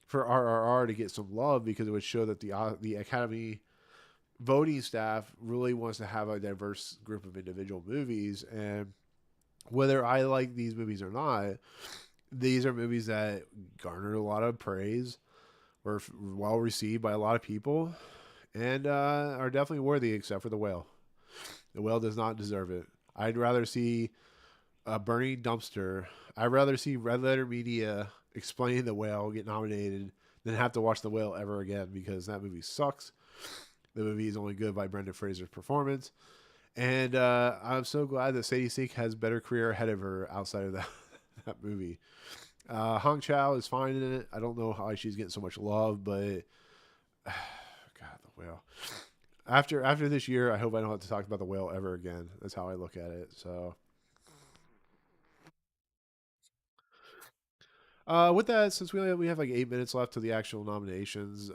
for RRR to get some love, because it would show that the Academy voting staff really wants to have a diverse group of individual movies. And whether I like these movies or not, these are movies that garnered a lot of praise, were well received by a lot of people, and are definitely worthy, except for The Whale. The Whale does not deserve it. I'd rather see a burning dumpster. I'd rather see Red Letter Media explain The Whale get nominated than have to watch The Whale ever again, because that movie sucks. The movie is only good by Brendan Fraser's performance. And I'm so glad that Sadie Sink has better career ahead of her outside of that, that movie. Hong Chow is fine in it. I don't know how she's getting so much love, but God, The Whale. After this year, I hope I don't have to talk about The Whale ever again. That's how I look at it. So, with that, since we have like 8 minutes left to the actual nominations,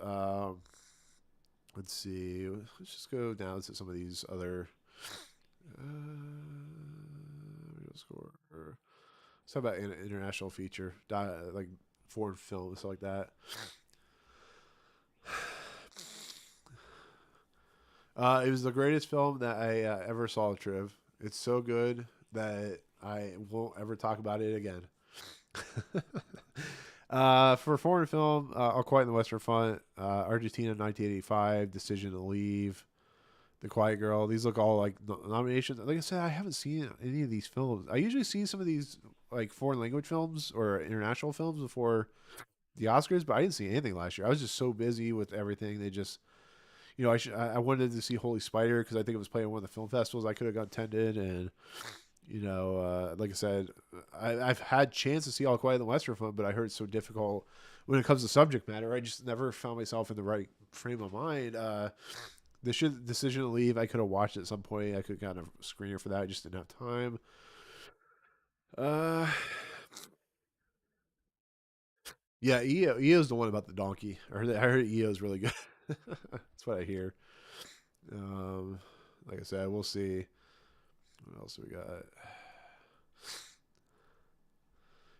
let's see. Let's just go down to some of these other. Score. Let's talk about an international feature, like foreign film, stuff like that. It was the greatest film that I ever saw, Triv. It's so good that I won't ever talk about it again. For foreign film, All Quiet on the Western Front, Argentina 1985, Decision to Leave, The Quiet Girl. These look all like nominations. Like I said, I haven't seen any of these films. I usually see some of these like foreign language films or international films before the Oscars, but I didn't see anything last year. I was just so busy with everything. They just, I wanted to see Holy Spider because I think it was playing at one of the film festivals I could have got attended, and like I said, I've had chance to see All Quiet on the Western Front, but I heard it's so difficult when it comes to subject matter. I just never found myself in the right frame of mind. The Decision to Leave, I could have watched at some point. I could have gotten a screener for that. I just didn't have time. Uh, yeah, EO's the one about the donkey. I heard EO's really good. That's what I hear. Um, like I said, we'll see. What else we got?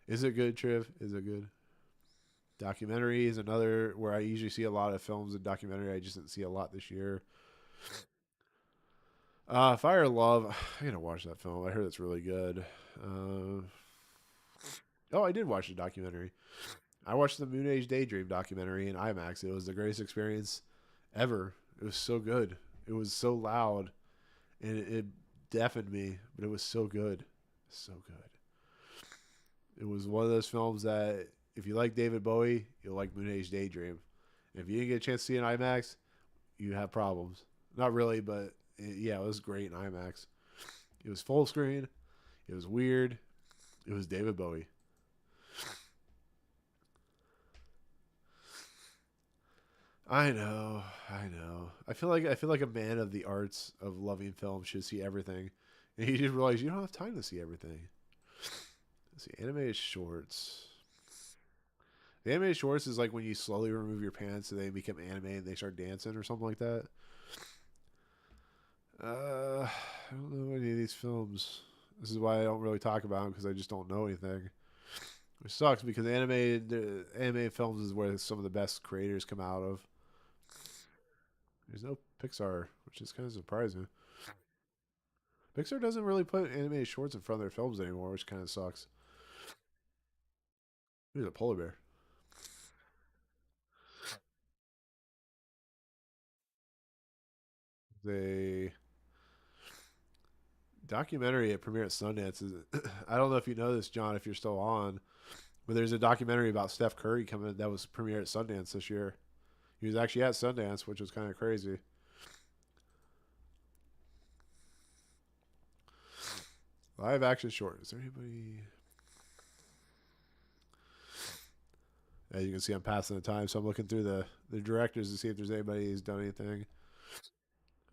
Is it good, Triv? Is it good? Documentary is another where I usually see a lot of films and documentary. I just didn't see a lot this year. Fire of Love. I gotta watch that film. I heard it's really good. Uh, oh, I did watch the documentary. I watched the Moon Age Daydream documentary in IMAX. It was the greatest experience ever. It was so good. It was so loud, and it deafened me, but it was so good. So good. It was one of those films that if you like David Bowie, you'll like Moon Age Daydream. If you didn't get a chance to see it in IMAX, you have problems. Not really, but yeah, it was great in IMAX. It was full screen. It was weird. It was David Bowie. I know, I know. I feel like a man of the arts of loving film should see everything, and you just realize you don't have time to see everything. Let's see, animated shorts. The animated shorts is like when you slowly remove your pants and they become anime and they start dancing or something like that. I don't know any of these films. This is why I don't really talk about them, because I just don't know anything. Which sucks, because animated films is where some of the best creators come out of. There's no Pixar, which is kind of surprising. Pixar doesn't really put animated shorts in front of their films anymore, which kind of sucks. Who's a polar bear? The documentary at premiere at Sundance is. I don't know if you know this, John, if you're still on, But there's a documentary about Steph Curry coming that was premiered at Sundance this year. He was actually at Sundance, which was kind of crazy. Live action short. Is there anybody? As you can see, I'm passing the time, so I'm looking through the directors to see if there's anybody who's done anything.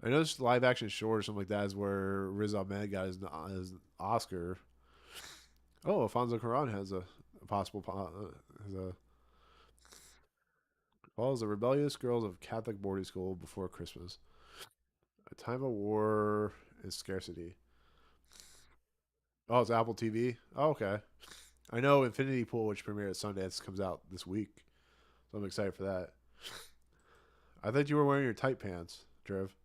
I know this live action short or something like that is where Riz Ahmed got his Oscar. Oh, Alfonso Cuarón has a possible has a follows the rebellious girls of Catholic boarding school before Christmas. A time of war and scarcity. Oh, it's Apple TV. Oh, okay. I know Infinity Pool, which premiered at Sundance, comes out this week, so I'm excited for that. I thought you were wearing your tight pants, Trev.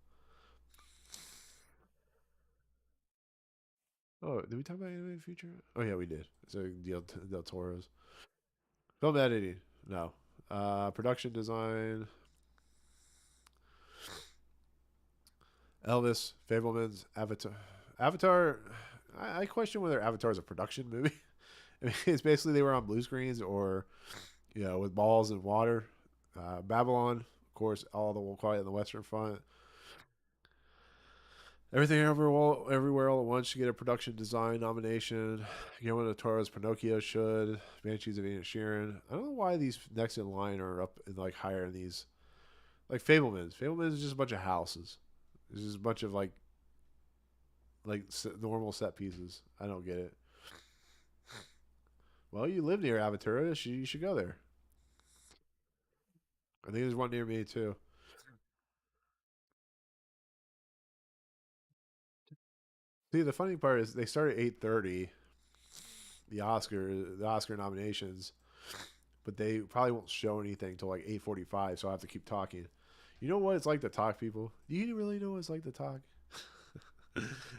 Oh, did we talk about animated feature? Oh yeah, we did. So Del Toro's film editing. No, production design. Elvis, Fableman's Avatar. Avatar. I question whether Avatar is a production movie. I mean, it's basically they were on blue screens or, with balls and water. Babylon, of course, all the quiet on the Western Front. Everything everywhere all at once should get a production design nomination. Guillermo del Toro's Pinocchio should. Banshees of Inisherin. I don't know why these next in line are up in higher in these. Like Fableman's. Fableman's is just a bunch of houses. It's just a bunch of normal set pieces. I don't get it. Well, you live near Aventura. You should go there. I think there's one near me too. See, the funny part is they start at 8:30. The Oscar nominations, but they probably won't show anything till 8:45. So I have to keep talking. You know what it's like to talk, people? Do you really know what it's like to talk?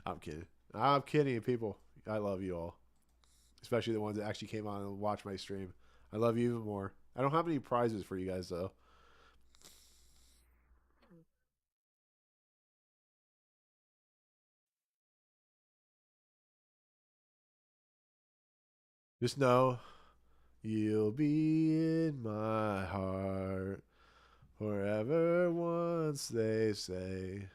I'm kidding. I'm kidding, people. I love you all, especially the ones that actually came on and watched my stream. I love you even more. I don't have any prizes for you guys though. Just know you'll be in my heart forever once they say.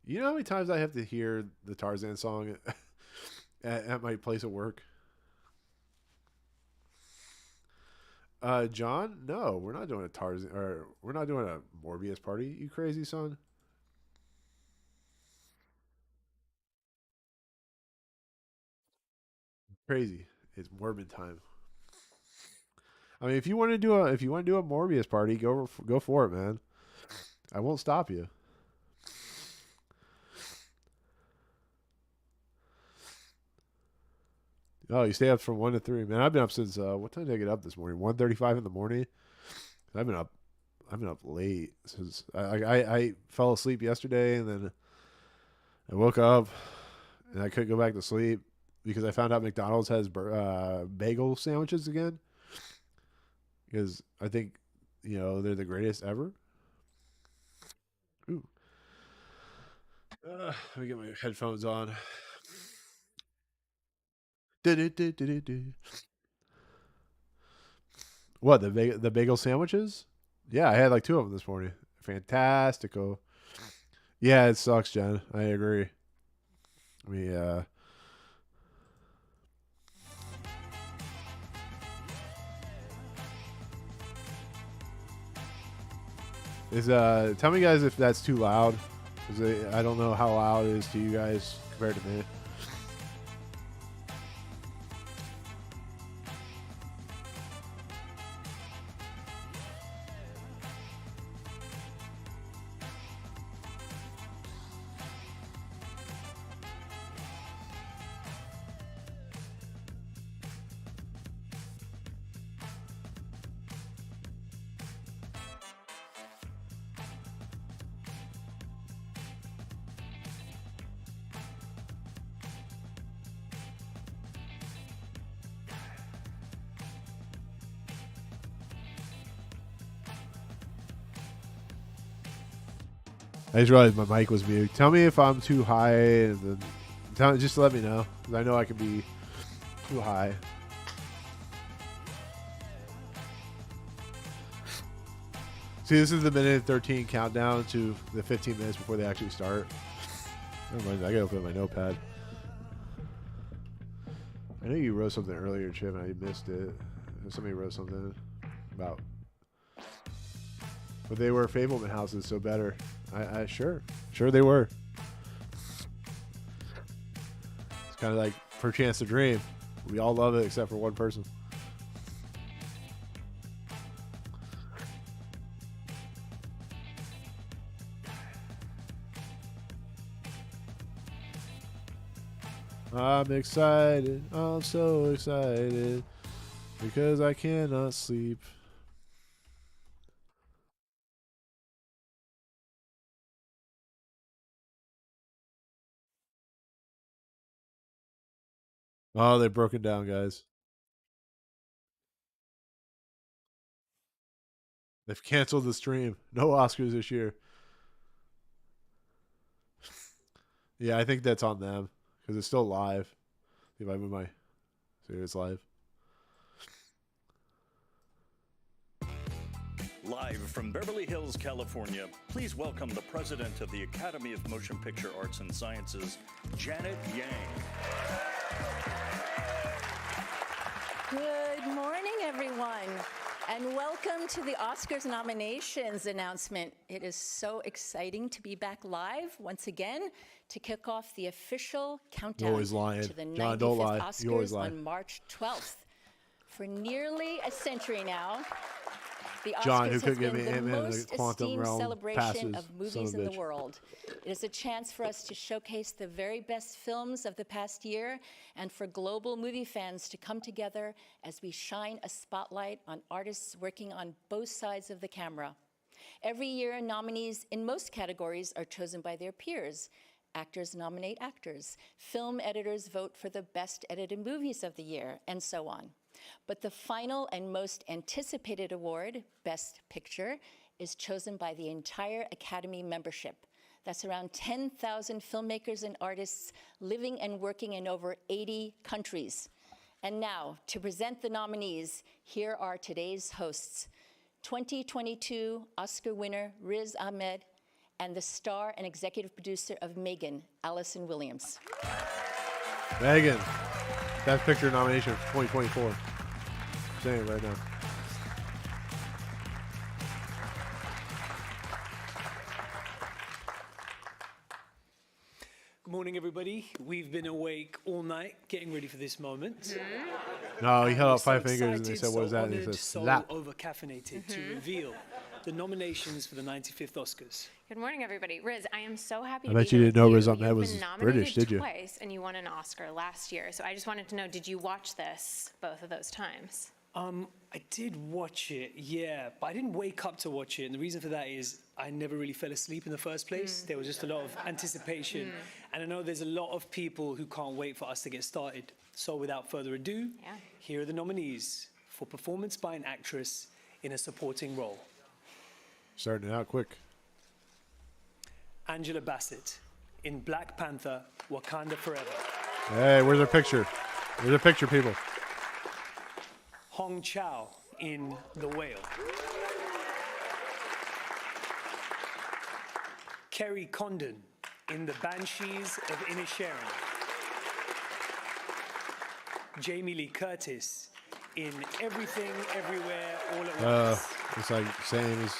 You know how many times I have to hear the Tarzan song at my place of work? John, no, we're not doing a Tarzan, or we're not doing a Morbius party. You crazy son? Crazy. It's Morbid time. I mean, if you want to do a Morbius party, go for it, man. I won't stop you. Oh, you stay up from 1 to 3, man. I've been up since what time did I get up this morning? 1:35 in the morning. I've been up. I've been up late since I fell asleep yesterday, and then I woke up and I couldn't go back to sleep because I found out McDonald's has bagel sandwiches again. Because I think they're the greatest ever. Ooh. Let me get my headphones on. What, the bagel sandwiches? Yeah, I had like 2 of them this morning. Fantastico. Yeah, it sucks, Jen. I agree. Tell me guys if that's too loud. Cause I don't know how loud it is to you guys compared to me. I just realized my mic was muted. Tell me if I'm too high, and then just let me know. 'Cause I know I can be too high. See, this is the minute 13 countdown to the 15 minutes before they actually start. Never mind, I gotta open my notepad. I know you wrote something earlier, Chip, and I missed it. Somebody wrote something about, but they were Fableman houses, so better. I sure they were. It's kind of like For Chance to Dream. We all love it except for one person. I'm excited. I'm so excited because I cannot sleep. Oh, they broke it down, guys. They've canceled the stream. No Oscars this year. Yeah, I think that's on them because it's still live. If I move my, see, it's live. Live from Beverly Hills, California, please welcome the president of the Academy of Motion Picture Arts and Sciences, Janet Yang. Good morning, everyone, and welcome to the Oscars nominations announcement. It is so exciting to be back live once again to kick off the official countdown always lying. to the John, don't 95th lie. You always Oscars lie. on March 12th. For nearly a century now, the John, who Oscars couldn't has give me been the Ant-Man and the most Quantum esteemed Realm celebration passes, of son movies of a in the bitch. world. It is a chance for us to showcase the very best films of the past year and for global movie fans to come together as we shine a spotlight on artists working on both sides of the camera. Every year, nominees in most categories are chosen by their peers. Actors nominate actors. Film editors vote for the best edited movies of the year, and so on. But the final and most anticipated award, Best Picture, is chosen by the entire Academy membership. That's around 10,000 filmmakers and artists living and working in over 80 countries. And now, to present the nominees, here are today's hosts. 2022 Oscar winner Riz Ahmed and the star and executive producer of Megan, Allison Williams. Megan, Best Picture nomination for 2024. I'm saying it right now. Good morning, everybody. We've been awake all night getting ready for this moment. No, he held We're out five so fingers and they excited, said, "What is so that?" And he honored, said, so "Slap." over-caffeinated to reveal the nominations for the 95th Oscars. Good morning, everybody. Riz, I am so happy I to bet be here you with didn't know you. Riz Ahmed You've was been nominated British, did you? twice, and you won an Oscar last year. So I just wanted to know, did you watch this both of those times? I did watch it, yeah, but I didn't wake up to watch it. And the reason for that is I never really fell asleep in the first place. There was just a lot of anticipation. And I know there's a lot of people who can't wait for us to get started. So without further ado, here are the nominees for performance by an actress in a supporting role. Starting it out quick. Angela Bassett in Black Panther, Wakanda Forever. Hey, where's our picture? Where's our picture, people? Hong Chow in The Whale. Kerry Condon in The Banshees of Inisherin. Jamie Lee Curtis in Everything, Everywhere, All at Once. It's like same as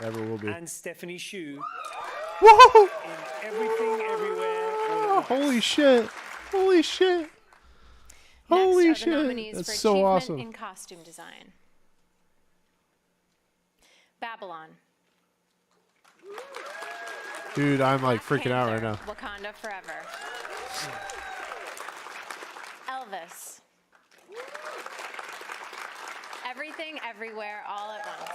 ever will be. And Stephanie Hsu Whoa! in Everything, Everywhere, All at Once. Holy shit! Holy shit! Holy Next are the shit! nominees That's for so achievement awesome. in costume design. Babylon. Dude, I'm like Black freaking out right Panther, now. Wakanda Forever. Elvis. Everything, Everywhere, All at Once.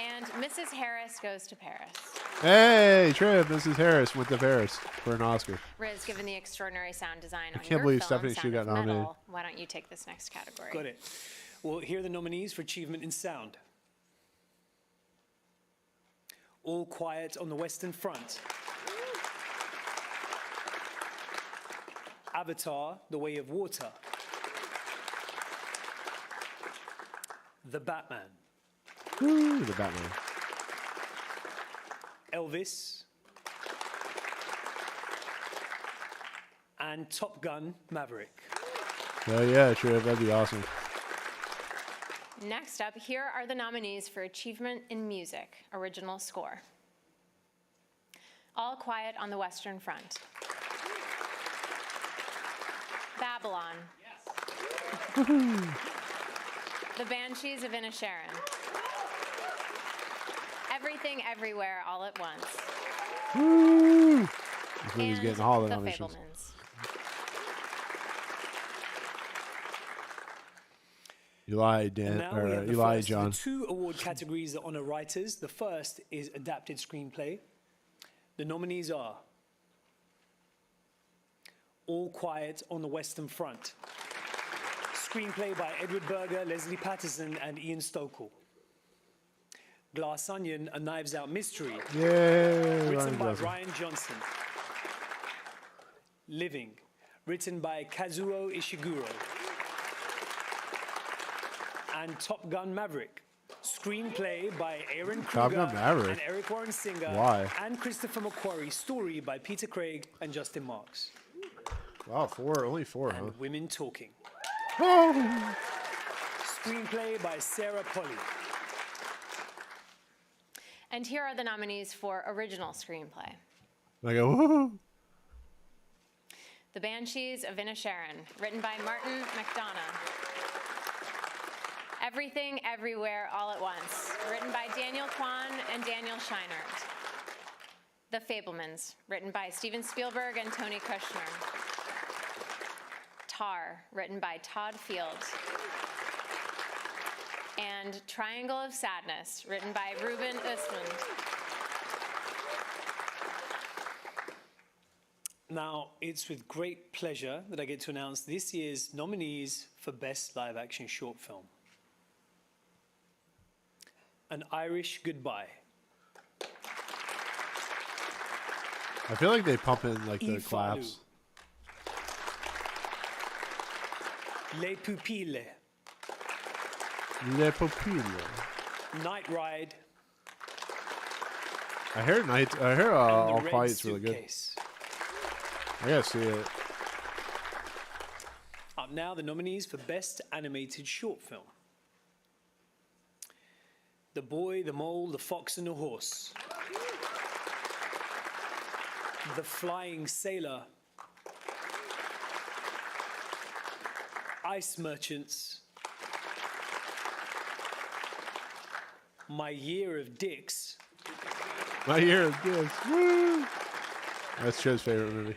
And Mrs. Harris Goes to Paris. Hey, Triv, Mrs. Harris went to Paris for an Oscar. Riz, given the extraordinary sound design on can't your believe film, Stephanie Hsu Sound got of Metal, nominated. why don't you take this next category? Got it. Well, here are the nominees for achievement in sound. All Quiet on the Western Front. Avatar, The Way of Water. The Batman. Woo, the Batman. Elvis, and Top Gun Maverick. Oh yeah, sure, that'd be awesome. Next up, here are the nominees for Achievement in Music, Original Score. All Quiet on the Western Front. Babylon. The Banshees of Inisherin. Everything Everywhere All at Once. Woo! This movie's And getting all the The nominations. Fablemans. You lied, And Dan. now we Or have the you lied, first of John. the two award categories that honor writers. The first is Adapted Screenplay. The nominees are All Quiet on the Western Front. Screenplay by Edward Berger, Leslie Patterson, and Ian Stokell. Glass Onion, A Knives Out Mystery, Yay! written Ryan by Johnson. Ryan Johnson. Living, written by Kazuo Ishiguro. And Top Gun Maverick, screenplay by Aaron Top Kruger Gun Maverick? and Eric Warren Singer. Why? And Christopher McQuarrie, story by Peter Craig and Justin Marks. Wow, only four, huh? And Women Talking, Oh. screenplay by Sarah Polley. And here are the nominees for Original Screenplay. I go, woo! The Banshees of Inisherin, written by Martin McDonough. Everything Everywhere All at Once, written by Daniel Kwan and Daniel Scheinert. The Fablemans, written by Steven Spielberg and Tony Kushner. Tar, written by Todd Field. And Triangle of Sadness, written by Ruben Östlund. Now, it's with great pleasure that I get to announce this year's nominees for Best Live Action Short Film. An Irish Goodbye. I feel like they pump in like the Ifalu. claps. Les Pupilles. Le Popule. Night Ride. I hear and All The Red Quiet's really good. Suitcase. I gotta see it. Up now, the nominees for Best Animated Short Film. The Boy, the Mole, the Fox and the Horse. The Flying Sailor. Ice Merchants. My Year of Dicks. My Year of Dicks. Woo! That's Joe's favorite movie.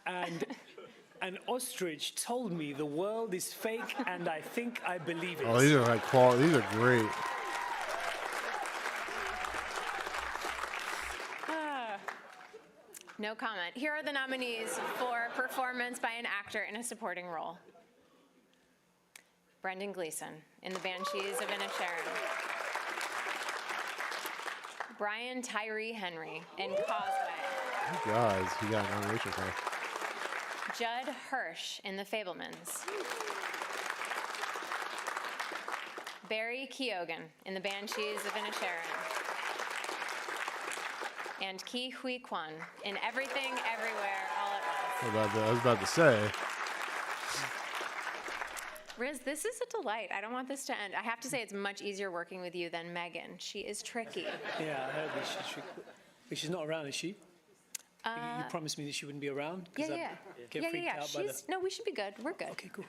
And an ostrich told me the world is fake and I think I believe it. Oh, these are like quality. These are great. No comment. Here are the nominees for performance by an actor in a supporting role. Brendan Gleeson in The Banshees of Inisherin. Brian Tyree Henry in Causeway. Oh, guys, he got a nomination for it. Judd Hirsch in The Fablemans. Barry Keoghan in The Banshees of Inisherin. And Ki Hui Kwan in Everything Everywhere All at Once. I was about to say. Riz, this is a delight. I don't want this to end. I have to say it's much easier working with you than Megan. She is tricky. Yeah, I heard that she's not around, is she? You promised me that she wouldn't be around? 'Cause Yeah. I get freaked out by the... No, we should be good. We're good. Okay, cool.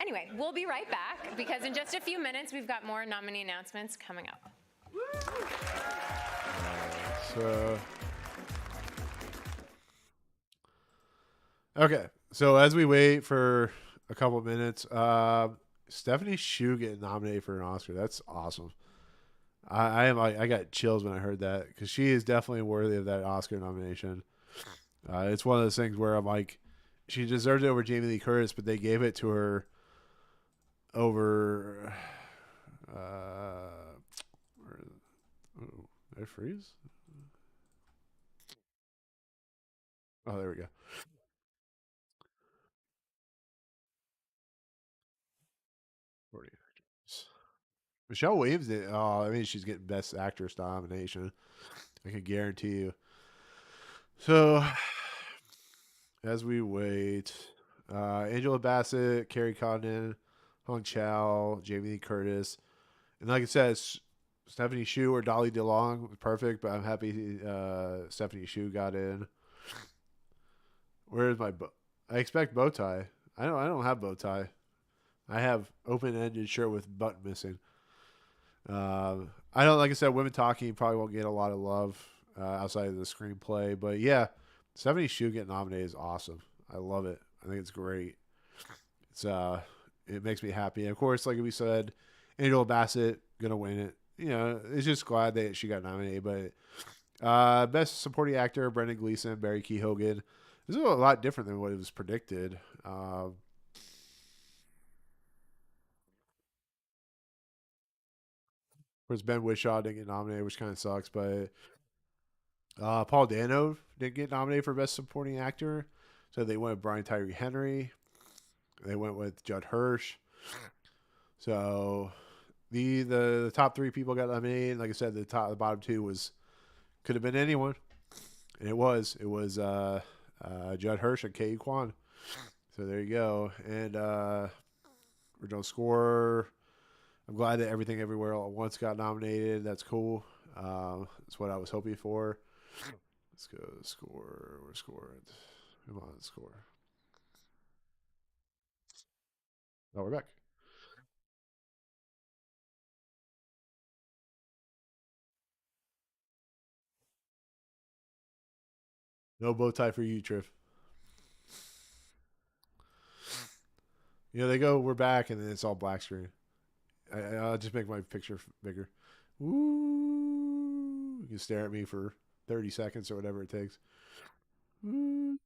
Anyway, we'll be right back because in just a few minutes we've got more nominee announcements coming up. So, okay. So as we wait for a couple minutes, Stephanie Hsu getting nominated for an Oscar. That's awesome. I got chills when I heard that because she is definitely worthy of that Oscar nomination. It's one of those things where I'm like, she deserved it over Jamie Lee Curtis, but they gave it to her over. Did I freeze? Oh, there we go. Michelle Williams did. Oh, I mean, she's getting Best Actress nomination. I can guarantee you. So, as we wait, Angela Bassett, Carrie Condon, Hong Chow, Jamie Lee Curtis, and like I said, Stephanie Hsu or Dolly DeLong was perfect. But I'm happy Stephanie Hsu got in. Where is my I expect bow tie. I don't have bow tie. I have open-ended shirt with button missing. I don't, like I said, Women Talking probably won't get a lot of love outside of the screenplay, but yeah, Stephanie Hsu getting nominated is awesome. I love it. I think it's great. It's it makes me happy. And of course, like we said, Angela Bassett gonna win it. You know, it's just glad that she got nominated. But best supporting actor: Brendan Gleeson, Barry Keoghan. This is a lot different than what it was predicted. Of course, Ben Whishaw didn't get nominated, which kind of sucks. But Paul Dano didn't get nominated for Best Supporting Actor. So they went with Brian Tyree Henry. They went with Judd Hirsch. So the top three people got nominated. Like I said, the bottom two could have been anyone. And it was Judd Hirsch and K.E. Kwan. So there you go. And original score, I'm glad that Everything Everywhere All at Once got nominated. That's cool. That's what I was hoping for. Let's go score. We're scoring. Come on, score. Oh, we're back. No bow tie for you, Triff. You know, they go, we're back, and then it's all black screen. I'll just make my picture bigger. Woo! You can stare at me for 30 seconds or whatever it takes. Woo.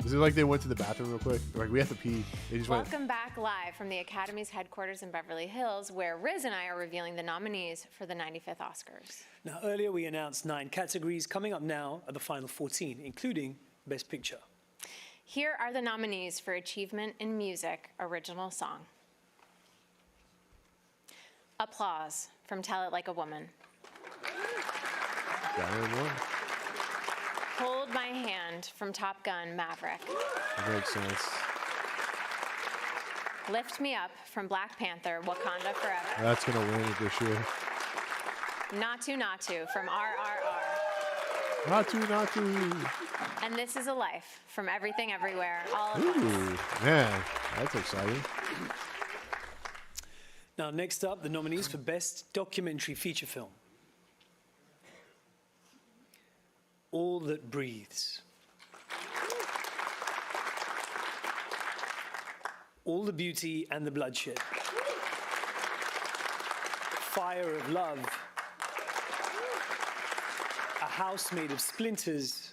Is it like they went to the bathroom real quick? Like, we have to pee. They just Welcome back live from the Academy's headquarters in Beverly Hills, where Riz and I are revealing the nominees for the 95th Oscars. Now, earlier we announced 9 categories. Coming up now are the final 14, including Best Picture. Here are the nominees for Achievement in Music Original Song. Applause from Tell It Like a Woman. Hold My Hand from Top Gun Maverick. That makes sense. Lift Me Up from Black Panther Wakanda Forever. That's going to win it this year. Natu from RRR. Natu. And This Is a Life from Everything Everywhere All at Ooh, Once. man, that's exciting. Now, next up, the nominees for Best Documentary Feature Film. All That Breathes. All the Beauty and the Bloodshed. Fire of Love. A House Made of Splinters.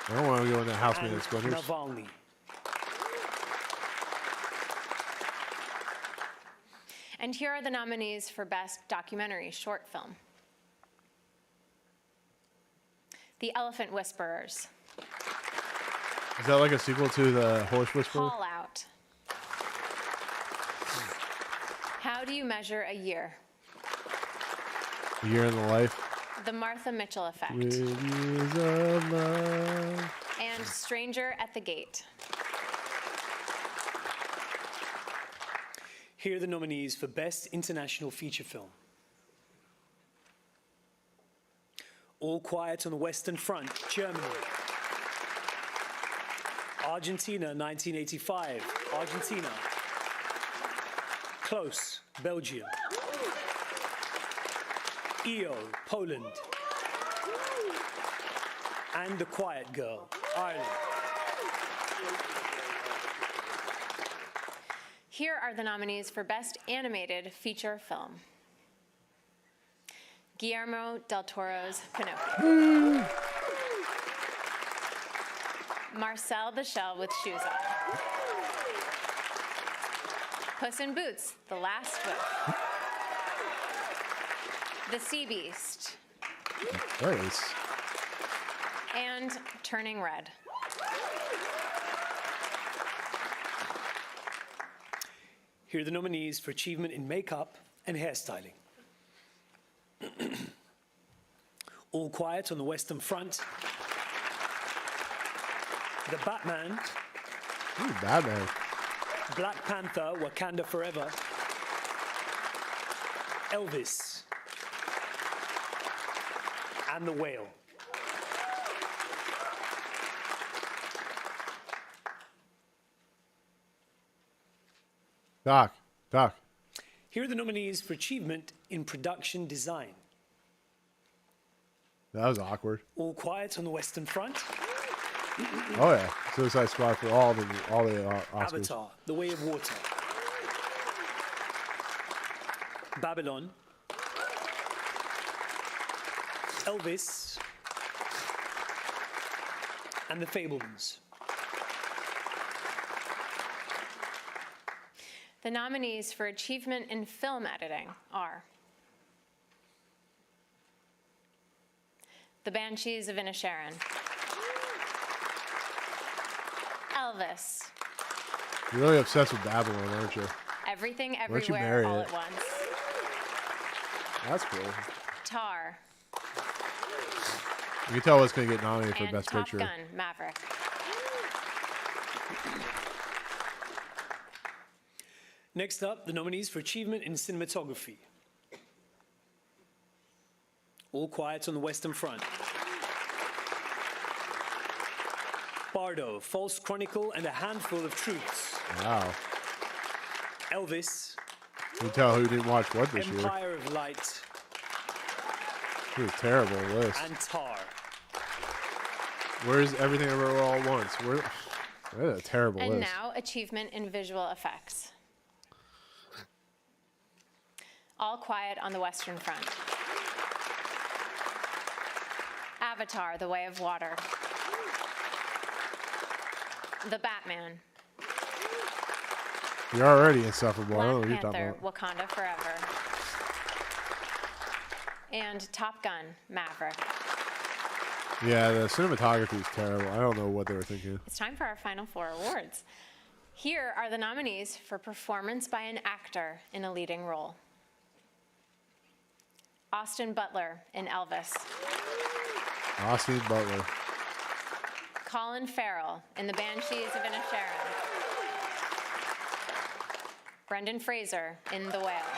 I don't want to go in that house made And of splinters. Navalny. And here are the nominees for Best Documentary Short Film. The Elephant Whisperers. Is that like a sequel to the Horse Whisperer? Call Out. How Do You Measure a Year? A Year in the Life. The Martha Mitchell Effect. With years of love. And Stranger at the Gate. Here are the nominees for Best International Feature Film. All Quiet on the Western Front, Germany. Argentina, 1985, Argentina. Close, Belgium. EO, Poland. And The Quiet Girl, Ireland. Here are the nominees for Best Animated Feature Film. Guillermo del Toro's Pinocchio. Marcel the Shell with Shoes On. Puss in Boots, The Last Whip. The Sea Beast. Nice. And Turning Red. Here are the nominees for achievement in makeup and hairstyling. All Quiet on the Western Front, The Batman, Ooh, Batman. Black Panther, Wakanda Forever, Elvis, and The Whale. Doc. Here are the nominees for achievement in production design. That was awkward. All Quiet on the Western Front, Oh yeah, Suicide Squad for all the Oscars. Avatar, The Way of Water, Babylon, Elvis, and The Fabelmans. The nominees for achievement in film editing are The Banshees of Inisherin, Elvis, You're really obsessed with Babylon, aren't you? Everything don't you Everywhere marry All it? at Once, That's cool. Tar, You can tell what's going to get nominated for and Best Top Picture. Gun Maverick. Next up, the nominees for achievement in cinematography. All Quiet on the Western Front, Bardo, False Chronicle, and a Handful of Truths, Wow. Elvis, You can tell who didn't watch what this year. Empire of Light, It was a terrible list. and Tar. Where's Everything Everywhere All at Once? That's a terrible And list. now, achievement in visual effects. All Quiet on the Western Front, Avatar, The Way of Water, The Batman, You're already insufferable. I don't know what Black you're talking Panther, about. Wakanda Forever, and Top Gun Maverick. Yeah, the cinematography is terrible. I don't know what they were thinking. It's time for our final four awards. Here are the nominees for performance by an actor in a leading role. Austin Butler in Elvis, Austin Butler. Colin Farrell in The Banshees of Inisherin, Brendan Fraser in The Whale,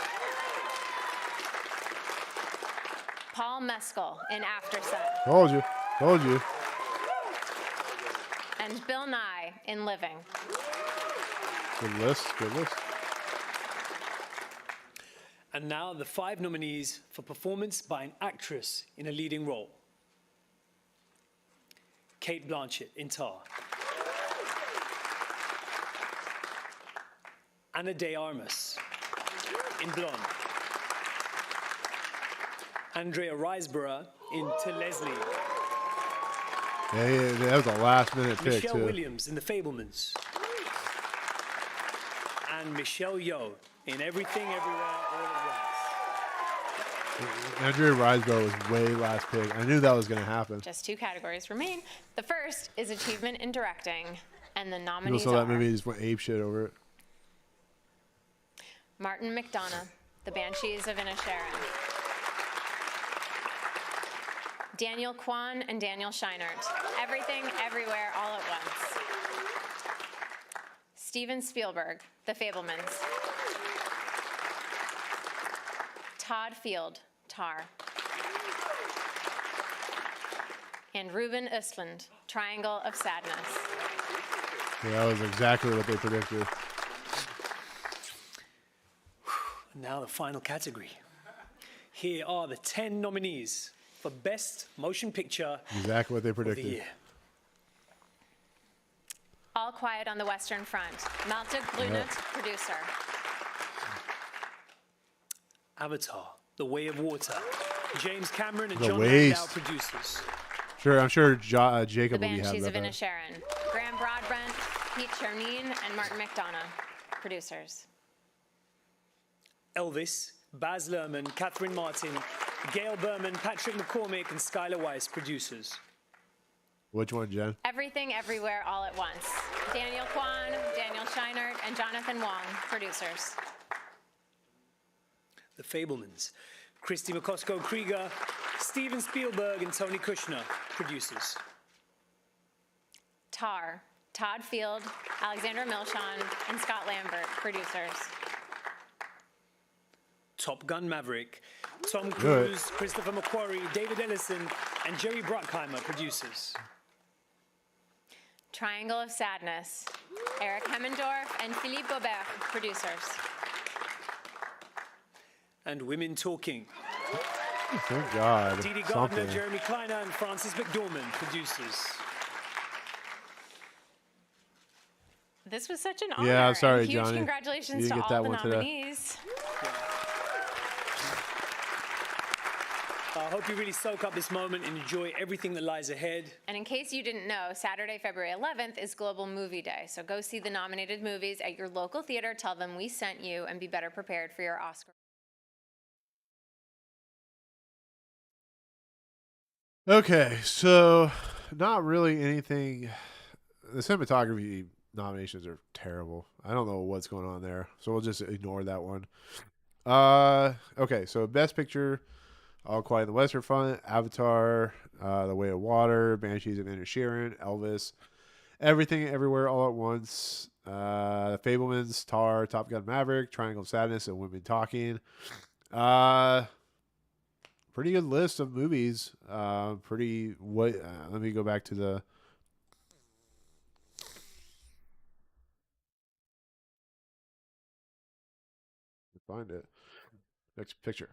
Paul Mescal in After Sun, Told you. and Bill Nye in Living. Good list. And now the 5 nominees for performance by an actress in a leading role. Kate Blanchett in Tar, Ana de Armas in Blonde, Andrea Riseborough in To Leslie, Yeah, that was a last minute pick, Michelle too. Williams in The Fabelmans, and Michelle Yeoh in Everything Everywhere All at Once. Andrea Riseborough was way last pick. I knew that was going to happen. Just 2 categories remain. The first is achievement in directing, and the You know, nominees so that are movie just went ape shit over it. Martin McDonagh, The Banshees of Inisherin, Daniel Kwan and Daniel Scheinert, Everything Everywhere All at Once, Steven Spielberg, The Fabelmans, Todd Field, Tar, and Ruben Östlund, Triangle of Sadness. Yeah, that was exactly what they predicted. Now the final category. Here are the 10 nominees for Best Motion Picture Exactly what they of the predicted. year. All Quiet on the Western Front, Malte Grünet, producer. Avatar, The Way of Water, James Cameron and The John Waste. Landau producers. Sure, I'm sure The Jacob will be happy Banshees of about that. Inisherin, Graham Broadbent, Pete Chernin, and Martin McDonagh, producers. Elvis, Baz Luhrmann, Catherine Martin, Gail Berman, Patrick McCormick, and Skylar Weiss producers. Which one, Jen? Everything, Everywhere, All at Once. Daniel Kwan, Daniel Scheinert, and Jonathan Wong, producers. The Fablemans. Christy McCosco-Krieger, Steven Spielberg, and Tony Kushner, producers. Tar, Todd Field, Alexandra Milshon, and Scott Lambert, producers. Top Gun Maverick. Tom Good. Cruise, Christopher McQuarrie, David Ellison, and Jerry Bruckheimer, producers. Triangle of Sadness, Eric Hemmendorf and Philippe Gobert, producers. And Women Talking. Thank God. Dee Dee Gardner, Something. Jeremy Kleiner, and Francis McDormand, producers. This was such an honor. Yeah, I'm sorry, and huge Johnny. congratulations You to get all that the one today. nominees. I hope you really soak up this moment and enjoy everything that lies ahead. And in case you didn't know, Saturday, February 11th is Global Movie Day. So go see the nominated movies at your local theater, tell them we sent you, and be better prepared for your Oscar. Okay, so not really anything. The cinematography nominations are terrible. I don't know what's going on there, so we'll just ignore that one. Okay, so Best Picture, All Quiet on the Western Front, Avatar, The Way of Water, Banshees of Inisherin, Elvis, Everything Everywhere All at Once, The Fablemans, Tar, Top Gun Maverick, Triangle of Sadness, and Women Talking. Pretty good list of movies. Let me go back to the. Find it. Next picture.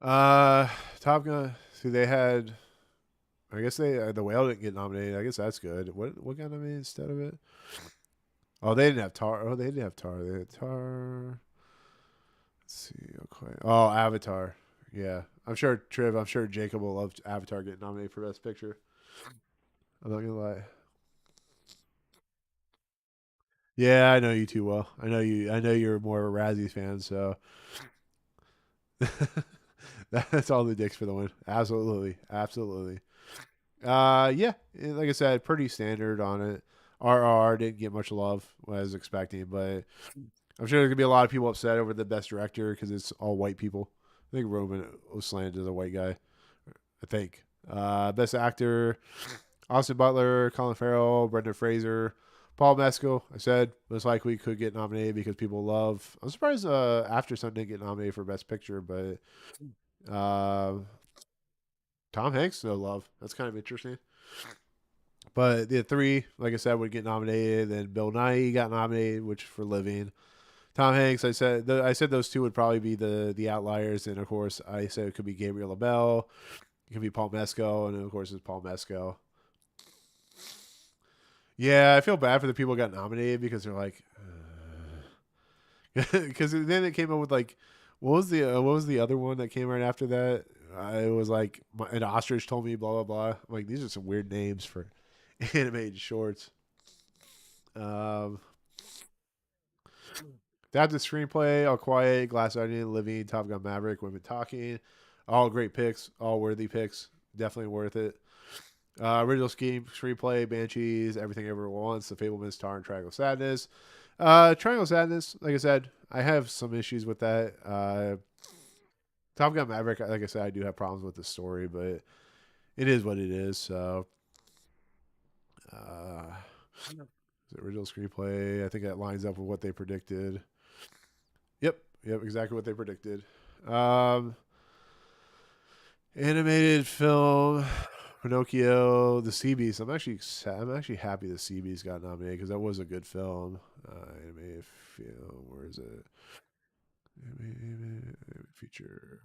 Top Gun. See, they had. I guess the whale didn't get nominated. I guess that's good. What got nominated instead of it? Oh, they didn't have Tar. Oh, they didn't have Tar. They had Tar. Let's see. Okay. Oh, Avatar. Yeah, I'm sure Triv. I'm sure Jacob will love Avatar getting nominated for Best Picture. I'm not gonna lie. Yeah, I know you too well. I know you. I know you're more of a Razzies fan, so that's all the dicks for the win. Absolutely, absolutely. Yeah, like I said, pretty standard on it. RR didn't get much love, what I was expecting, but I'm sure there's gonna be a lot of people upset over the best director because it's all white people. I think Roman Osland is a white guy. I think. Best actor, Austin Butler, Colin Farrell, Brendan Fraser, Paul Mescal. I said most likely could get nominated because people love. I'm surprised After Sun didn't get nominated for Best Picture, but Tom Hanks no love. That's kind of interesting. But the three, like I said, would get nominated. Then Bill Nighy got nominated, which for Living. Tom Hanks, I said those two would probably be the outliers, and of course I said it could be Gabriel LaBelle, it could be Paul Mescal, and of course it's Paul Mescal. Yeah, I feel bad for the people who got nominated because they're like, because then it came up with like, what was the other one that came right after that? It was like an ostrich told me blah blah blah. I'm like, these are some weird names for animated shorts. Adapted screenplay, All Quiet, Glass Onion, Living, Top Gun Maverick, Women Talking. All great picks, all worthy picks. Definitely worth it. Original screenplay, Banshees, Everything Everywhere Once, The Fablemans, Tar, and Triangle of Sadness. Triangle of Sadness, like I said, I have some issues with that. Top Gun Maverick, like I said, I do have problems with the story, but it is what it is. So, the original screenplay, I think that lines up with what they predicted. Yep, exactly what they predicted. Animated film, Pinocchio, The Sea Beast. I'm actually happy The Sea Beast got nominated because that was a good film. Animated film, where is it? Animated feature.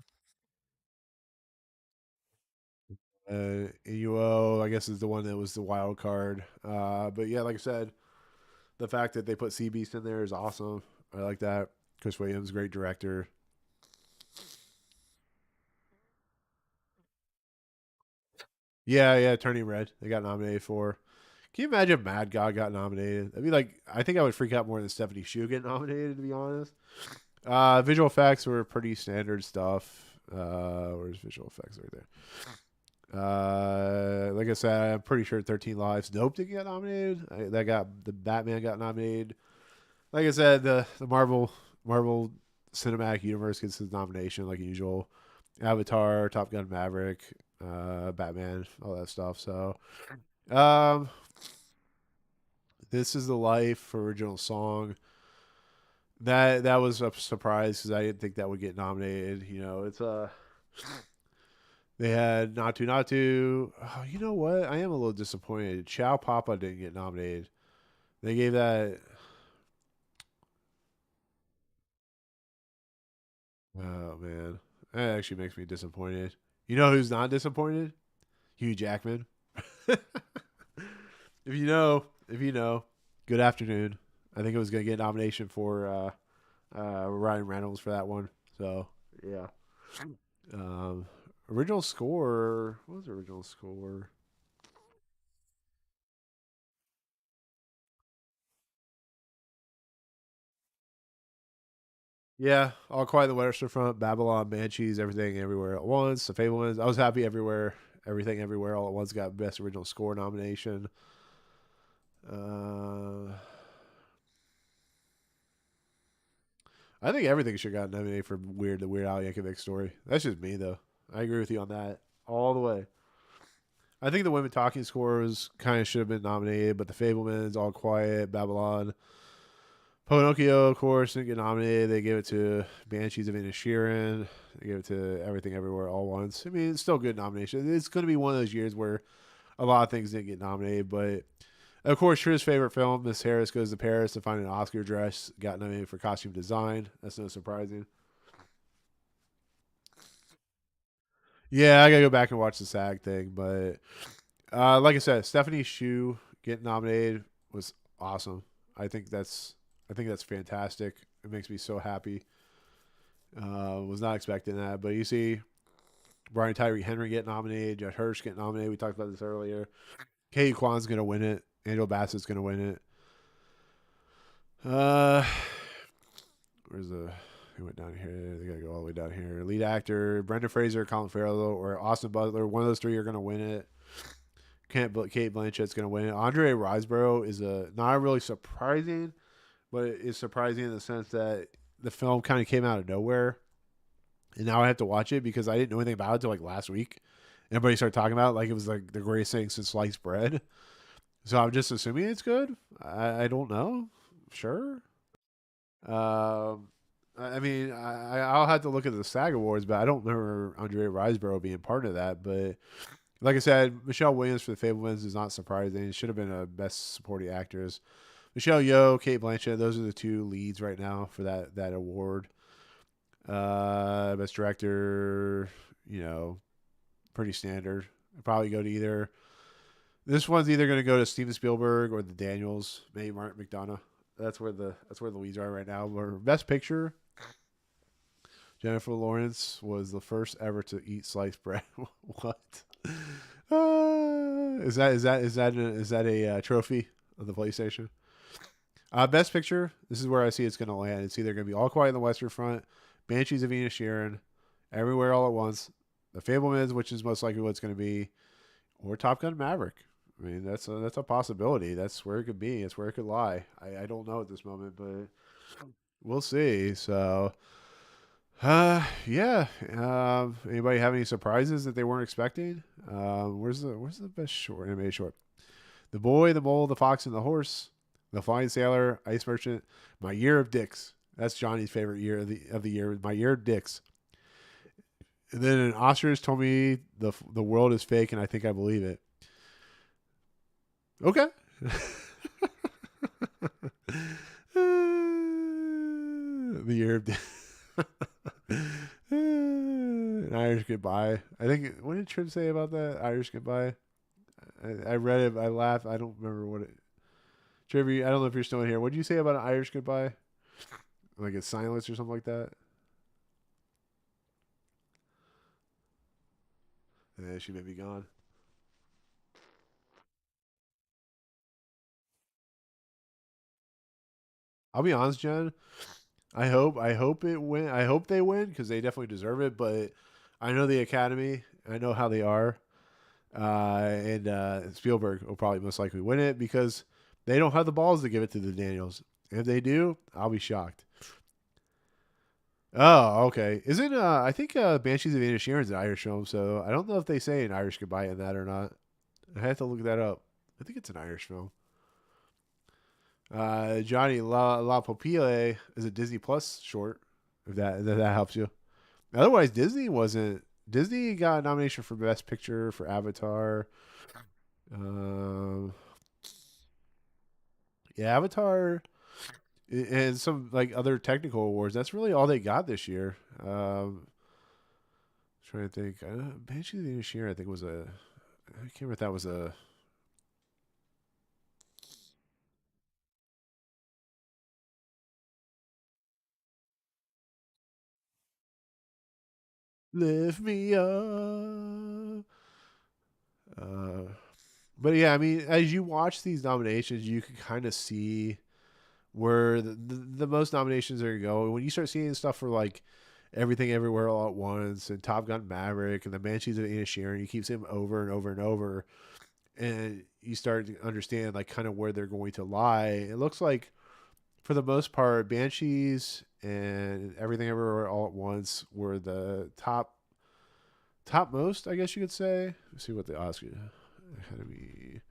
Inuo, I guess, is the one that was the wild card. But yeah, like I said, the fact that they put Sea Beast in there is awesome. I like that. Chris Williams, great director. Yeah, Turning Red. They got nominated for. Can you imagine Mad God got nominated? I mean, like, I think I would freak out more than Stephanie Shu getting nominated, to be honest. Visual effects were pretty standard stuff. Where's visual effects right there? Like I said, I'm pretty sure 13 Lives. Nope didn't get nominated. The Batman got nominated. Like I said, the Marvel Cinematic Universe gets his nomination like usual. Avatar, Top Gun Maverick, Batman, all that stuff. So, um, This Is the Life original song. That was a surprise because I didn't think that would get nominated. You know, it's they had Not To. Oh, you know what? I am a little disappointed. Chow Papa didn't get nominated. They gave that. Oh man, that actually makes me disappointed. You know who's not disappointed? Hugh Jackman. If you know, good afternoon. I think it was going to get a nomination for Ryan Reynolds for that one. So yeah. Um, Original score. What was the original score? Yeah, All Quiet on the Western Front, Babylon, Banshees, Everything Everywhere at Once, The Fablemans. I was happy Everything Everywhere All at Once got Best Original Score nomination. Uh, I think everything should have got nominated for the Weird Al Yankovic story. That's just me though. I agree with you on that all the way. I think the Women Talking scores kind of should have been nominated, but The Fablemans, All Quiet, Babylon, Pinocchio, of course, didn't get nominated. They gave it to Banshees of Inisherin. They gave it to Everything Everywhere All at Once. I mean, it's still a good nomination. It's going to be one of those years where a lot of things didn't get nominated, but of course, Trish's favorite film, Miss Harris Goes to Paris to Find an Oscar Dress, got nominated for costume design. That's no surprising. Yeah, I gotta go back and watch the SAG thing, but like I said, Stephanie Shu getting nominated was awesome. I think that's I think that's fantastic. It makes me so happy. Was not expecting that, but you see Brian Tyree Henry get nominated, Josh Hirsch get nominated. We talked about this earlier. Katie Kwan's gonna win it. Angel Bassett's gonna win it. Uh, where's the? He went down here. They gotta go all the way down here. Lead actor: Brenda Fraser, Colin Farrell, or Austin Butler. One of those three are gonna win it. Kate Blanchett's gonna win it. Andre Riseborough is not really surprising, but it is surprising in the sense that the film kind of came out of nowhere, and now I have to watch it because I didn't know anything about it until like last week. Everybody started talking about it like it was like the greatest thing since sliced bread. So I'm just assuming it's good. I don't know. Sure. Um, I mean, I'll have to look at the SAG Awards, but I don't remember Andre Riseborough being part of that. But like I said, Michelle Williams for The Fablemans is not surprising. It should have been a Best Supporting Actress. Michelle Yeoh, Kate Blanchett, those are the two leads right now for that award. Best Director, pretty standard. Probably go to either. This one's either going to go to Steven Spielberg or the Daniels, maybe Martin McDonough. That's where the leads are right now. Or Best Picture, Jennifer Lawrence was the first ever to eat sliced bread. What? Is that a trophy of the PlayStation? Best Picture. This is where I see it's going to land. It's either going to be All Quiet on the Western Front, Banshees of Inisherin, Everywhere All at Once, The Fablemans, which is most likely what it's going to be, or Top Gun Maverick. I mean, that's a possibility. That's where it could be. It's where it could lie. I don't know at this moment, but we'll see. So, yeah. Anybody have any surprises that they weren't expecting? Where's the best short animated short? The Boy, the Mole, the Fox, and the Horse, The Flying Sailor, Ice Merchant, My Year of Dicks. That's Johnny's favorite year of the year. My Year of Dicks. And then an Oscars told me the world is fake, and I think I believe it. Okay. The year of An Irish Goodbye. I think, what did Trim say about that? Irish Goodbye? I read it. I laughed. I don't remember what it. Trivia, I don't know if you're still in here. What did you say about an Irish Goodbye? Like a silence or something like that? Yeah, she may be gone. I'll be honest, Jen. I hope it win. I hope they win because they definitely deserve it. But I know the Academy. I know how they are. And Spielberg will probably most likely win it because they don't have the balls to give it to the Daniels. If they do, I'll be shocked. Oh, okay. Isn't I think Banshees of Inisherin is an Irish film, so I don't know if they say an Irish goodbye in that or not. I have to look that up. I think it's an Irish film. Johnny La Popille is a Disney Plus short. If that helps you. Otherwise, Disney wasn't. Disney got a nomination for Best Picture for Avatar. Um, yeah, Avatar and some like other technical awards. That's really all they got this year. Trying to think. Banshees of Inisherin, I think was a. I can't remember if that was a. Lift me up. Uh, but yeah, I mean, as you watch these nominations, you can kind of see where the most nominations are going to go. When you start seeing stuff for like Everything Everywhere All at Once and Top Gun Maverick and the Banshees of Inisherin, you keep seeing them over and over and over, and you start to understand like kind of where they're going to lie. It looks like for the most part, Banshees and Everything Everywhere All at Once were the top most, I guess you could say. Let's see what the Oscar Academy.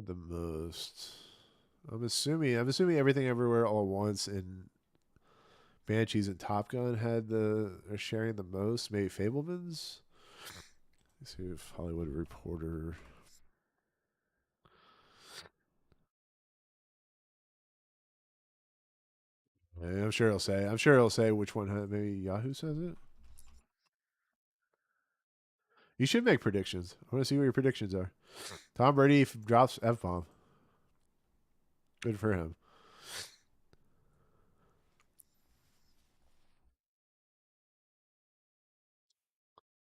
The most. I'm assuming Everything Everywhere All at Once and Banshees and Top Gun are sharing the most. Maybe Fablemans. Let's see if Hollywood Reporter. Yeah, I'm sure he'll say. I'm sure he'll say which one. Maybe Yahoo says it. You should make predictions. I want to see what your predictions are. Tom Brady drops F bomb. Good for him.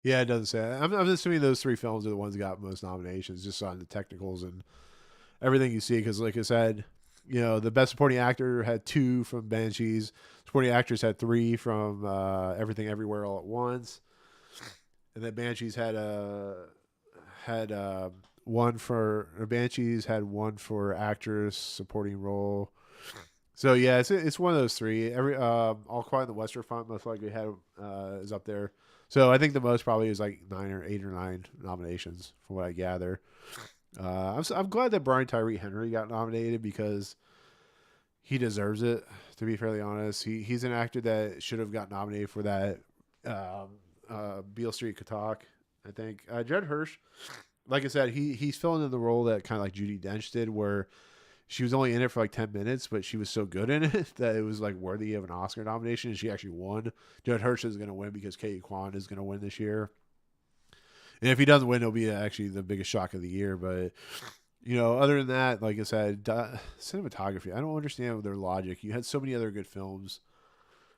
Yeah, it doesn't say. I'm assuming those three films are the ones that got most nominations, just on the technicals and everything you see. Because, like I said, the best supporting actor had 2 from Banshees. Supporting actress had 3 from Everything Everywhere All at Once, and then Banshees had one for Banshees had 1 for actress supporting role. So yeah, it's one of those 3. Every All Quiet on the Western Front most likely is up there. So I think the most probably is like 9 or 8 or 9 nominations from what I gather. I'm glad that Brian Tyree Henry got nominated because he deserves it. To be fairly honest, he's an actor that should have got nominated for that. Beale Street could talk. I think Judd Hirsch, like I said, he's filling in the role that kind of like Judi Dench did, where she was only in it for like 10 minutes, but she was so good in it that it was like worthy of an Oscar nomination, and she actually won. Judd Hirsch is going to win because Katie Kwan is going to win this year. And if he doesn't win, it'll be actually the biggest shock of the year. But, other than that, like I said, cinematography, I don't understand their logic. You had so many other good films.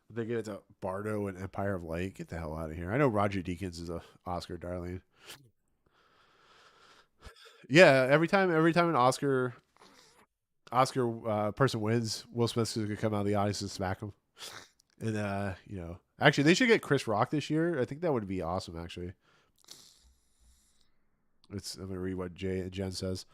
They give it to Bardo and Empire of Light. Get the hell out of here. I know Roger Deakins is a Oscar darling. Yeah, every time an Oscar person wins, Will Smith's going to come out of the audience and smack him. And, actually, they should get Chris Rock this year. I think that would be awesome, actually. I'm going to read what Jen says.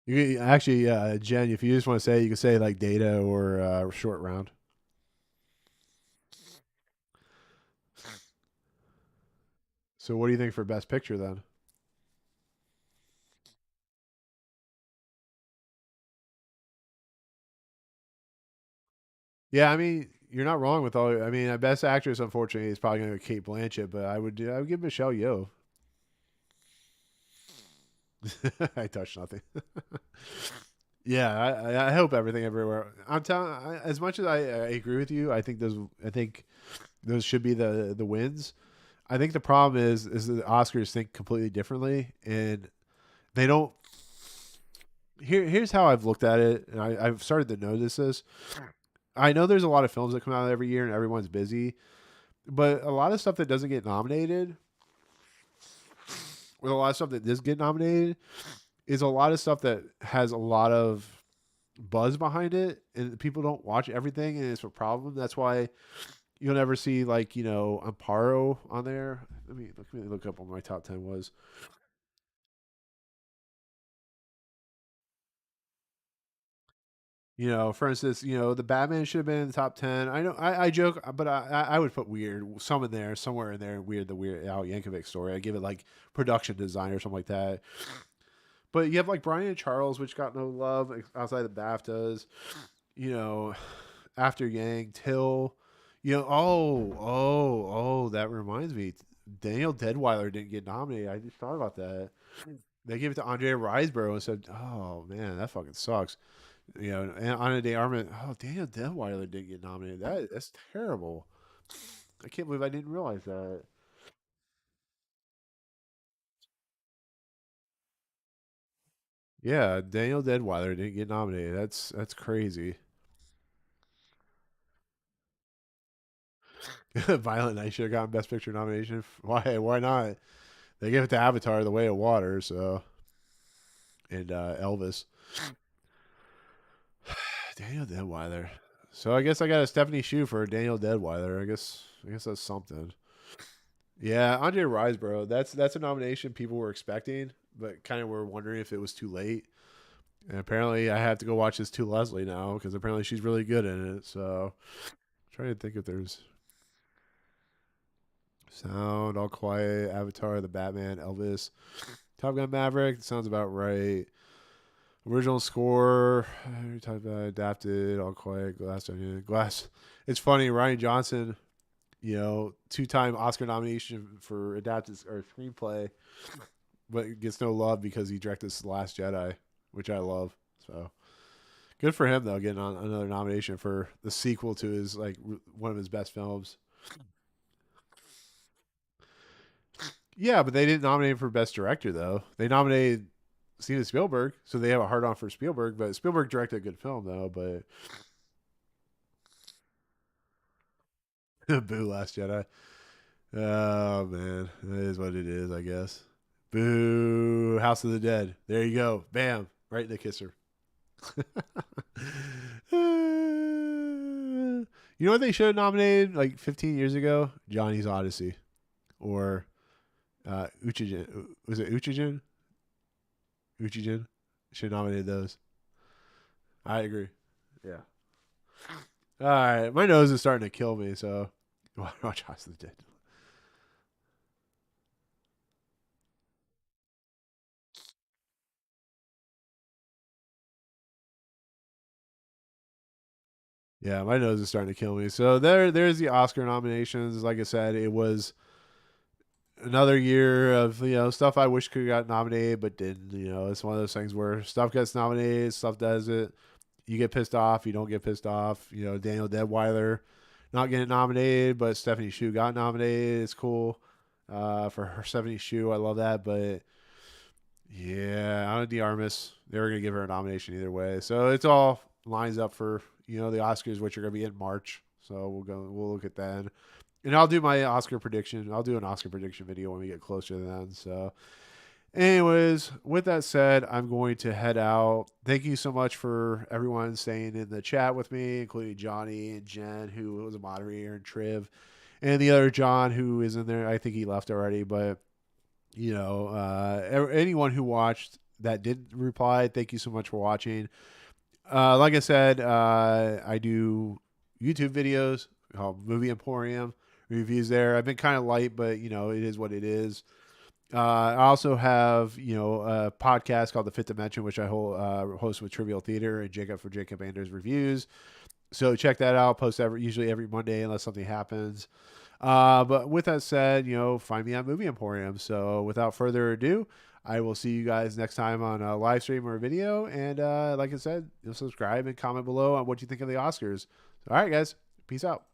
Jen, if you just want to say, you can say like Data or Short Round. So, what do you think for Best Picture then? Yeah, I mean, you're not wrong with all. I mean, Best Actress, unfortunately, is probably going to be Kate Blanchett, but I would give Michelle Yeoh. I touched nothing. Yeah, I hope Everything Everywhere. I'm telling. As much as I agree with you, I think those should be the wins. I think the problem is that the Oscars think completely differently, and they don't. Here's how I've looked at it, and I've started to notice this. I know there's a lot of films that come out every year, and everyone's busy, but a lot of stuff that doesn't get nominated, with a lot of stuff that does get nominated, is a lot of stuff that has a lot of buzz behind it, and people don't watch everything, and it's a problem. That's why you'll never see like Amparo on there. Let me look up what my top 10 was. For instance, the Batman should have been in the top 10. I know I joke, but I would put Weird some in there, somewhere in there. The Weird Al Yankovic story. I give it like production design or something like that. But you have like Brian and Charles, which got no love outside the BAFTAs. After Yang, Till. That reminds me. Daniel Deadweiler didn't get nominated. I just thought about that. They gave it to Andre Riseborough and said, "Oh man, that fucking sucks." And Ana de Armas. Oh, Daniel Deadweiler didn't get nominated. That's terrible. I can't believe I didn't realize that. Yeah, Daniel Deadweiler didn't get nominated. That's crazy. Violent Night should have gotten Best Picture nomination. Why? Why not? They gave it to Avatar: The Way of Water, so and Elvis. Daniel Deadweiler. So I guess I got a Stephanie Shu for Daniel Deadweiler. I guess that's something. Yeah, Andre Riseborough. That's a nomination people were expecting, but kind of were wondering if it was too late. And apparently, I have to go watch this To Leslie now because apparently she's really good in it. So, I'm trying to think if there's Sound, All Quiet, Avatar, The Batman, Elvis, Top Gun Maverick. Sounds about right. Original score, we talked about adapted, All Quiet, Glass. It's funny, Ryan Johnson, 2-time Oscar nomination for adapted or screenplay, but gets no love because he directed The Last Jedi, which I love. So good for him though, getting on another nomination for the sequel to his one of his best films. Yeah, but they didn't nominate him for Best Director though. They nominated Steven Spielberg, so they have a hard on for Spielberg, but Spielberg directed a good film though. But boo, Last Jedi. Oh man, that is what it is, I guess. Boo, House of the Dead. There you go, bam, right in the kisser. You know what they should have nominated like 15 years ago? Johnny's Odyssey, or Uchigen. Was it Uchigen? Uchigen should have nominated those. I agree. Yeah. All right, my nose is starting to kill me, so watch House of the Dead. Yeah, my nose is starting to kill me. So there's the Oscar nominations. Like I said, it was another year of stuff I wish could have got nominated but didn't. It's one of those things where stuff gets nominated, stuff doesn't. You get pissed off, you don't get pissed off. Daniel Deadweiler not getting nominated, but Stephanie Shu got nominated. It's cool for her. Stephanie Shu, I love that. But yeah, Ana de Armas, they were gonna give her a nomination either way. So it's all lines up for the Oscars, which are gonna be in March. So we'll look at that. And I'll do my Oscar prediction. I'll do an Oscar prediction video when we get closer to that. So anyways, with that said, I'm going to head out. Thank you so much for everyone staying in the chat with me, including Johnny and Jen, who was a moderator, and Triv, and the other John who is in there. I think he left already, but anyone who watched that did reply, thank you so much for watching. Like I said, I do YouTube videos called Movie Emporium. Reviews there. I've been kind of light, but it is what it is. I also have a podcast called The Fifth Dimension, which I host with Trivial Theater and Jacob for Jacob Anders Reviews. So check that out. Post usually every Monday unless something happens. But with that said, find me on Movie Emporium. So without further ado, I will see you guys next time on a live stream or a video. And like I said, subscribe and comment below on what you think of the Oscars. All right, guys. Peace out.